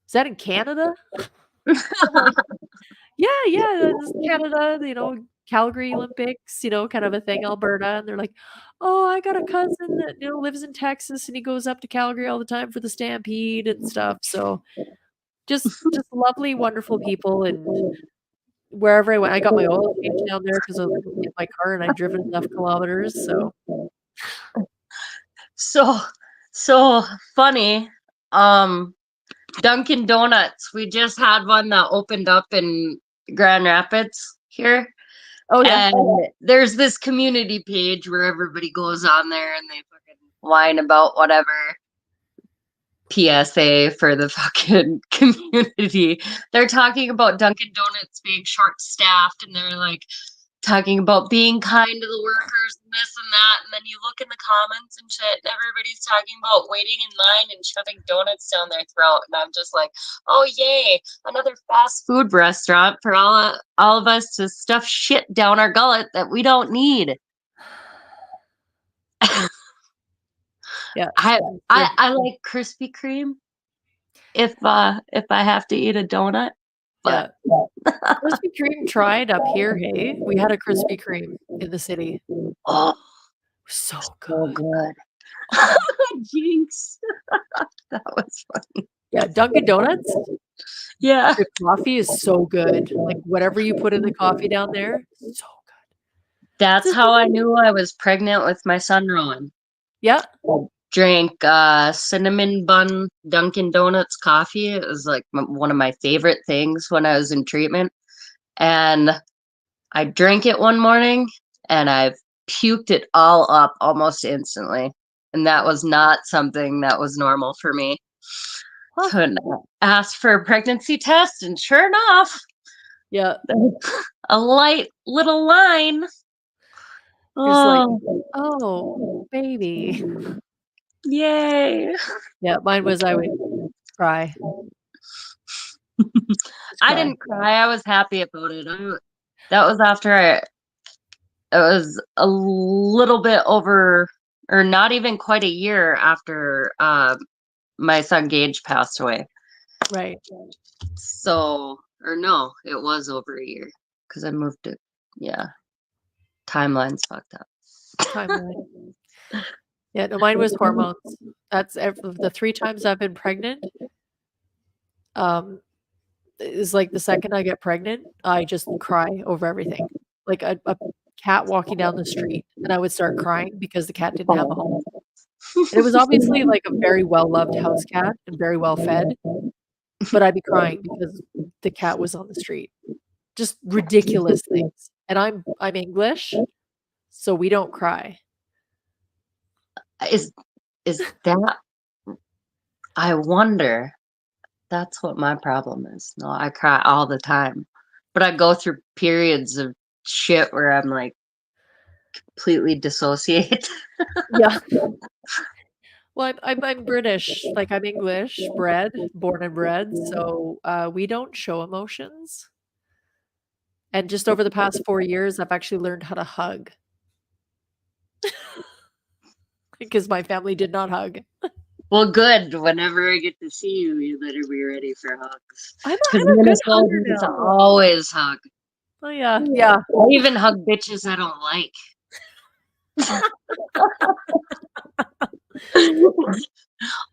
"Is that in Canada?" Like, yeah, this is Canada, you know, Calgary Olympics, you know, kind of a thing, Alberta. And they're like, "Oh, I got a cousin that, you know, lives in Texas and he goes up to Calgary all the time for the Stampede and stuff." So just lovely, wonderful people. And wherever I went, I got my oil change down there because I was in my car and I'd driven enough kilometers. So funny. Dunkin' Donuts. We just had one that opened up in Grand Rapids here. Oh yeah. And there's this community page where everybody goes on there and they fucking whine about whatever PSA for the fucking community. They're talking about Dunkin' Donuts being short-staffed and they're like talking about being kind to the workers and this and that. And then you look in the comments and shit and everybody's talking about waiting in line and shoving donuts down their throat. And I'm just like, oh yay, another fast food restaurant for all of us to stuff shit down our gullet that we don't need. Yeah. I like Krispy Kreme if I have to eat a donut. Yeah. Krispy Kreme tried up here, hey? We had a Krispy Kreme in the city. Oh, so so good. Jinx. That was funny. Yeah, Dunkin' Donuts. Yeah. The coffee is so good. Like whatever you put in the coffee down there, so That's how I knew I was pregnant with my son, Rowan. Yeah. Drank cinnamon bun Dunkin' Donuts coffee. It was like one of my favorite things when I was in treatment. And I drank it one morning and I puked it all up almost instantly. And that was not something that was normal for me. So I asked for a pregnancy test, and sure enough, yeah, a light little line. It's like, oh, baby. Yay. Yeah, mine was I would cry. I didn't cry. I was happy about it. That was after it was a little bit over, or not even quite a year after my son Gage passed away. Right. So, or no, it was over a year because I moved it. Yeah. Timeline's fucked up. Timeline. Yeah, no, mine was hormones. That's the 3 times I've been pregnant. Is like the second I get pregnant, I just cry over everything. Like a cat walking down the street, and I would start crying because the cat didn't have a home. And it was obviously like a very well-loved house cat and very well fed, but I'd be crying because the cat was on the street. Just ridiculous things. And I'm English, so we don't cry. Is that? I wonder. That's what my problem is. No, I cry all the time, but I go through periods of shit where I'm like completely dissociate. Yeah. Well, I'm British, like I'm English, born and bred, so we don't show emotions. And just over the past 4 years, I've actually learned how to hug. Because my family did not hug. Well, good. Whenever I get to see you, you better be ready for hugs. I'm Because a good hugger Minnesotans now. always hug. Oh yeah, yeah. I even hug bitches I don't like.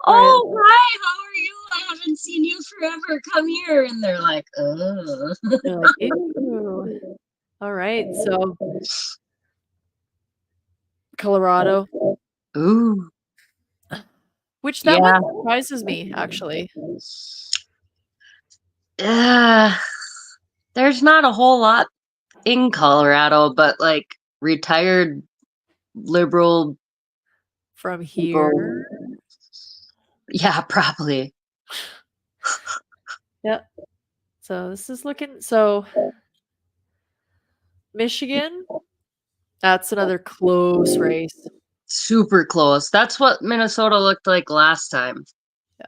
Oh, hi, how are you? I haven't seen you forever. Come here. And they're like, ugh. They're like, ew. All right, so Colorado. Ooh. Which that one surprises me, actually. There's not a whole lot in Colorado, but like retired liberal from here. Yeah, probably. Yep. So this is looking so Michigan. That's another close race. Super close. That's what Minnesota looked like last time. Yeah.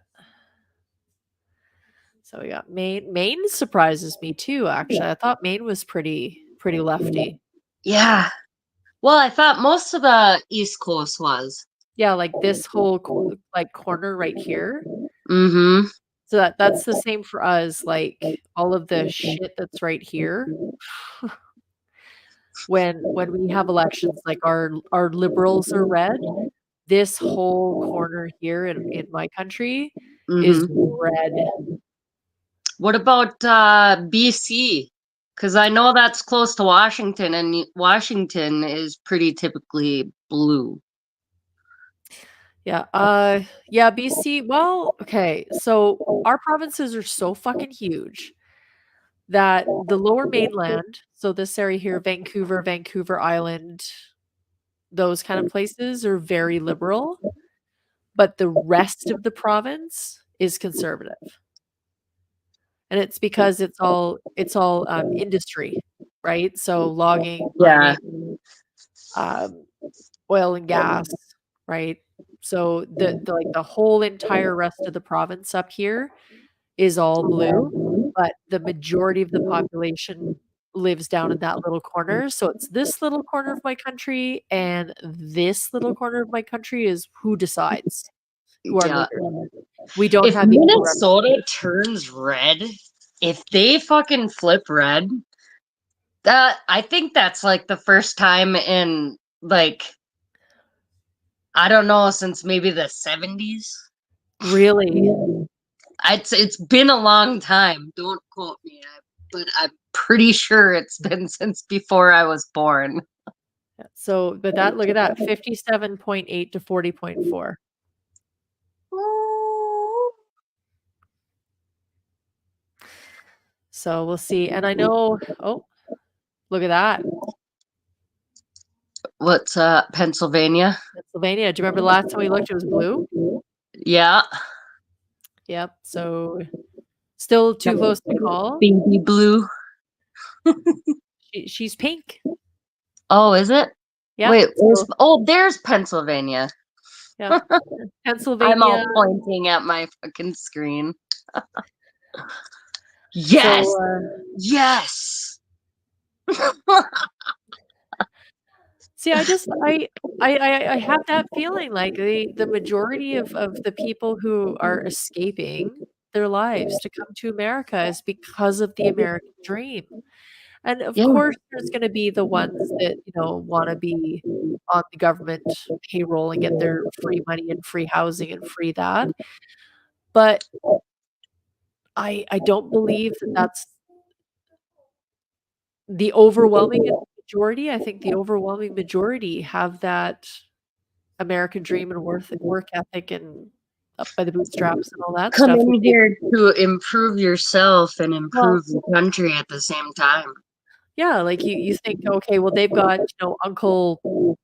So we got Maine. Maine surprises me too, actually. I thought Maine was pretty lefty. Yeah. Well, I thought most of the East Coast was. Yeah, like this whole corner right here. Mm-hmm. So that's the same for us. Like all of the shit that's right here. When we have elections, like our liberals are red. This whole corner here in my country is red. What about BC? Because I know that's close to Washington, and Washington is pretty typically blue. Yeah. Yeah, BC. Well, okay. So our provinces are so fucking huge that the lower mainland, so this area here, Vancouver Island, those kind of places are very liberal, but the rest of the province is conservative. And it's because it's all industry, right? So logging, mining, oil and gas, right? So the whole entire rest of the province up here is all blue, but the majority of the population lives down in that little corner. So it's this little corner of my country, and this little corner of my country is who decides who our leaders are. We don't if have Minnesota turns red, if they fucking flip red, I think that's like the first time in like, I don't know, since maybe the 70s. Really? It's been a long time. Don't quote me, but I'm pretty sure it's been since before I was born. So, but that look at that, 57.8 to 40.4. So we'll see. And I know, oh, look at that. What's Pennsylvania? Pennsylvania. Do you remember the last time we looked, it was blue? Yeah. Yep. So still too close to call. Baby blue. She's pink. Oh, is it? Yeah. Wait, there's Pennsylvania. Yeah. Pennsylvania. I'm all pointing at my fucking screen. Yes. So, yes. See, I have that feeling like the majority of the people who are escaping their lives to come to America is because of the American dream. And of course, there's going to be the ones that, want to be on the government payroll and get their free money and free housing and free that. But I don't believe that that's the overwhelming majority. I think the overwhelming majority have that American dream and work ethic and up by the bootstraps and all that Come stuff. in here to improve yourself and improve the country at the same time. Yeah, like you think, okay, well they've got, Uncle,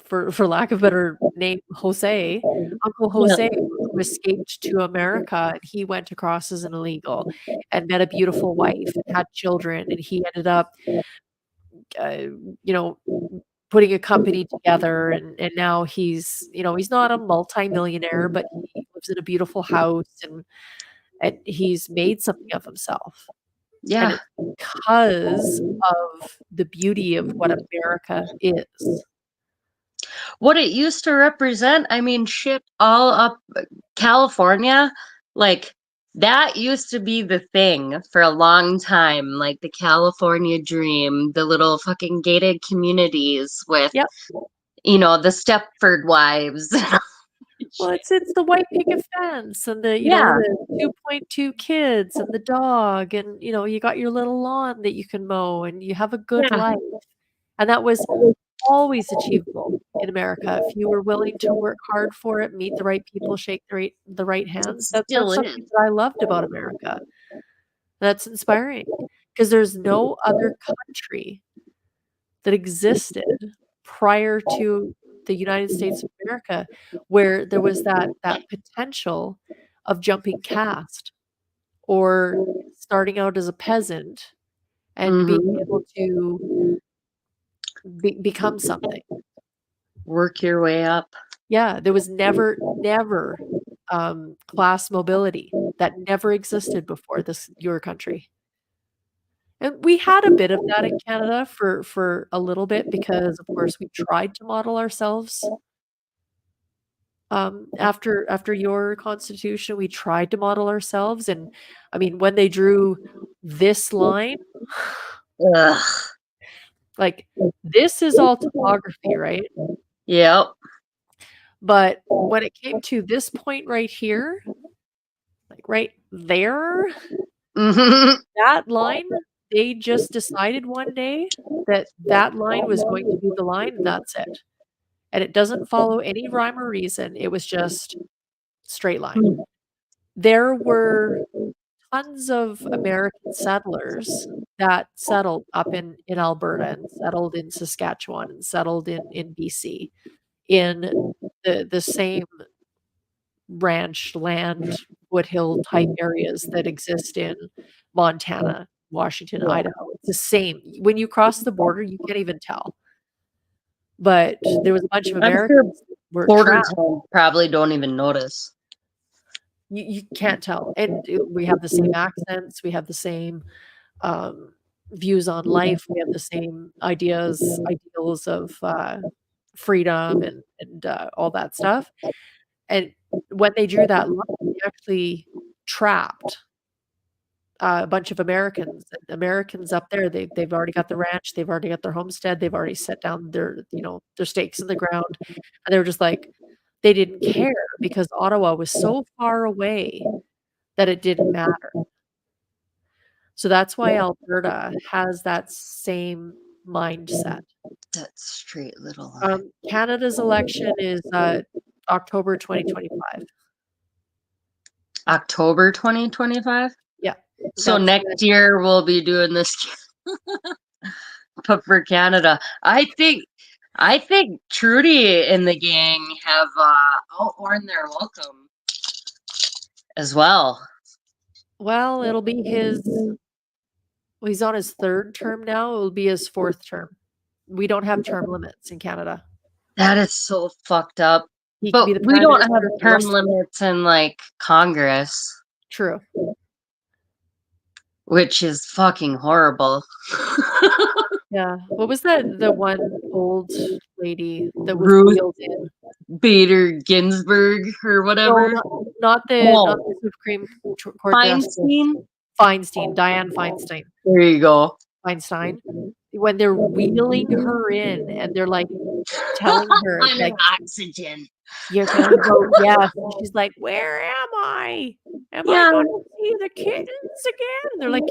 for lack of a better name, Uncle Jose, who escaped to America, and he went across as an illegal and met a beautiful wife and had children, and he ended up putting a company together, and now he's not a multimillionaire, but he lives in a beautiful house, and he's made something of himself. Yeah. And it's because of the beauty of what America is. What it used to represent, I mean, shit, all up California, like that used to be the thing for a long time, like the California dream, the little fucking gated communities with, the Stepford wives. Well, it's the white picket fence and the 2.2 kids and the dog, and you got your little lawn that you can mow and you have a good life. And that was always achievable in America if you were willing to work hard for it, meet the right people, shake the right hands. That's something that I loved about America. That's inspiring because there's no other country that existed prior to the United States of America where there was that potential of jumping caste or starting out as a peasant and being able to become something. Work your way up. Yeah, there was never class mobility. That never existed before your country. And we had a bit of that in Canada for a little bit because, of course, we tried to model ourselves. After your constitution, we tried to model ourselves, and I mean, when they drew this line, like this is all topography, right? Yep. But when it came to this point right here, like right there, that line, they just decided one day that line was going to be the line, and that's it. And it doesn't follow any rhyme or reason. It was just straight line. There were tons of American settlers that settled up in Alberta and settled in Saskatchewan and settled in BC in the same ranch land, foothill type areas that exist in Montana, Washington, Idaho. It's the same. When you cross the border, you can't even tell. But there was a bunch of Americans that were Border trapped. towns probably don't even notice. You can't tell. And we have the same accents. We have the same views on life. We have the same ideals of freedom and all that stuff. And when they drew that line, they actually trapped a bunch of Americans. Americans up there, they've already got the ranch, they've already got their homestead, they've already set down their, their stakes in the ground, and they were just like, they didn't care because Ottawa was so far away that it didn't matter. So that's why Alberta has that same mindset. That's straight little. Canada's election is October 2025. October 2025? Yeah. So next year we'll be doing this but for Canada. I think Trudy and the gang have outworn their welcome as well. Well, it'll be he's on his 3rd term now. It'll be his 4th term. We don't have term limits in Canada. That is so fucked up. He But can be the we prime don't have minister for the term rest of- limits in like Congress, True. which is fucking horrible. Yeah. What was that? The one old lady that was Ruth wheeled in. Bader Ginsburg or whatever. No, not the Supreme Court Feinstein? Justice. Feinstein, Dianne Feinstein. There you go. Feinstein. When they're wheeling her in and they're like telling her I'm like, oxygen. you're gonna vote yes. And she's like, where am I? Am I gonna see the kittens again? And they're like,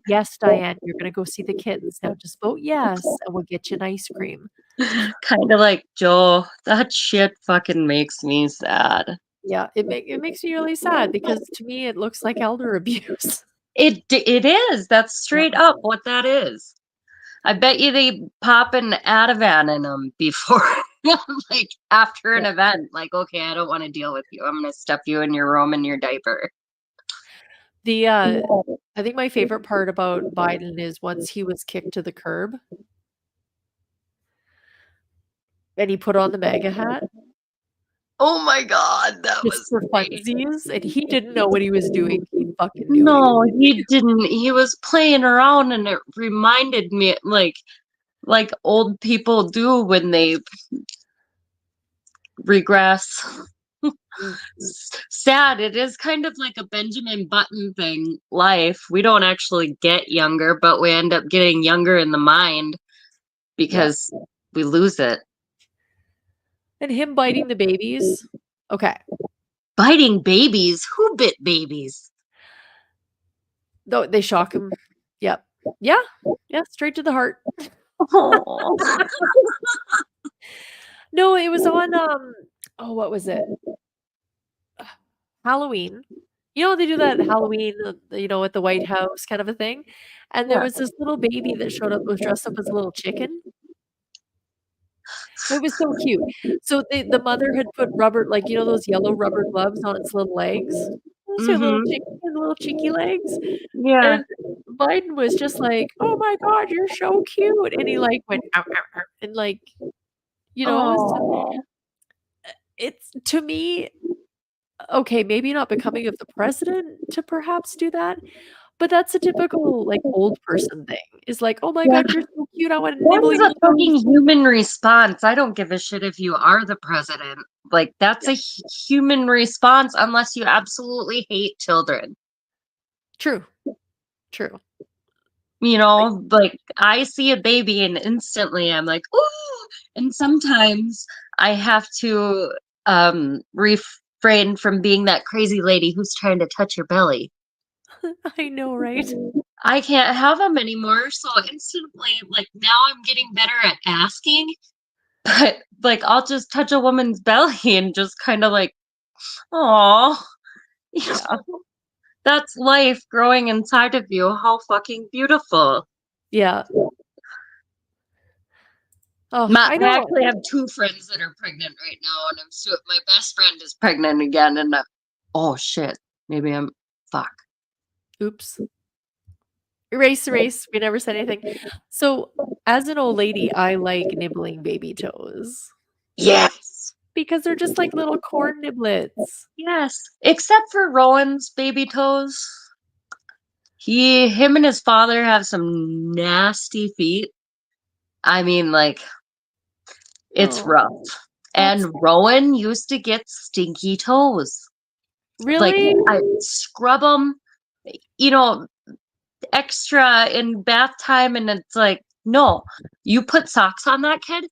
yes, Diane, you're gonna go see the kittens. Now just vote yes and we'll get you an ice cream. Kind of like Joe. That shit fucking makes me sad. Yeah, it makes me really sad because to me it looks like elder abuse. It is. That's straight up what that is. I bet you they pop an Ativan in them before, like after an event. Like, okay, I don't want to deal with you. I'm gonna stuff you in your room in your diaper. I think my favorite part about Biden is once he was kicked to the curb and he put on the MAGA hat. Oh my god, that just was for funsies, and he didn't know what he was doing. He fucking knew. No, he didn't. He was playing around, and it reminded me like old people do when they regress. Sad. It is kind of like a Benjamin Button thing. Life. We don't actually get younger, but we end up getting younger in the mind because we lose it. And him biting the babies. Okay. Biting babies? Who bit babies? Though they shock him. Yep. Yeah. Yeah. Straight to the heart. No, it was on what was it? Halloween. You know, they do that Halloween, at the White House kind of a thing. And there was this little baby that showed up, was dressed up as a little chicken. It was so cute. So the mother had put rubber, those yellow rubber gloves on its little legs. Those are little cheeky legs. Yeah. And Biden was just like, "Oh my God, you're so cute," and he went, "Ow, ow, ow," and it's to me, okay, maybe not becoming of the president to perhaps do that. But that's a typical old person thing. Is like, oh my God, you're so cute. I want to nibble That's your a fucking human response. I don't give a shit if you are the president. That's a human response unless you absolutely hate children. True. I see a baby and instantly I'm like, ooh. And sometimes I have to refrain from being that crazy lady who's trying to touch your belly. I know, right? I can't have them anymore. So instantly, now I'm getting better at asking. But I'll just touch a woman's belly and just kind of aw. That's life growing inside of you. How fucking beautiful. Yeah. Oh, I I know. actually have 2 friends that are pregnant right now, and my best friend is pregnant again, and oh shit, maybe I'm fuck. Oops. Erase. We never said anything. So, as an old lady, I like nibbling baby toes. Yes. Because they're just like little corn niblets. Yes. Except for Rowan's baby toes. Him and his father have some nasty feet. I mean, it's rough. And Rowan used to get stinky toes. Really? I scrub them. extra in bath time, and it's like, no, you put socks on that kid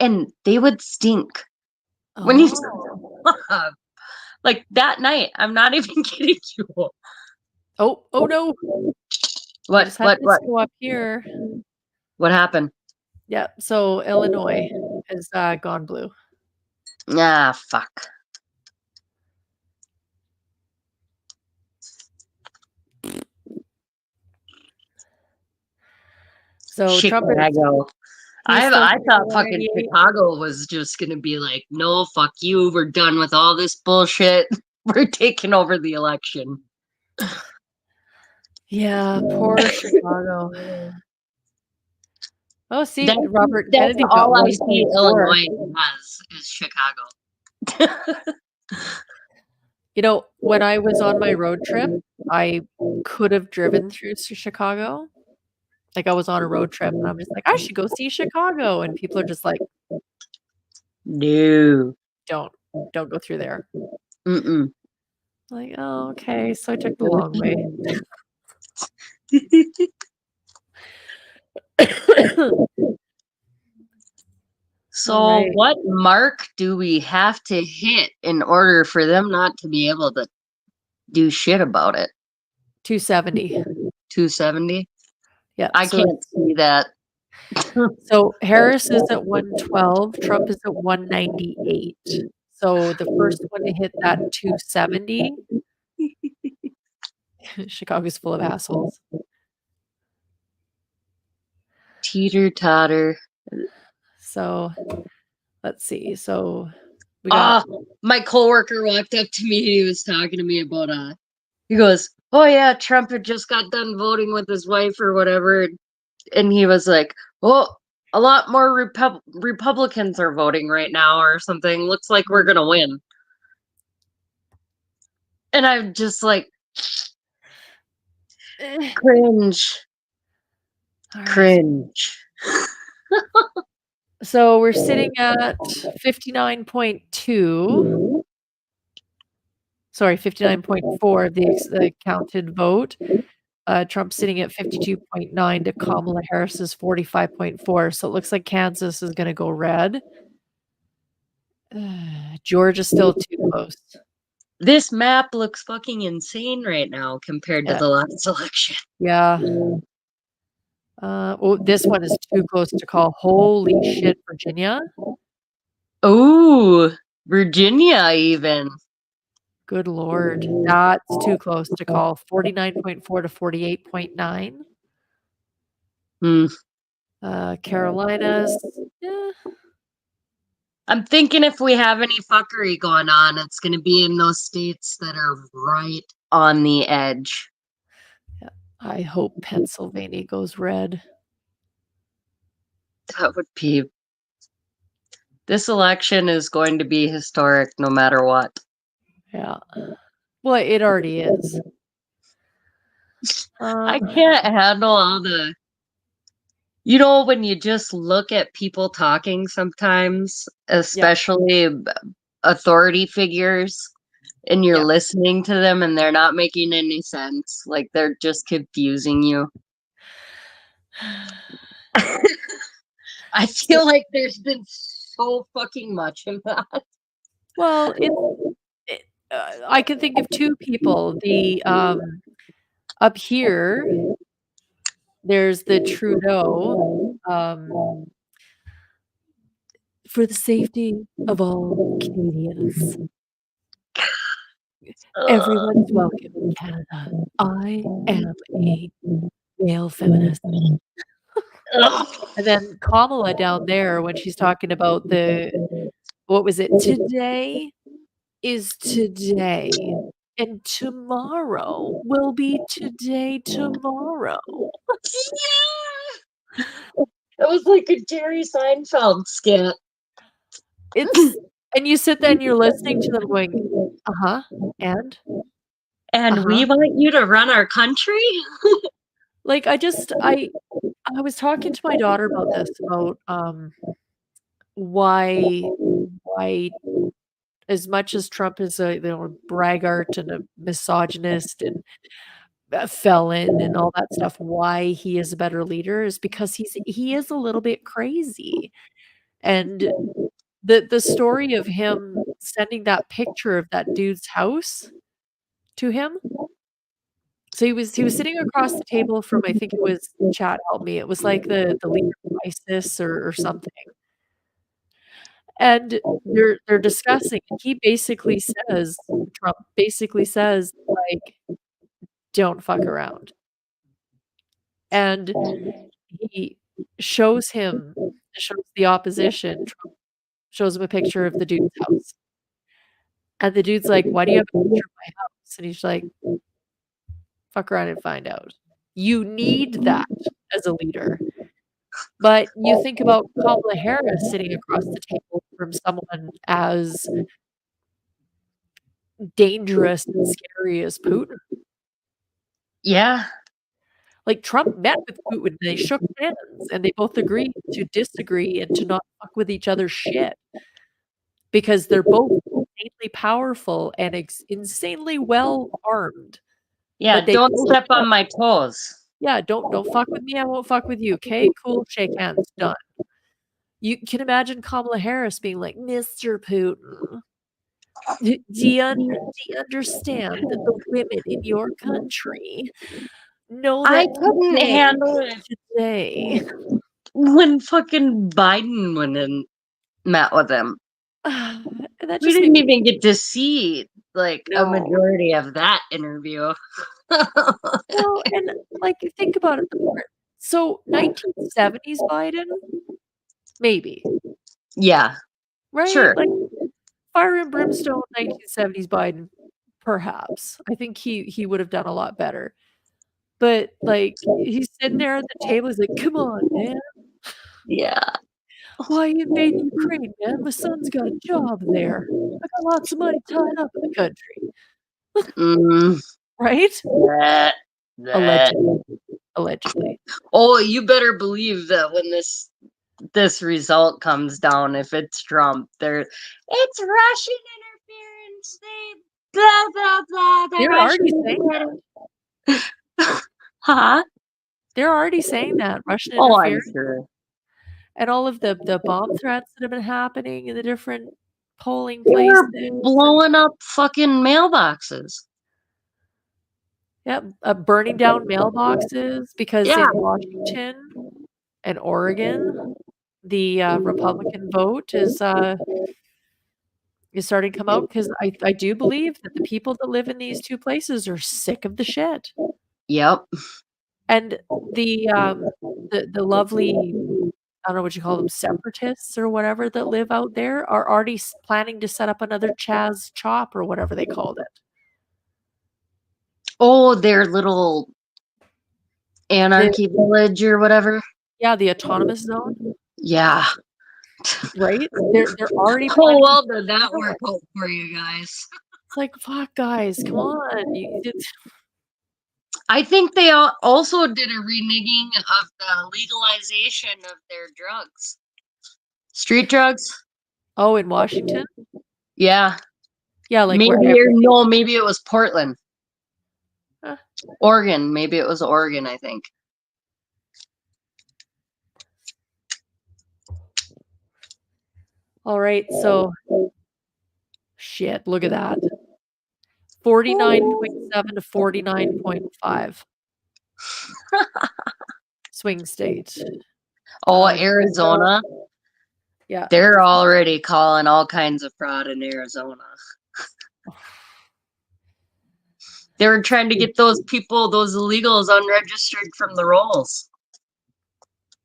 and they would stink when you like that night. I'm not even kidding you. Oh no. I just had this go up here. What happened? Yeah, so Illinois has gone blue. Ah, fuck. So Trump is, Chicago. he's still I thought sitting at fucking 98. Chicago was just gonna be like, no, fuck you. We're done with all this bullshit. We're taking over the election. Yeah, poor Chicago. Oh, see, That's, Robert that's Kennedy got all I see 1.4. Illinois has is Chicago. You know, when I was on my road trip, I could have driven through Chicago. Like I was on a road trip and I'm just like, I should go see Chicago. And people are just like, no, don't go through there. Mm-mm. Like, oh, okay. So I took the long way. So right. what mark do we have to hit in order for them not to be able to do shit about it? 270. 270? Yeah. I so can't see that. So Harris is at 112, Trump is at 198. So the first one to hit that 270. Chicago's full of assholes. Teeter totter. So let's see. So we got my coworker walked up to me. He was talking to me about he goes, "Oh yeah, Trump had just got done voting with his wife or whatever," and he was like, "Well, a lot more Republicans are voting right now or something. Looks like we're gonna win." And I'm just like, cringe, cringe. So we're sitting at 59.2. Sorry, 59.4 the counted vote. Trump sitting at 52.9 to Kamala Harris's 45.4. So it looks like Kansas is going to go red. Georgia's still too close. This map looks fucking insane right now compared to the last election. Yeah. This one is too close to call. Holy shit, Virginia. Oh, Virginia even. Good Lord. That's too close to call. 49.4 to 48.9. Carolinas. Yeah. I'm thinking if we have any fuckery going on, it's going to be in those states that are right on the edge. Yeah. I hope Pennsylvania goes red. That would be... This election is going to be historic no matter what. Yeah. Well, it already is. I can't handle all the... You know, when you just look at people talking sometimes, especially authority figures, and you're listening to them and they're not making any sense. Like, they're just confusing you. I feel like there's been so fucking much of that. Well, I can think of two people. The up here, there's the Trudeau. For the safety of all Canadians. Everyone's welcome in Canada. I am a male feminist. And then Kamala down there, when she's talking about what was it? Today is today. And tomorrow will be today tomorrow. Yeah. It was like a Jerry Seinfeld skit. And you sit there and you're listening to them going, and we want you to run our country? Like, I was talking to my daughter about this, about why as much as Trump is a braggart and a misogynist and felon and all that stuff, why he is a better leader is because he is a little bit crazy. And the story of him sending that picture of that dude's house to him. So he was sitting across the table from, I think it was, chat help me, it was like the leader of ISIS or something. And they're discussing, and he basically says, Trump basically says, like, "Don't fuck around." And he shows the opposition, Trump shows him a picture of the dude's house. And the dude's like, "Why do you have a picture of my house?" And he's like, "Fuck around and find out." You need that as a leader. But you think about Kamala Harris sitting across the table from someone as dangerous and scary as Putin. Yeah. Like, Trump met with Putin, they shook hands, and they both agreed to disagree and to not fuck with each other's shit. Because they're both insanely powerful and insanely well armed. Yeah, But they don't both step on my toes. Yeah, don't fuck with me, I won't fuck with you, okay? Cool, shake hands, done. You can imagine Kamala Harris being like, "Mr. Putin, do you understand that the women in your country know I that couldn't handle it today." when fucking Biden went and met with him. And that We just didn't made me even get to see like a No. majority of that interview. Well, and, like, think about it. So, 1970s Biden? Maybe. Yeah. Right? Sure. Like, fire and brimstone 1970s Biden, perhaps. I think he would have done a lot better. But, like, he's sitting there at the table, he's like, "Come on, man. Yeah. Why you invade Ukraine, man? My son's got a job there. I got lots of money tied up in the country." Right? Bleh, bleh. Allegedly. Oh, you better believe that when this result comes down, if it's Trump, it's Russian interference. They blah blah blah. They're already saying that. Huh? They're already saying that, Russian Oh, I'm interference. sure. And all of the bomb threats that have been happening in the different polling They're places. blowing up fucking mailboxes. Yep, burning down mailboxes because Yeah. in Washington and Oregon, the Republican vote is starting to come out because I do believe that the people that live in these two places are sick of the shit. Yep. And the lovely, I don't know what you call them, separatists or whatever that live out there are already planning to set up another Chaz Chop or whatever they called it. Oh, their little anarchy village or whatever. Yeah, the autonomous zone. Yeah. Right? They're already Oh, planning well, to did that work out for you guys? It's like, fuck, guys, come on. I think they also did a reneging of the legalization of their drugs. Street drugs. Oh, in Washington? Yeah. Yeah, like maybe maybe it was Portland. Huh. Oregon. Maybe it was Oregon, I think. All right, so shit, look at that. 49.7 to 49.5. Swing state. Oh, Arizona. Yeah. They're already calling all kinds of fraud in Arizona. They were trying to get those people, those illegals, unregistered from the rolls.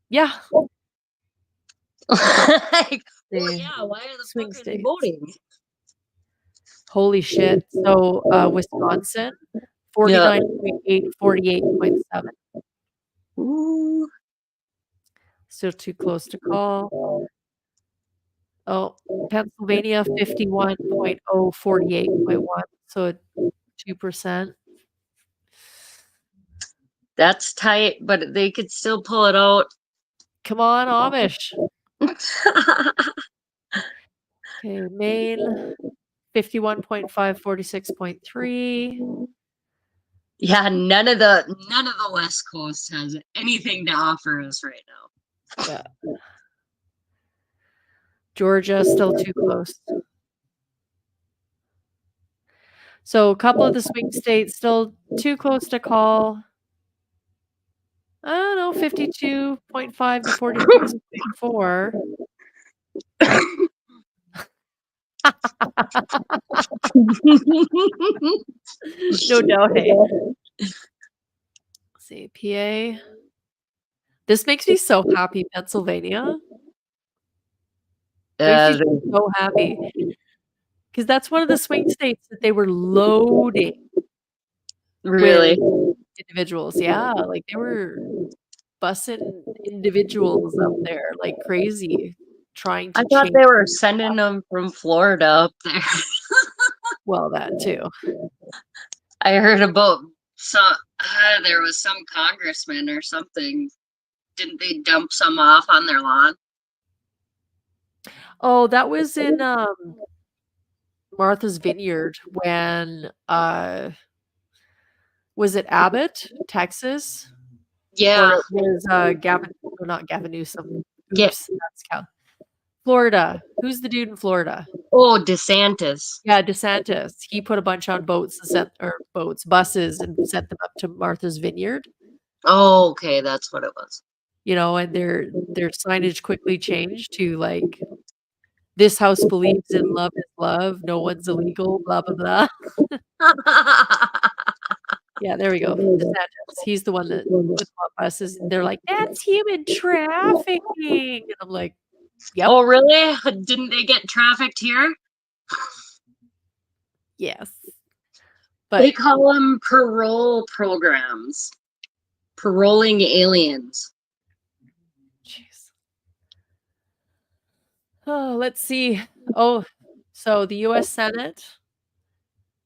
Yeah. Like, well, yeah, why are the swing fuck are they states. voting? Holy shit. So Wisconsin, 49.8, 48.7. Ooh. Still too close to call. Oh, Pennsylvania, 51.0, 48.1. So 2%. That's tight, but they could still pull it out. Come on, Amish. Okay, Maine, 51.5, 46.3. Yeah, none of the West Coast has anything to offer us right now. Yeah. Georgia still too close. So a couple of the swing states still too close to call. I don't know, 52.5 to 46.4. No doubt, hey. Let's see, PA. This makes me so happy, Pennsylvania. Makes me so happy. Because that's one of the swing states that they were loading Really? with individuals. Yeah, like they were bussing individuals up there like crazy, trying to I thought change. they were sending them from Florida up there. Well, that too. I heard about there was some congressman or something. Didn't they dump some off on their lawn? Oh, that was in Martha's Vineyard when was it Abbott, Texas? Yeah. Or it was Gavin, or not Gavin Newsom. Yeah. Oops, that's Florida. Who's the dude in Florida? Oh, DeSantis. Yeah, DeSantis. He put a bunch on buses and sent them up to Martha's Vineyard. Oh, okay, that's what it was. You know, and their signage quickly changed to like, this house believes in love is love, no one's illegal, blah blah blah. Yeah, there we go. DeSantis. He's the one that put them on buses. And they're like, that's human trafficking. And I'm like, yep. Oh, really? Didn't they get trafficked here? Yes. But they call them parole programs. Paroling aliens. Jeez. Oh, let's see. Oh, so the US Senate.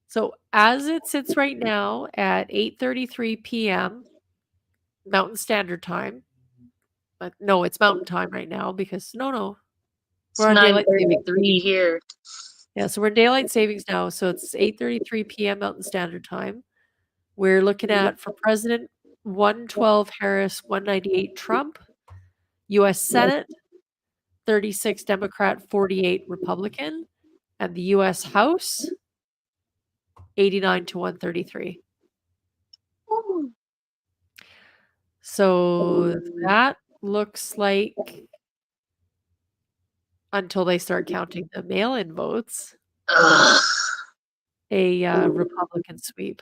So as it sits right now at 8:33 p.m. Mountain Standard Time. But no, it's Mountain Time right now because no. We're on daylight savings here. Yeah, so we're in daylight savings now. So it's 8:33 p.m. Mountain Standard Time. We're looking at for President 112 Harris, 198 Trump, US Senate 36 Democrat, 48 Republican, and the US House 89 to 133. So that looks like until they start counting the mail-in votes, a Republican sweep.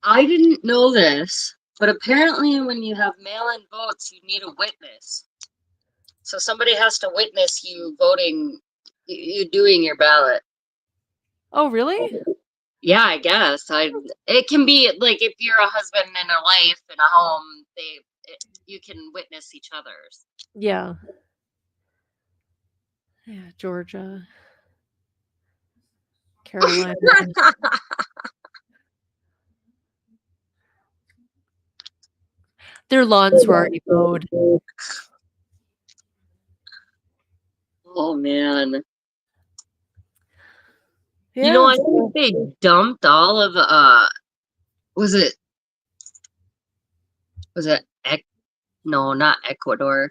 I didn't know this, but apparently when you have mail-in votes, you need a witness. So somebody has to witness you voting, you doing your ballot. Oh, really? Yeah, I guess. It can be like if you're a husband and a wife in a home, you can witness each other's. Yeah. Yeah, Georgia, Carolina. Their lawns were already mowed. Oh man. Yeah. You know, I think they dumped all of was it no, not Ecuador.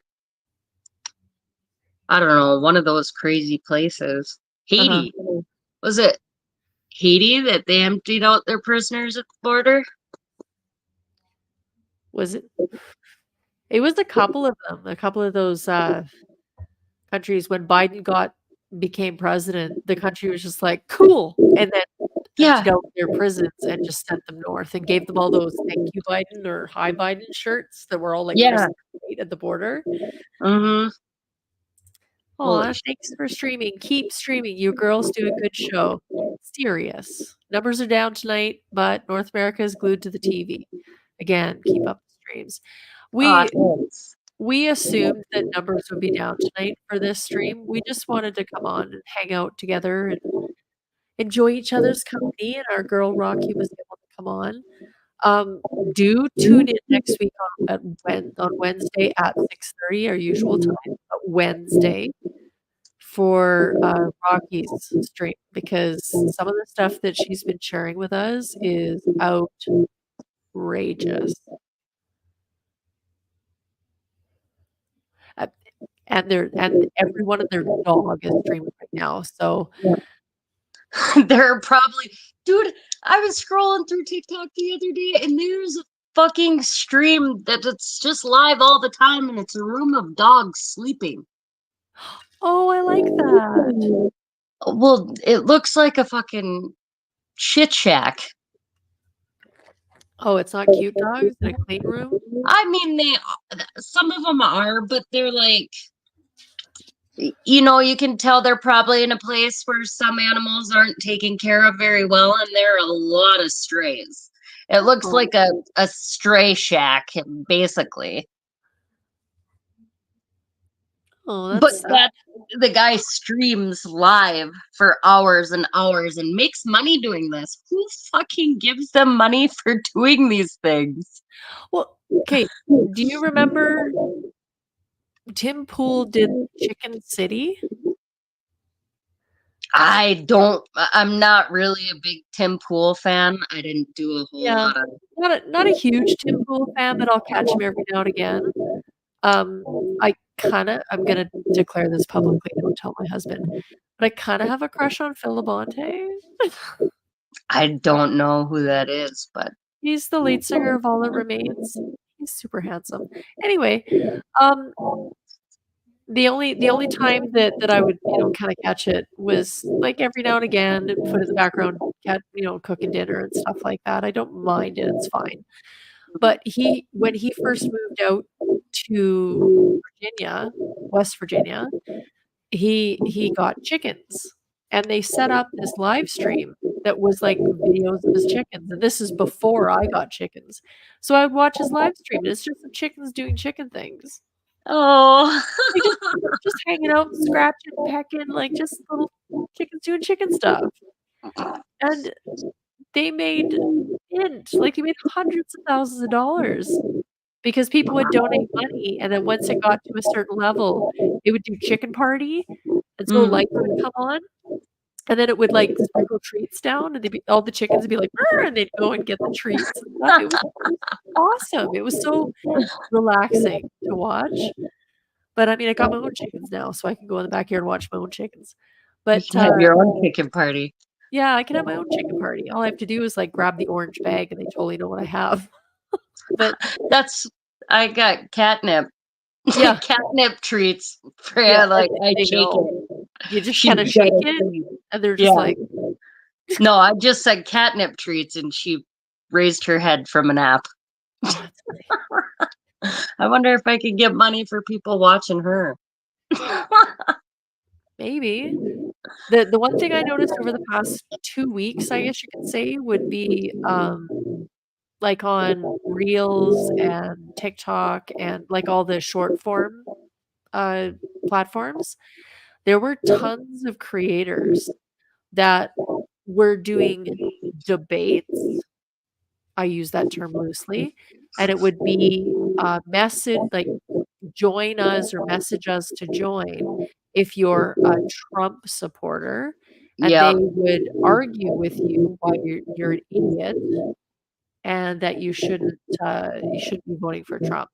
I don't know, one of those crazy places. Haiti. Was it Haiti that they emptied out their prisoners at the border? Was it? It was a couple of them, a couple of those countries. When Biden became president, the country was just like, cool. And then emptied out their prisons and just sent them north and gave them all those thank you Biden or hi Biden shirts that were all like at the border. Mm-hmm. Oh, thanks for streaming. Keep streaming. You girls do a good show. Serious. Numbers are down tonight, but North America is glued to the TV. Again, keep up the streams. We assumed that numbers would be down tonight for this stream. We just wanted to come on and hang out together and enjoy each other's company. And our girl Rocky was able to come on. Do tune in next week on Wednesday at 6:30, our usual time, but Wednesday for Rocky's stream because some of the stuff that she's been sharing with us is outrageous. Uh, and every one of their dog is streaming right now. So They're probably, dude, I was scrolling through TikTok the other day and there's a fucking stream that it's just live all the time and it's a room of dogs sleeping. Oh, I like that. Well, it looks like a fucking shit shack. Oh, it's not cute dogs in a clean room? I mean, some of them are, but they're like, you know, you can tell they're probably in a place where some animals aren't taken care of very well, and there are a lot of strays. It looks like a stray shack, basically. Oh, But the guy streams live for hours and hours and makes money doing this. Who fucking gives them money for doing these things? Well, okay. Do you remember Tim Pool did Chicken City? I'm not really a big Tim Pool fan. I didn't do a whole lot of. Not a huge Tim Pool fan, but I'll catch him every now and again. I'm gonna declare this publicly, don't tell my husband, but I kind of have a crush on Phil Labonte. I don't know who that is, but he's the lead singer of All That Remains. He's super handsome. Anyway, the only time that I would kind of catch it was like every now and again, put it in the background, cooking dinner and stuff like that. I don't mind it; it's fine. But when he first moved out to Virginia, West Virginia, he got chickens, and they set up this live stream that was like videos of his chickens, and this is before I got chickens. So I would watch his live stream, and it's just the chickens doing chicken things. Oh, just hanging out, scratching, pecking, like just little chickens doing chicken stuff. And they made hundreds of thousands of dollars because people would donate money, and then once it got to a certain level, it would do chicken party, and so lights would come on, and then it would like sprinkle treats down, and all the chickens would be like, and they'd go and get the treats. And it was awesome. It was so relaxing to watch. But I mean, I got my own chickens now, so I can go in the backyard and watch my own chickens. But you can have your own chicken party. Yeah, I can have my own chicken party. All I have to do is like grab the orange bag, and they totally know what I have. But I got catnip. Yeah, catnip treats for Yeah, like there I you shake go. it. You just She kind of shake does. it, and they're just like, No, I just said catnip treats, and she raised her head from a nap. I wonder if I could get money for people watching her. maybe. The one thing I noticed over the past 2 weeks, I guess you could say, would be like on Reels and TikTok and like all the short form platforms, there were tons of creators that were doing debates. I use that term loosely, and it would be message like join us or message us to join if you're a Trump supporter, and Yep. they would argue with you why you're an idiot and that you shouldn't be voting for Trump.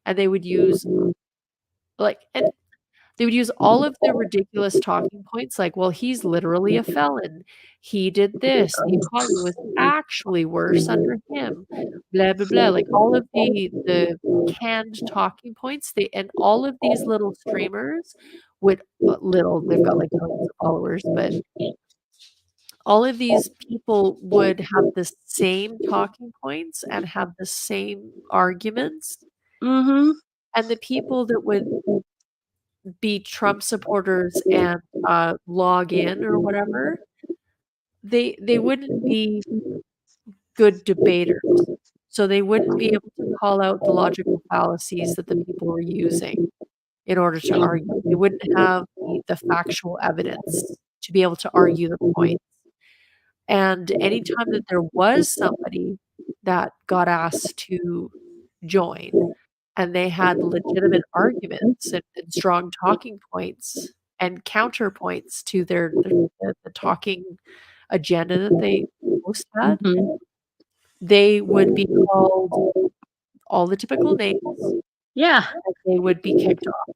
And they would use they would use all of the ridiculous talking points like, well, he's literally a felon. He did this. The economy was actually worse under him. Blah blah blah. Like all of the canned talking points. And all of these little streamers would they've got like millions of followers, but all of these people would have the same talking points and have the same arguments. Mm-hmm. And the people that would be Trump supporters and log in or whatever, they wouldn't be good debaters. So they wouldn't be able to call out the logical fallacies that the people were using in order to argue. They wouldn't have the factual evidence to be able to argue the points. And anytime that there was somebody that got asked to join and they had legitimate arguments and strong talking points, and counterpoints to the talking agenda that they most had, they would be called all the typical names. Yeah. And they would be kicked off.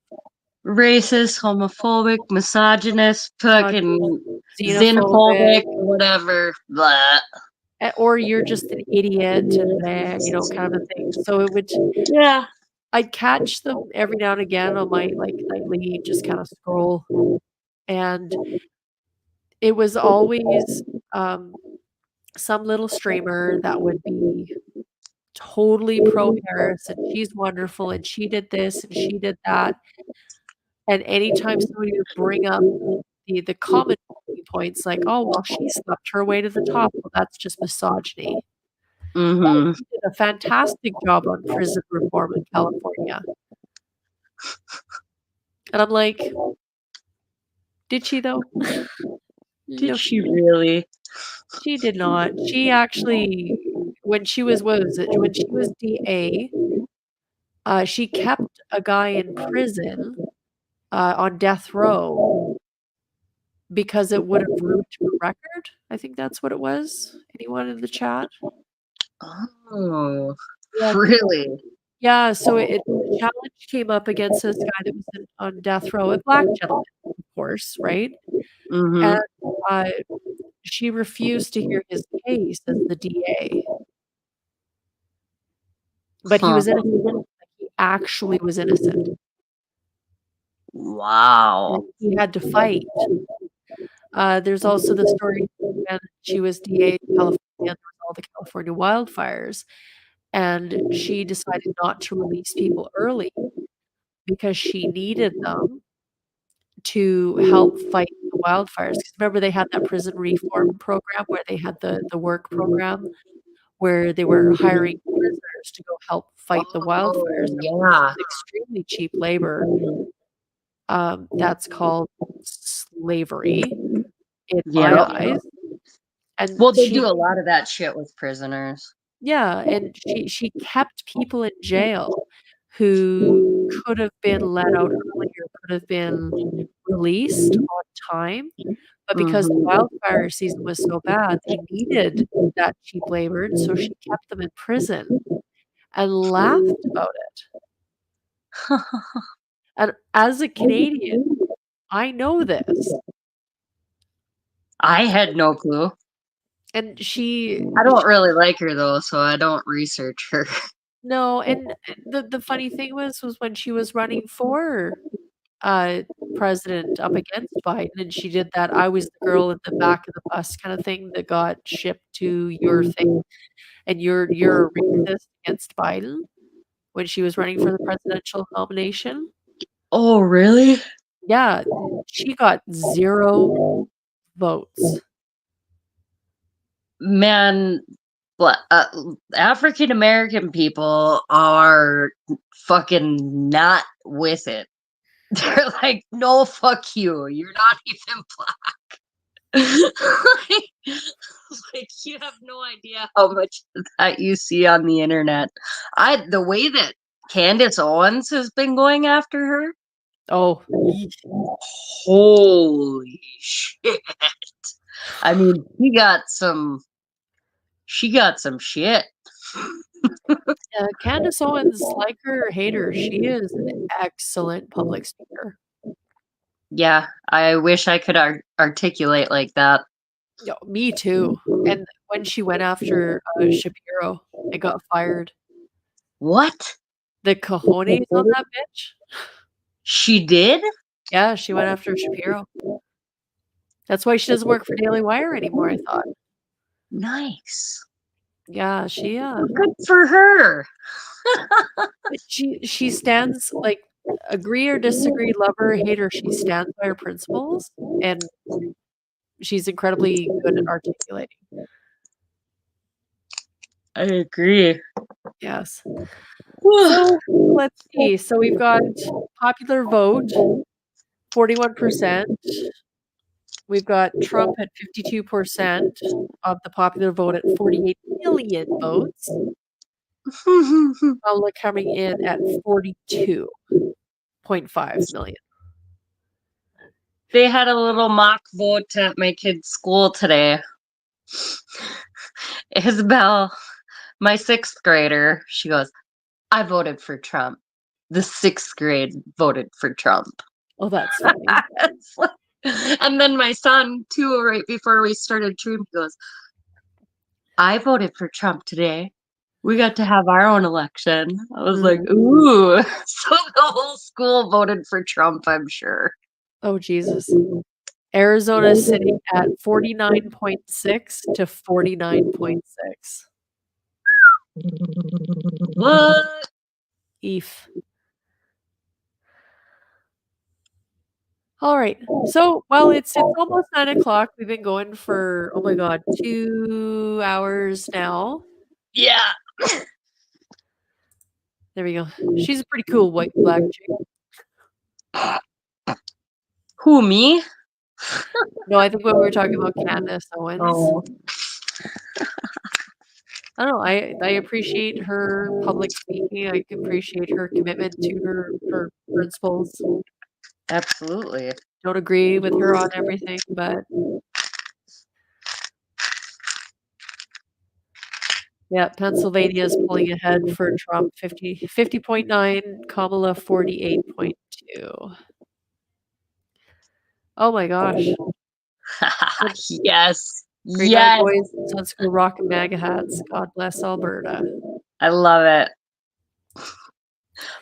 Racist, homophobic, misogynist, fucking Xenophobic. xenophobic, whatever. Blah. Or you're just an idiot and kind of a thing. So it would, yeah, I'd catch them every now and again on my like nightly just kind of scroll, and it was always some little streamer that would be totally pro Harris and she's wonderful and she did this and she did that. And anytime somebody would bring up the common points like, oh well, she slept her way to the top, well that's just misogyny. Mm-hmm. She did a fantastic job on prison reform in California. And I'm like, did she though? Did she really? She did not. She actually, when she was, what was it? When she was DA, she kept a guy in prison on death row because it would have ruined her record. I think that's what it was. Anyone in the chat? Oh, Yeah. really? Yeah, so the challenge came up against this guy that was on death row, a black gentleman, of course, right? Mm-hmm. And she refused to hear his case as the DA. But he was innocent. He actually was innocent. Wow. And he had to fight. There's also the story when she was DA in California, there was all the California wildfires, and she decided not to release people early because she needed them to help fight the wildfires. Because remember, they had that prison reform program where they had the work program where they were hiring prisoners to go help fight the wildfires. Yeah. Extremely cheap labor. That's called slavery in my eyes. And well, they do a lot of that shit with prisoners. Yeah, and she kept people in jail who could have been let out earlier, could have been released on time, but because the wildfire season was so bad, they needed that cheap labor, so she kept them in prison and laughed about it. And as a Canadian, I know this. I had no clue. And I don't really like her though, so I don't research her. No, and the funny thing was when she was running for president up against Biden, and she did that "I was the girl in the back of the bus" kind of thing that got shipped to your thing, and you're a racist against Biden when she was running for the presidential nomination. Oh, really? Yeah, she got 0 votes. Man, African American people are fucking not with it. They're like, no, fuck you. You're not even black. like, you have no idea how much of that you see on the internet. The way that Candace Owens has been going after her. Oh, holy shit. I mean, she got some shit. Candace Owens, like her or hate her, she is an excellent public speaker. Yeah, I wish I could articulate like that. Yeah, me too. And when she went after Shapiro, it got fired. What? The cojones on that bitch? She did? Yeah, she went after Shapiro. That's why she doesn't work for Daily Wire anymore, I thought. Nice. Yeah, she good for her. she stands, like, agree or disagree, love her or hate her, she stands by her principles, and she's incredibly good at articulating. I agree. Yes. So let's see. So we've got popular vote, 41%. We've got Trump at 52% of the popular vote at 48 million votes. Kamala coming in at 42.5 million. They had a little mock vote at my kid's school today. Isabel, my 6th grader, she goes, I voted for Trump. The 6th grade voted for Trump. Oh, that's funny. And then my son, too, right before we started stream, he goes, I voted for Trump today. We got to have our own election. I was like, ooh. So the whole school voted for Trump, I'm sure. Oh, Jesus. Arizona is sitting at 49.6 to 49.6. What? Eef. All right. So, well, it's almost 9 o'clock. We've been going for, oh my God, 2 hours now. Yeah. There we go. She's a pretty cool white and black chick. Who, me? No, I think when we were talking about Candace Owens. Oh. I don't know. I appreciate her public speaking. I appreciate her commitment to her principles. Absolutely. Don't agree with her on everything, but yeah, Pennsylvania is pulling ahead for Trump 50.9, Kamala 48.2. Oh my gosh. Yes. Grade yes. 9 boys in Sunschool rocking MAGA hats. God bless Alberta. I love it.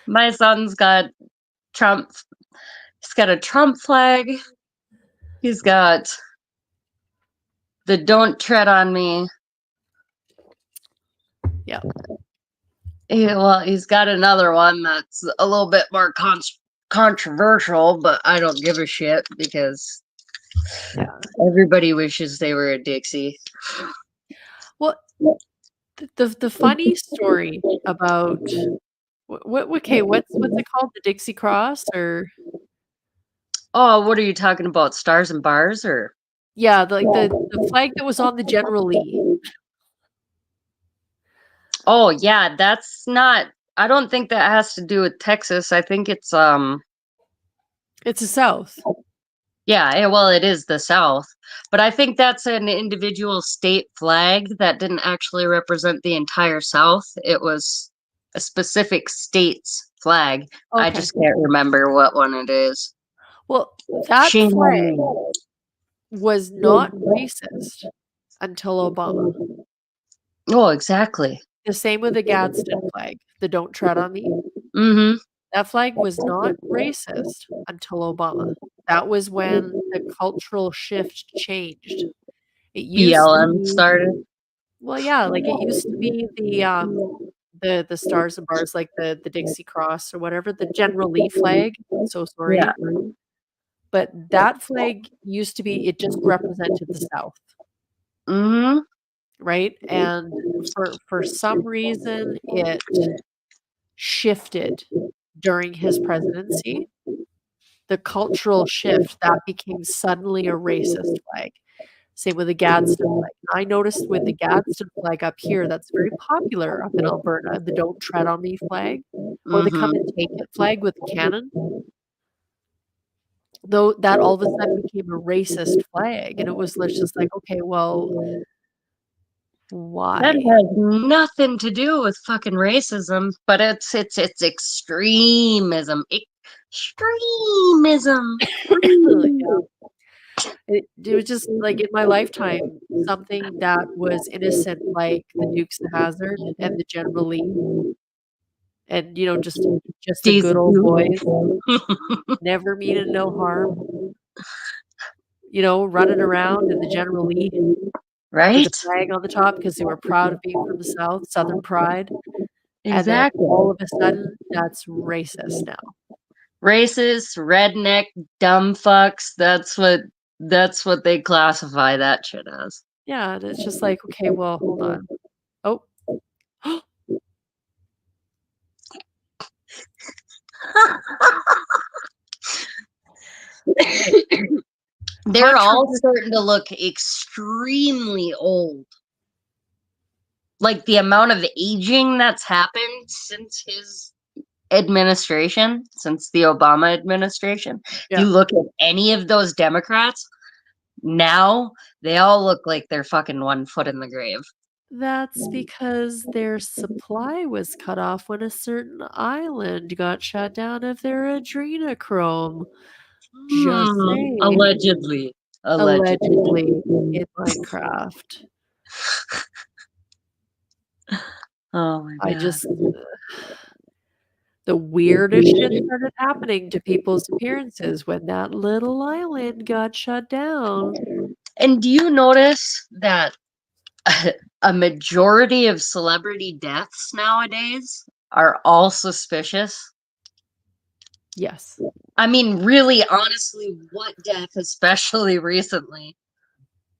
My son's got Trump. He's got a Trump flag. He's got the Don't Tread on Me. Yeah. He's got another one that's a little bit more controversial, but I don't give a shit because everybody wishes they were a Dixie. Well, the funny story about what's it called? The Dixie Cross or Oh, what are you talking about? Stars and Bars or yeah, the flag that was on the General Lee. Oh yeah, that's not I don't think that has to do with Texas. I think it's the South. Yeah, well, it is the South, but I think that's an individual state flag that didn't actually represent the entire South. It was a specific state's flag. I just can't remember what one it is. Well, that Shame on flag me. was not racist until Obama. Oh, exactly. The same with the Gadsden flag, the Don't Tread on Me. Mm-hmm. That flag was not racist until Obama. That was when the cultural shift changed. It used BLM to be, started. well, yeah, like it used to be the Stars and Bars, like the Dixie Cross or whatever, the General Lee flag. So sorry. Yeah. But that flag used to be, it just represented the South. Mm-hmm. Right? And for some reason it shifted during his presidency. The cultural shift that became suddenly a racist flag. Same with the Gadsden flag. I noticed with the Gadsden flag up here, that's very popular up in Alberta, the Don't Tread on Me flag, or the Come and Take It flag with the cannon. Though that all of a sudden became a racist flag, and it was just like, okay, well, why? That has nothing to do with fucking racism, but it's extremism. Extremism. It was just like in my lifetime, something that was innocent, like the Dukes of Hazzard and the General Lee, and just the good old boys, never meaning no harm. Running around in the General Lee, right? With a flag on the top because they were proud of being from the South, Southern pride. Exactly. And then all of a sudden, that's racist now. Racist, redneck, dumb fucks. That's what they classify that shit as. Yeah, and it's just like, okay, well, hold on. Oh. They're all starting to look extremely old. Like the amount of aging that's happened since his administration, since the Obama administration, Yeah. you look at any of those Democrats, now they all look like they're fucking 1 foot in the grave. That's because their supply was cut off when a certain island got shut down of their adrenochrome. Just saying. Allegedly. Allegedly in Minecraft. Oh my I god. just the weirdest shit started happening to people's appearances when that little island got shut down. And do you notice that a majority of celebrity deaths nowadays are all suspicious? Yes. I mean, really, honestly, what death, especially recently,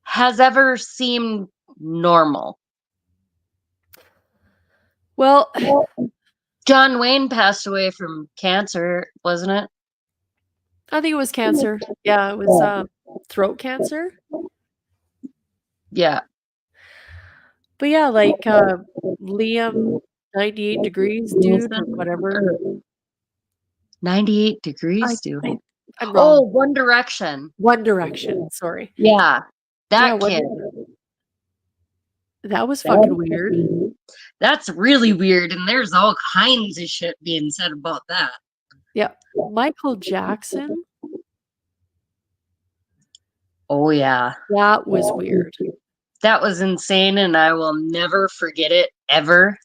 has ever seemed normal? Well, John Wayne passed away from cancer, wasn't it? I think it was cancer. Yeah, it was throat cancer. Yeah. But yeah, like Liam 98 degrees dude or whatever. 98 degrees, dude. I'm Oh, wrong. One Direction. One Direction, sorry. Yeah. That Yeah, kid. That was fucking weird. That's really weird, and there's all kinds of shit being said about that. Yeah. Michael Jackson. Oh, yeah. That was weird. That was insane, and I will never forget it, ever.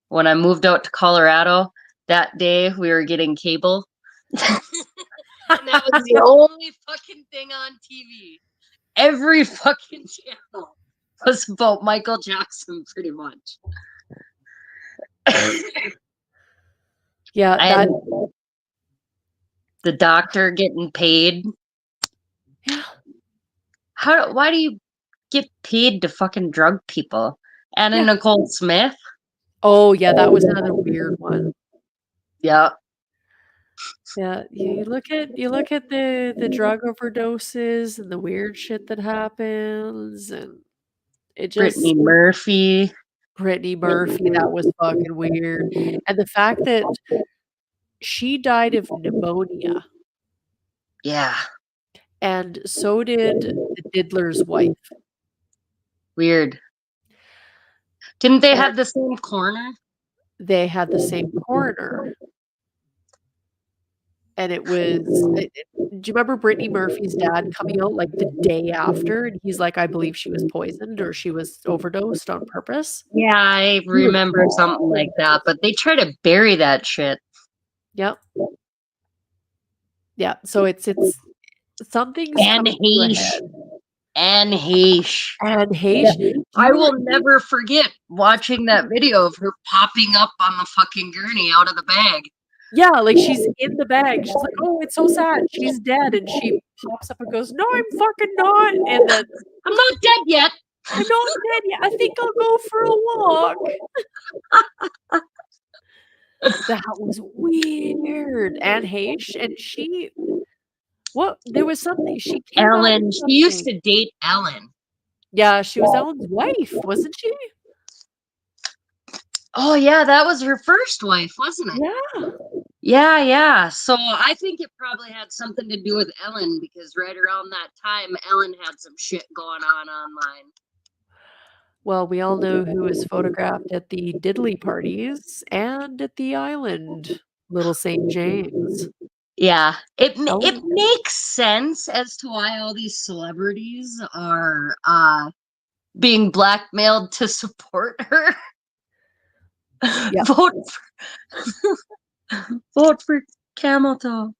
When I moved out to Colorado, that day we were getting cable. And that was the only fucking thing on TV. Every fucking channel was about Michael Jackson, pretty much. Yeah, that the doctor getting paid. Yeah. Why do you get paid to fucking drug people? Anna Nicole Smith. Oh yeah, that was another weird one. Yeah. Yeah, you look at the drug overdoses and the weird shit that happens, and it just Brittany Murphy. Brittany Murphy, that was fucking weird. And the fact that she died of pneumonia. Yeah. And so did the diddler's wife. Weird. Didn't they have the same coroner? They had the same coroner. And it was, do you remember Brittany Murphy's dad coming out like the day after? And he's like, I believe she was poisoned or she was overdosed on purpose. Yeah, I remember something like that. But they try to bury that shit. Yep. Yeah, so it's something's and Heish. And Heish. And Heish. Yeah. I will never forget watching that video of her popping up on the fucking gurney out of the bag. Yeah, like she's in the bag. She's like, oh, it's so sad. She's dead. And she pops up and goes, no, I'm fucking not. And then I'm not dead yet. I'm not dead yet. I think I'll go for a walk. That was weird. And Heish, and she, what? There was something. She came Ellen. She used to date Ellen. Yeah, she was Ellen's wife, wasn't she? Oh yeah, that was her first wife, wasn't it? Yeah. Yeah. So I think it probably had something to do with Ellen because right around that time, Ellen had some shit going on online. Well, we all know who was photographed at the diddly parties and at the island, Little St. James. Yeah, it makes sense as to why all these celebrities are being blackmailed to support her. Yeah. Vote for Camel Toe.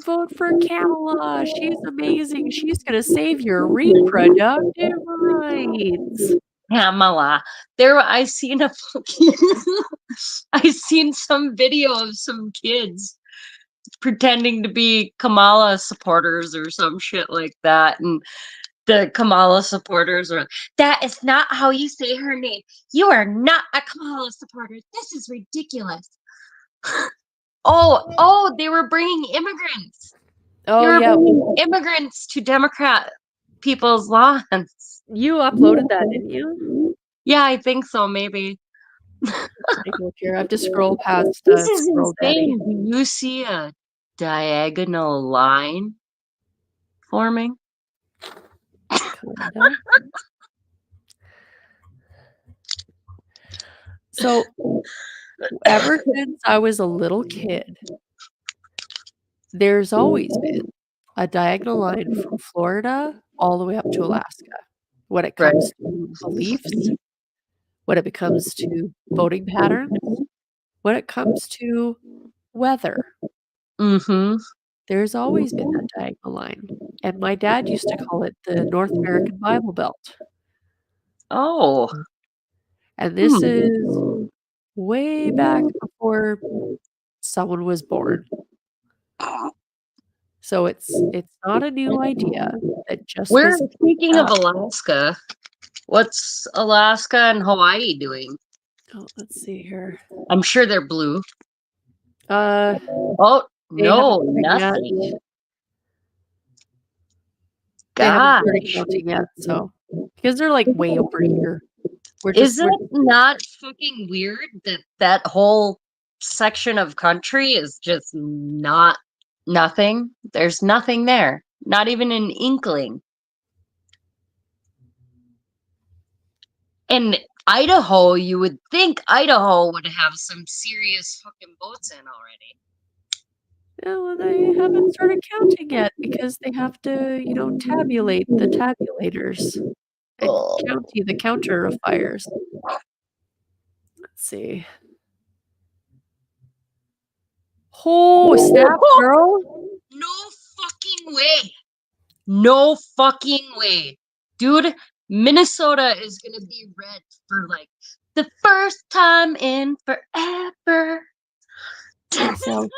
Vote for Kamala. She's amazing. She's gonna save your reproductive rights. Kamala. I seen some video of some kids pretending to be Kamala supporters or some shit like that, and the Kamala supporters are, that is not how you say her name. You are not a Kamala supporter. This is ridiculous. Oh, they were bringing immigrants. Oh, they were yeah. bringing immigrants to Democrat people's lawns. You uploaded that, didn't you? Yeah, I think so, maybe. Take a look here. I have to scroll past This is Squirrel Daddy. insane. Do you see a diagonal line forming? Kinda. So, ever since I was a little kid, there's always been a diagonal line from Florida all the way up to Alaska when it Right. comes to beliefs, when it comes to voting patterns, when it comes to weather. Mm-hmm. There's always been that diagonal line. And my dad used to call it the North American Bible Belt. Oh. And this is way back before someone was born. So it's not a new idea. It just We're was speaking of Alaska. What's Alaska and Hawaii doing? Oh, let's see here. I'm sure they're blue. They Oh haven't no, started yet. nothing. They haven't started Gosh. counting yet, so because they're like way over here. Is it not fucking weird that that whole section of country is just not nothing? There's nothing there. Not even an inkling. In Idaho, you would think Idaho would have some serious fucking boats in already. Yeah, well, they haven't started counting yet because they have to, tabulate the tabulators and county the counter of fires. Let's see. Oh, snap, girl. No fucking way. No fucking way. Dude, Minnesota is gonna be red for like the first time in forever. So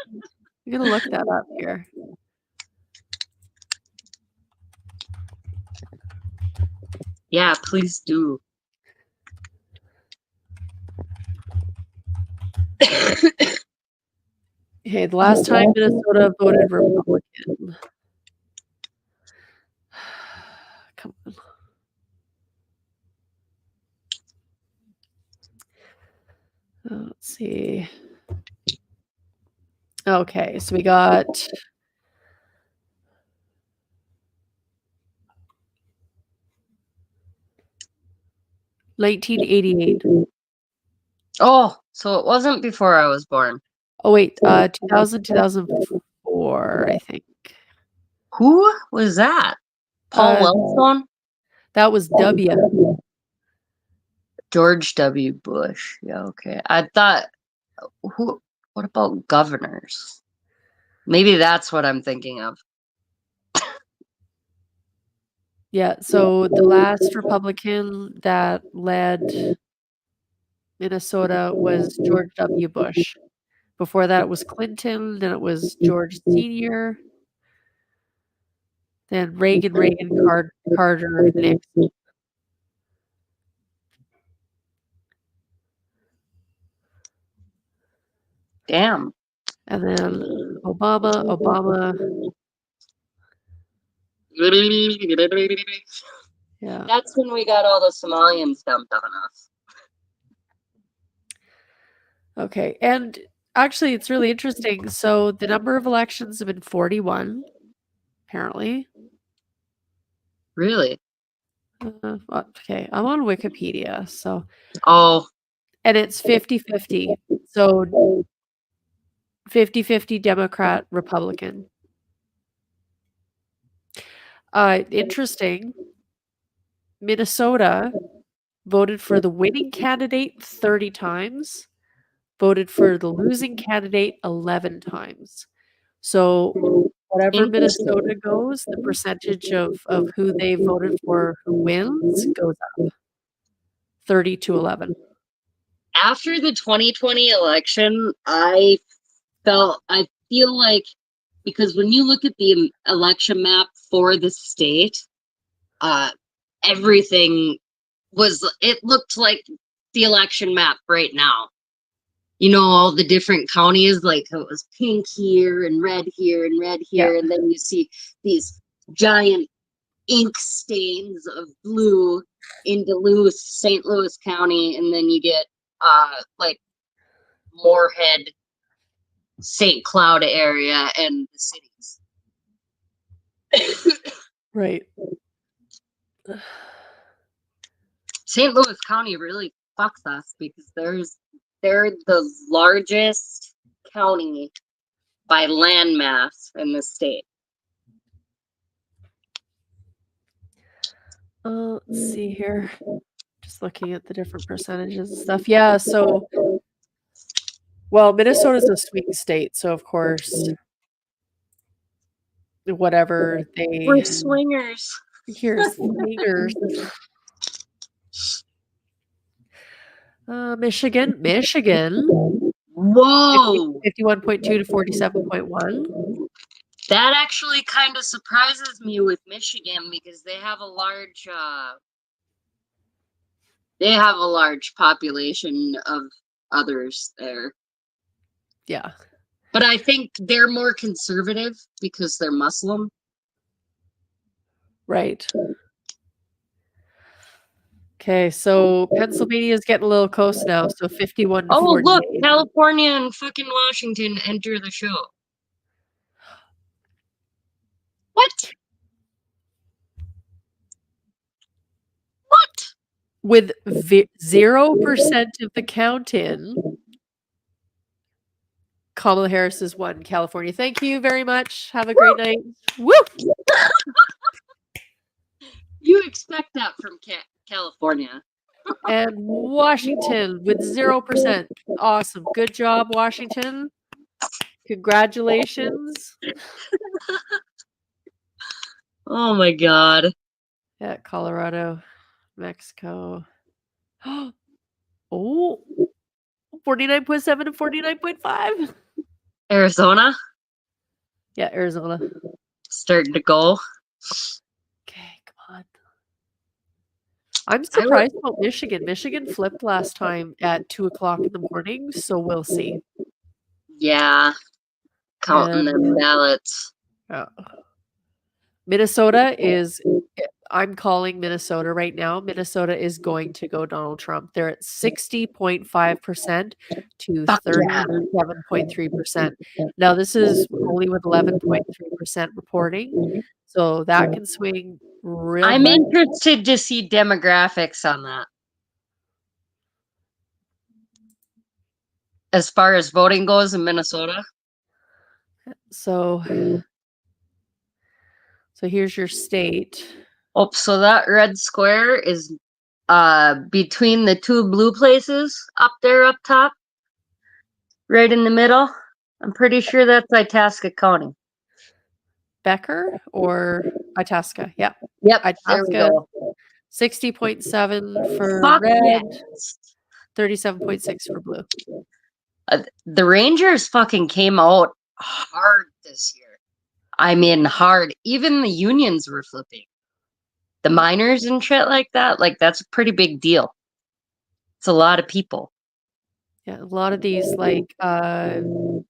I'm gonna look that up here. Yeah, please do. Okay, the last time Minnesota voted Republican. Come on. Let's see. Okay, so we got $1988. Oh, so it wasn't before I was born. Oh wait, 2000, 2004, I think. Who was that? Paul Wellstone? That was W. George W. Bush. Yeah, okay. I thought what about governors? Maybe that's what I'm thinking of. Yeah, so the last Republican that led Minnesota was George W. Bush. Before that, it was Clinton, then it was George Sr., then Reagan, Carter, Nixon. Damn. And then Obama. Yeah. That's when we got all the Somalians dumped on us. Okay, and actually, it's really interesting. So the number of elections have been 41, apparently. Really? Okay, I'm on Wikipedia, so. Oh. And it's 50-50. So 50-50 Democrat, Republican. Interesting. Minnesota voted for the winning candidate 30 times, voted for the losing candidate 11 times. So whatever Minnesota goes, the percentage of who they voted for who wins goes up 30-11. After the 2020 election, I feel like, because when you look at the election map for the state, everything it looked like the election map right now. You know, all the different counties, like it was pink here and red here and red here, and then you see these giant ink stains of blue in Duluth, St. Louis County, and then you get like Moorhead, St. Cloud area and the cities. Right. St. Louis County really fucks us because they're the largest county by land mass in the state. Let's see here. Just looking at the different percentages and stuff. Yeah, so well, Minnesota's a swing state, so of course whatever We're they swingers. here's swingers. Michigan. Whoa! 51.2 to 47.1. That actually kind of surprises me with Michigan because they have a large population of others there. Yeah. But I think they're more conservative because they're Muslim. Right. Okay, so Pennsylvania is getting a little close now, so 51 to Oh, 48. look, California and fucking Washington enter the show. What? What? With 0% of the count-in, Kamala Harris has won California. Thank you very much. Have a great night. Woo! You expect that from California. And Washington with 0%. Awesome. Good job, Washington. Congratulations. Oh my god. Yeah, Colorado, Mexico. Oh, 49.7 to 49.5. Arizona? Yeah, Arizona. Starting to go. Okay, come on. I'm surprised about Michigan. Michigan flipped last time at 2 o'clock in the morning, so we'll see. Yeah. Counting them ballots. Yeah. Minnesota is, I'm calling Minnesota right now. Minnesota is going to go Donald Trump. They're at 60.5% to 37.3%. Now, this is only with 11.3% reporting, so that can swing real I'm quick. interested to see demographics on that. As far as voting goes in Minnesota. So here's your state. Oh, so that red square is between the two blue places up there up top. Right in the middle. I'm pretty sure that's Itasca County. Becker or Itasca? Yeah. Yep. Itasca. There we go. 60.7 for Fuck red, yes. 37.6 for blue. The Rangers fucking came out hard this year. I mean, hard. Even the unions were flipping. The miners and shit like that, like that's a pretty big deal. It's a lot of people. Yeah, a lot of these like Hennepin.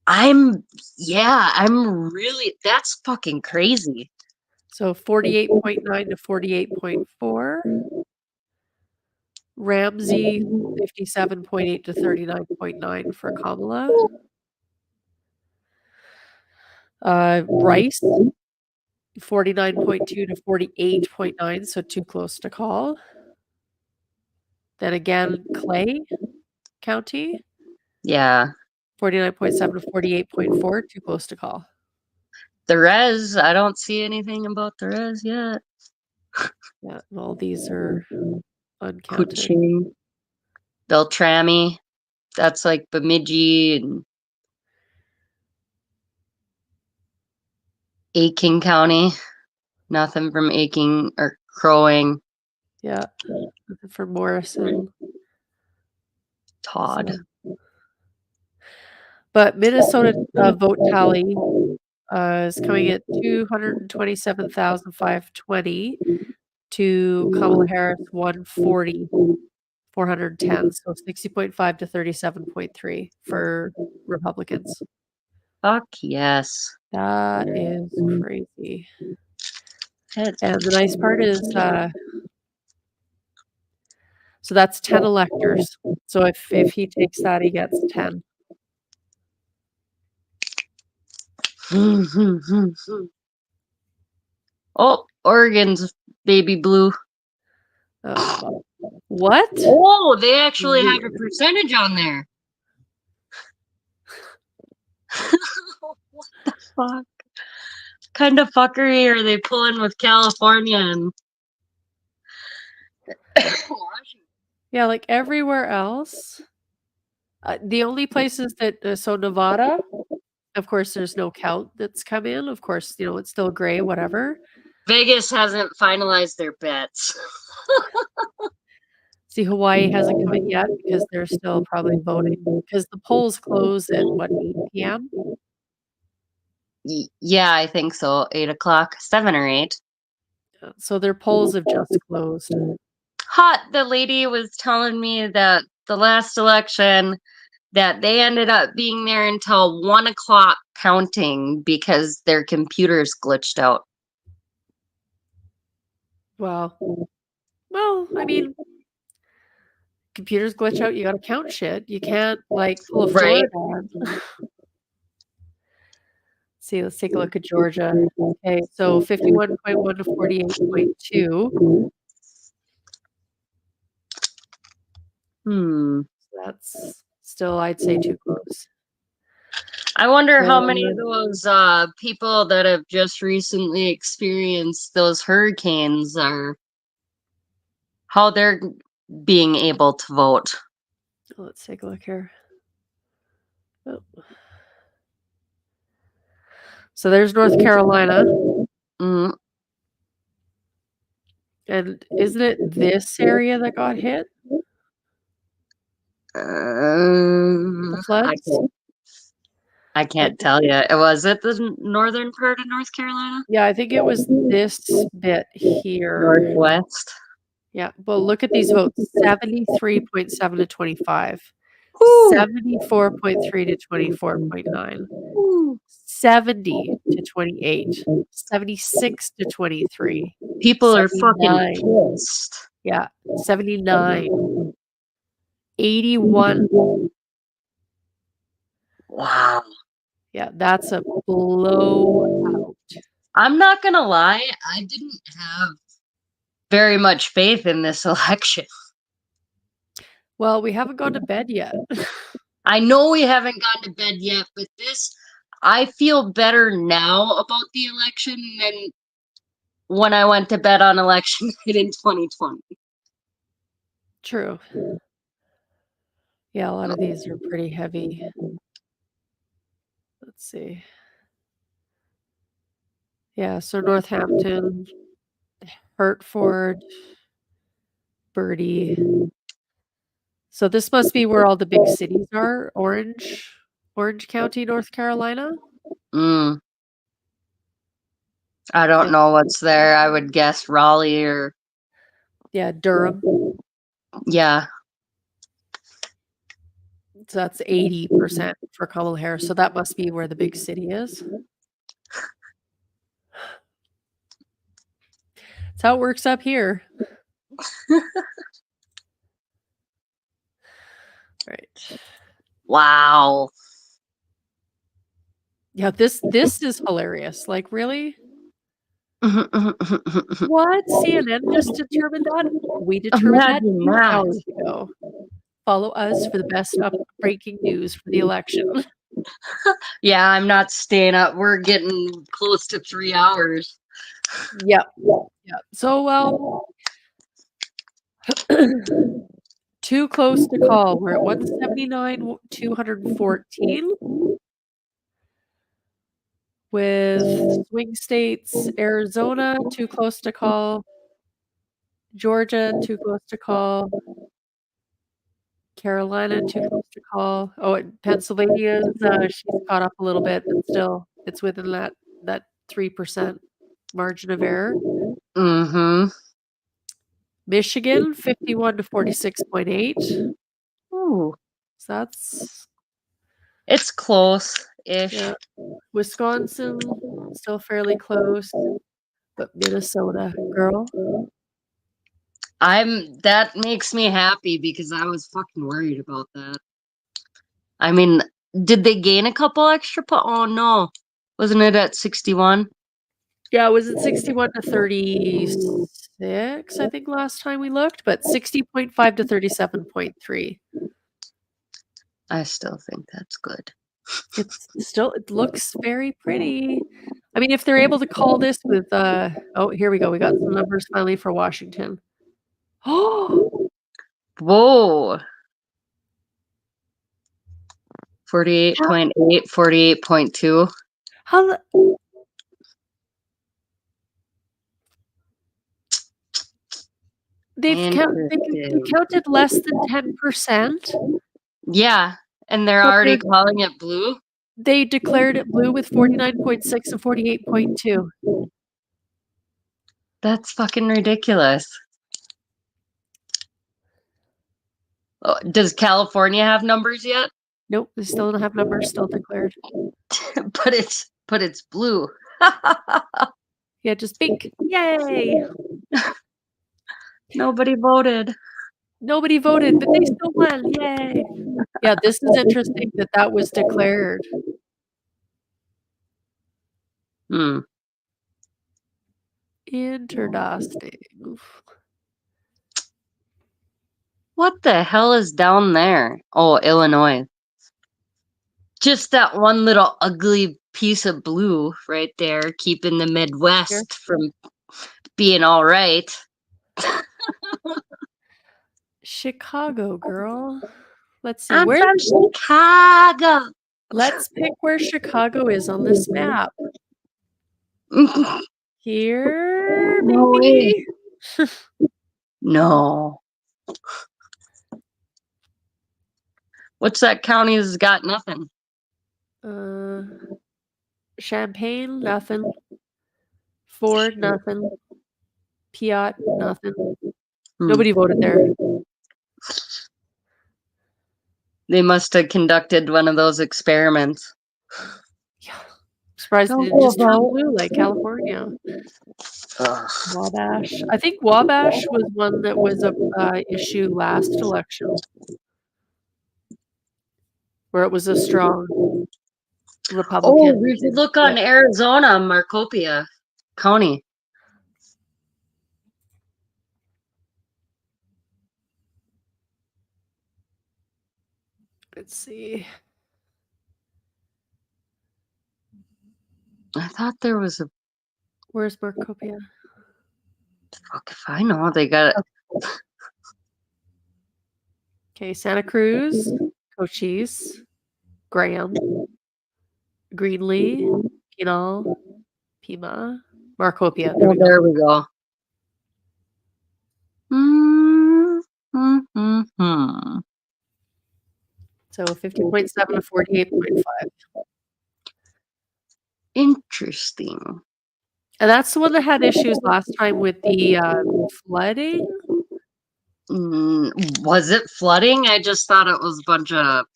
I'm really, that's fucking crazy. So 48.9 to 48.4. Ramsey 57.8 to 39.9 for Kamala. Rice 49.2 to 48.9, so too close to call. Then again, Clay County. Yeah. 49.7 to 48.4, too close to call. The res, I don't see anything about the res yet. Yeah, all these are uncounted. Kuching, Beltrami, that's like Bemidji and Aiken County. Nothing from Aiken or Crowing. Yeah, nothing for Morrison. Todd. So. But Minnesota vote tally is coming at 227,520 to Kamala Harris 140,410. So 60.5 to 37.3 for Republicans. Fuck yes. That is crazy. And the nice part is So that's 10 electors. So if he takes that, he gets 10. Oh, Oregon's baby blue. What? Oh, they actually have a percentage on there. What the fuck? Kind of fuckery are they pulling with California and Yeah, like everywhere else. The only places that, so Nevada, of course, there's no count that's come in. Of course, it's still gray, whatever. Vegas hasn't finalized their bets. See, Hawaii hasn't come in yet because they're still probably voting because the polls close at 8 p.m. Yeah, I think so. 8 o'clock, 7 or 8. So their polls have just closed. The lady was telling me that the last election that they ended up being there until 1 o'clock counting because their computers glitched out. Well, I mean, computers glitch out. You got to count shit. You can't pull a Right. Florida. See, let's take a look at Georgia. Okay, so 51.1 to 48.2. That's still, I'd say, too close. I wonder how many of those people that have just recently experienced those hurricanes are, how they're being able to vote. Let's take a look here. Oh. So there's North Carolina. Mm. And isn't it this area that got hit? The floods? I can't tell you. Was it the northern part of North Carolina? Yeah, I think it was this bit here. Northwest. Yeah, but look at these votes. 73.7 to 25. 74.3 to 24.9. 70 to 28. 76 to 23. People are 79. fucking pissed. Yeah, 79. 81. Wow. Yeah, that's a blowout. I'm not gonna lie, I didn't have very much faith in this election. Well, we haven't gone to bed yet. I know we haven't gone to bed yet, but I feel better now about the election than when I went to bed on election night in 2020. True. Yeah, a lot of these are pretty heavy. Let's see. Yeah, so Northampton, Hertford, Birdie. So this must be where all the big cities are. Orange County, North Carolina. I don't know what's there. I would guess Raleigh or Durham. Yeah. So that's 80% for Kamala Harris. So that must be where the big city is. That's how it works up here. Right. Wow. Yeah, this is hilarious. Like, really? What? CNN just determined that? We determined that 2 hours ago. Follow us for the best breaking news for the election. Yeah, I'm not staying up. We're getting close to 3 hours. Yep. So, well, too close to call. We're at 179, 214. With swing states, Arizona, too close to call. Georgia, too close to call. Carolina, too close to call. Oh, Pennsylvania, she's caught up a little bit, but still, it's within that 3% margin of error. Michigan, 51 to 46.8. Ooh. So it's close-ish. Yeah. Wisconsin, still fairly close. But Minnesota, girl. That makes me happy because I was fucking worried about that. I mean, did they gain a couple extra Oh no. Wasn't it at 61? Yeah, it was at 61 to 36, I think, last time we looked, but 60.5 to 37.3. I still think that's good. It looks very pretty. I mean, if they're able to call this with oh, here we go. We got some numbers finally for Washington. Oh, whoa. 48.8, 48.2. How they've counted less than 10%. Yeah, and they're already calling it blue. They declared it blue with 49.6 and 48.2. That's fucking ridiculous. Oh, does California have numbers yet? Nope, they still don't have numbers still declared. but it's blue. Yeah, just pink. Yay! Nobody voted. Nobody voted, but they still won. Yay! Yeah, this is interesting that was declared. Interesting. What the hell is down there? Oh, Illinois. Just that one little ugly piece of blue right there, keeping the Midwest from being all right. Chicago, girl. Let's see. I'm from Chicago. Let's pick where Chicago is on this map. Here, maybe? No. What's that county that's got nothing? Champaign, nothing. Ford, nothing. Piat, nothing. Nobody voted there. They must have conducted one of those experiments. Yeah. Surprised they didn't just turn blue like California. Wabash. I think Wabash was one that was a issue last election, where it was a strong Republican. Oh, we should look on Arizona, Maricopa County. Let's see. I thought there was a. Where's Maricopa? Fuck if I know. They got it. Okay, Santa Cruz, Cochise, Graham, Greenlee, Pinal, Pima, Maricopa. There we go. So 50.7 to 48.5. Interesting. And that's the one that had issues last time with the flooding. Was it flooding? I just thought it was a bunch of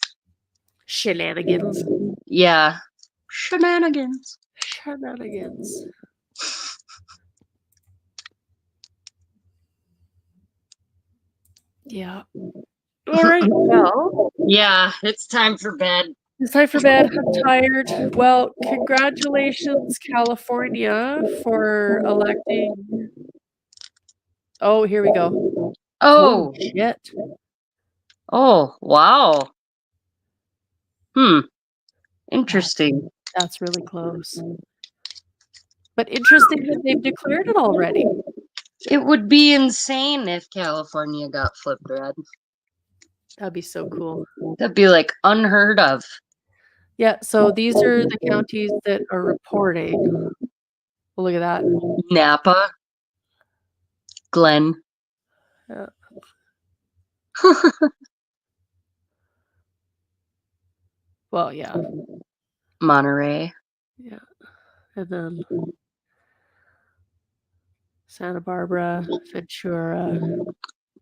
shenanigans. Yeah. Shenanigans. Yeah. All right. Well. Yeah, it's time for bed. It's time for bed. I'm tired. Well, congratulations, California, for electing. Oh, here we go. Oh, shit. Oh, wow. Interesting. That's really close. But interesting that they've declared it already. It would be insane if California got flipped red. That'd be so cool. That'd be like unheard of. Yeah, so these are the counties that are reporting. Well, look at that. Napa. Glenn. Yeah. Well, yeah. Monterey. Yeah. And then Santa Barbara, Ventura.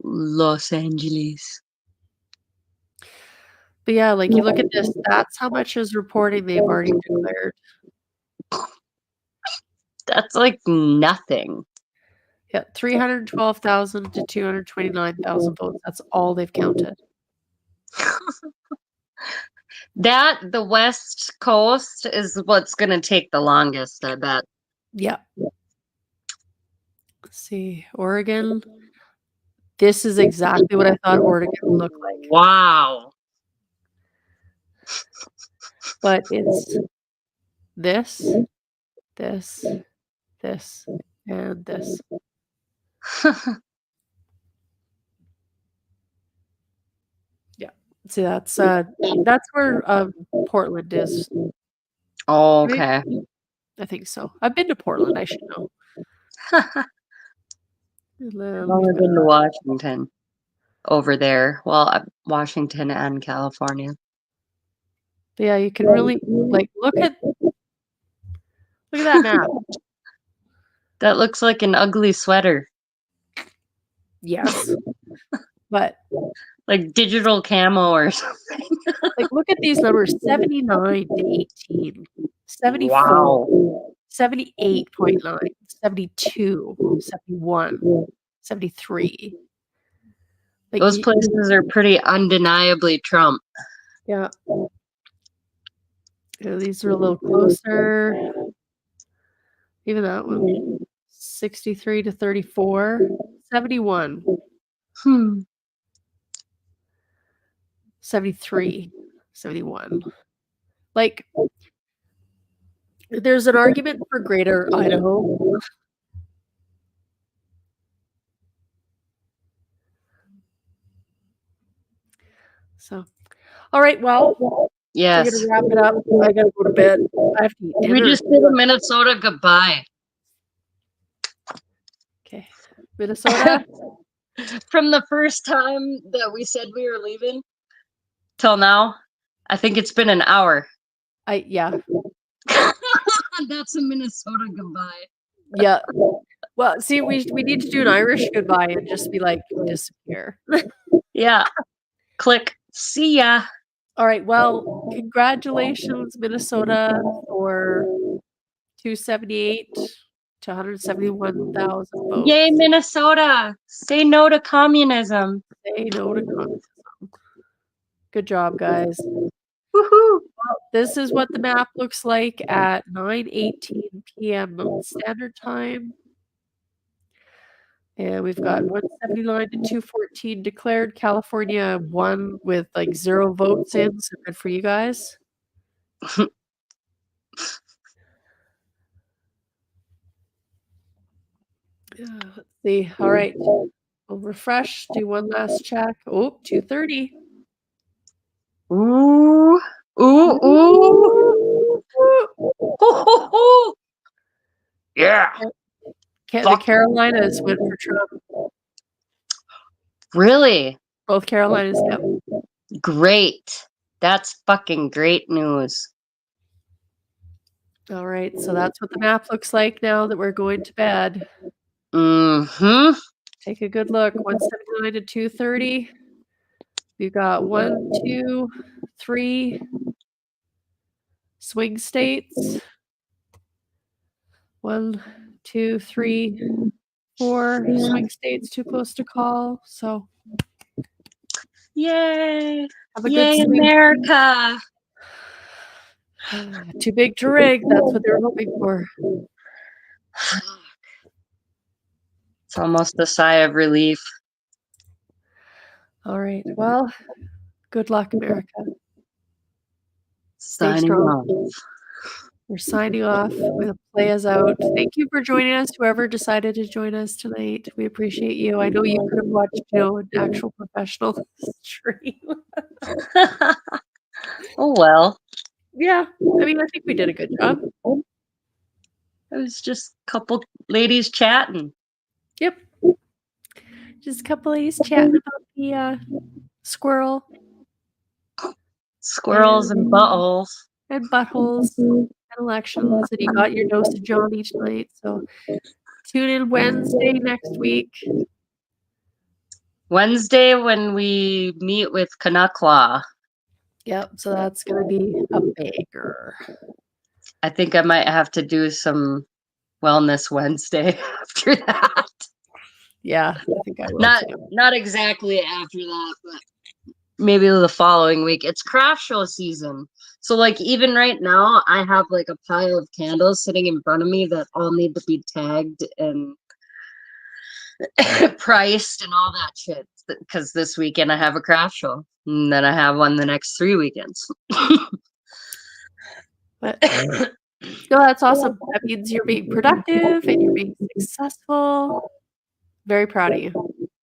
Los Angeles. But yeah, like you look at this, that's how much is reporting they've already declared. That's like nothing. Yeah, 312,000 to 229,000 votes. That's all they've counted. That the West Coast is what's going to take the longest, I bet. Yeah. Let's see, Oregon. This is exactly what I thought Oregon would look like. Wow. But it's this, and this. Yeah. See, that's where Portland is. Oh, okay. I think so. I've been to Portland. I should know. I've only been to Washington over there. Well, Washington and California. But yeah, you can really like look at that map. That looks like an ugly sweater. Yes. But like digital camo or something. Like look at these numbers: 79 to 18, 74, Wow. 78.9, 72, 71, 73. Like Those places are pretty undeniably Trump. Yeah. Yeah, these are a little closer. Even that one. 63 to 34. 71. 73. 71. Like, there's an argument for Greater Idaho. So, all right, well, yes. we're gonna wrap it up. I gotta go to bed. I have to eat dinner. We just did a Minnesota goodbye. Okay, Minnesota. From the first time that we said we were leaving till now, I think it's been an hour. Yeah. That's a Minnesota goodbye. Yeah. Well, see, we need to do an Irish goodbye and just be like disappear. Yeah. Click. See ya. All right. Well, congratulations, Minnesota, for 278 to 171,000 votes. Yay, Minnesota. Say no to communism. Say no to communism. Good job, guys. Woohoo. Well, this is what the map looks like at 9:18 p.m. Mountain Standard Time. And we've got 179 to 214 declared. California won with like 0 votes in. So good for you guys. Let's see. All right. We'll refresh. Do one last check. Oh, 230. Ooh. Ooh. Ooh. Ooh. Yeah. The Carolinas went for Trump. Really? Both Carolinas, yep. Great. That's fucking great news. All right, so that's what the map looks like now that we're going to bed. Mm-hmm. Take a good look. 179 to 230. We've got 1, 2, 3 swing states. 1, 2, 3, 4 swing states too close to call. So yay. Have a Yay, good swing. America. Too big to rig. That's what they were hoping for. It's almost a sigh of relief. All right. Well, good luck, America. Stay Signing strong. off. We're signing off. We're going to play us out. Thank you for joining us, whoever decided to join us tonight. We appreciate you. I know you could have watched, an actual professional stream. Oh, well. Yeah. I mean, I think we did a good job. It was just a couple ladies chatting. Yep. Just a couple ladies chatting about the squirrel. Squirrels and buttholes. And buttholes and elections. And you got your dose of John each night. So tune in Wednesday next week. Wednesday when we meet with Kanakla. Yep, so that's going to be a banger. I think I might have to do some Wellness Wednesday after that. Yeah, I think I will Not exactly after that, but maybe the following week. It's craft show season. So like even right now I have like a pile of candles sitting in front of me that all need to be tagged and priced and all that shit. Because this weekend I have a craft show. And then I have one the next 3 weekends. But no, that's awesome. That means you're being productive and you're being successful. Very proud of you.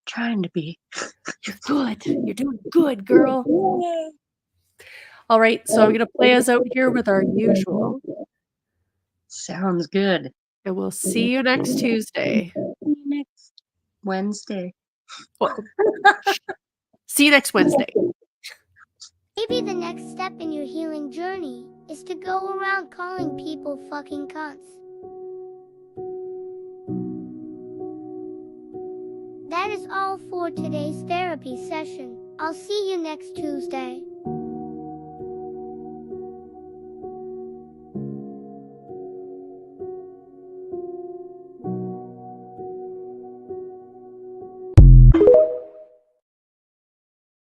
Trying to be. You're good. You're doing good, girl. All right, so I'm gonna play us out here with our usual. Sounds good. And we'll see you next Tuesday. Next Wednesday. See you next Wednesday. Maybe the next step in your healing journey is to go around calling people fucking cunts. That is all for today's therapy session. I'll see you next Tuesday.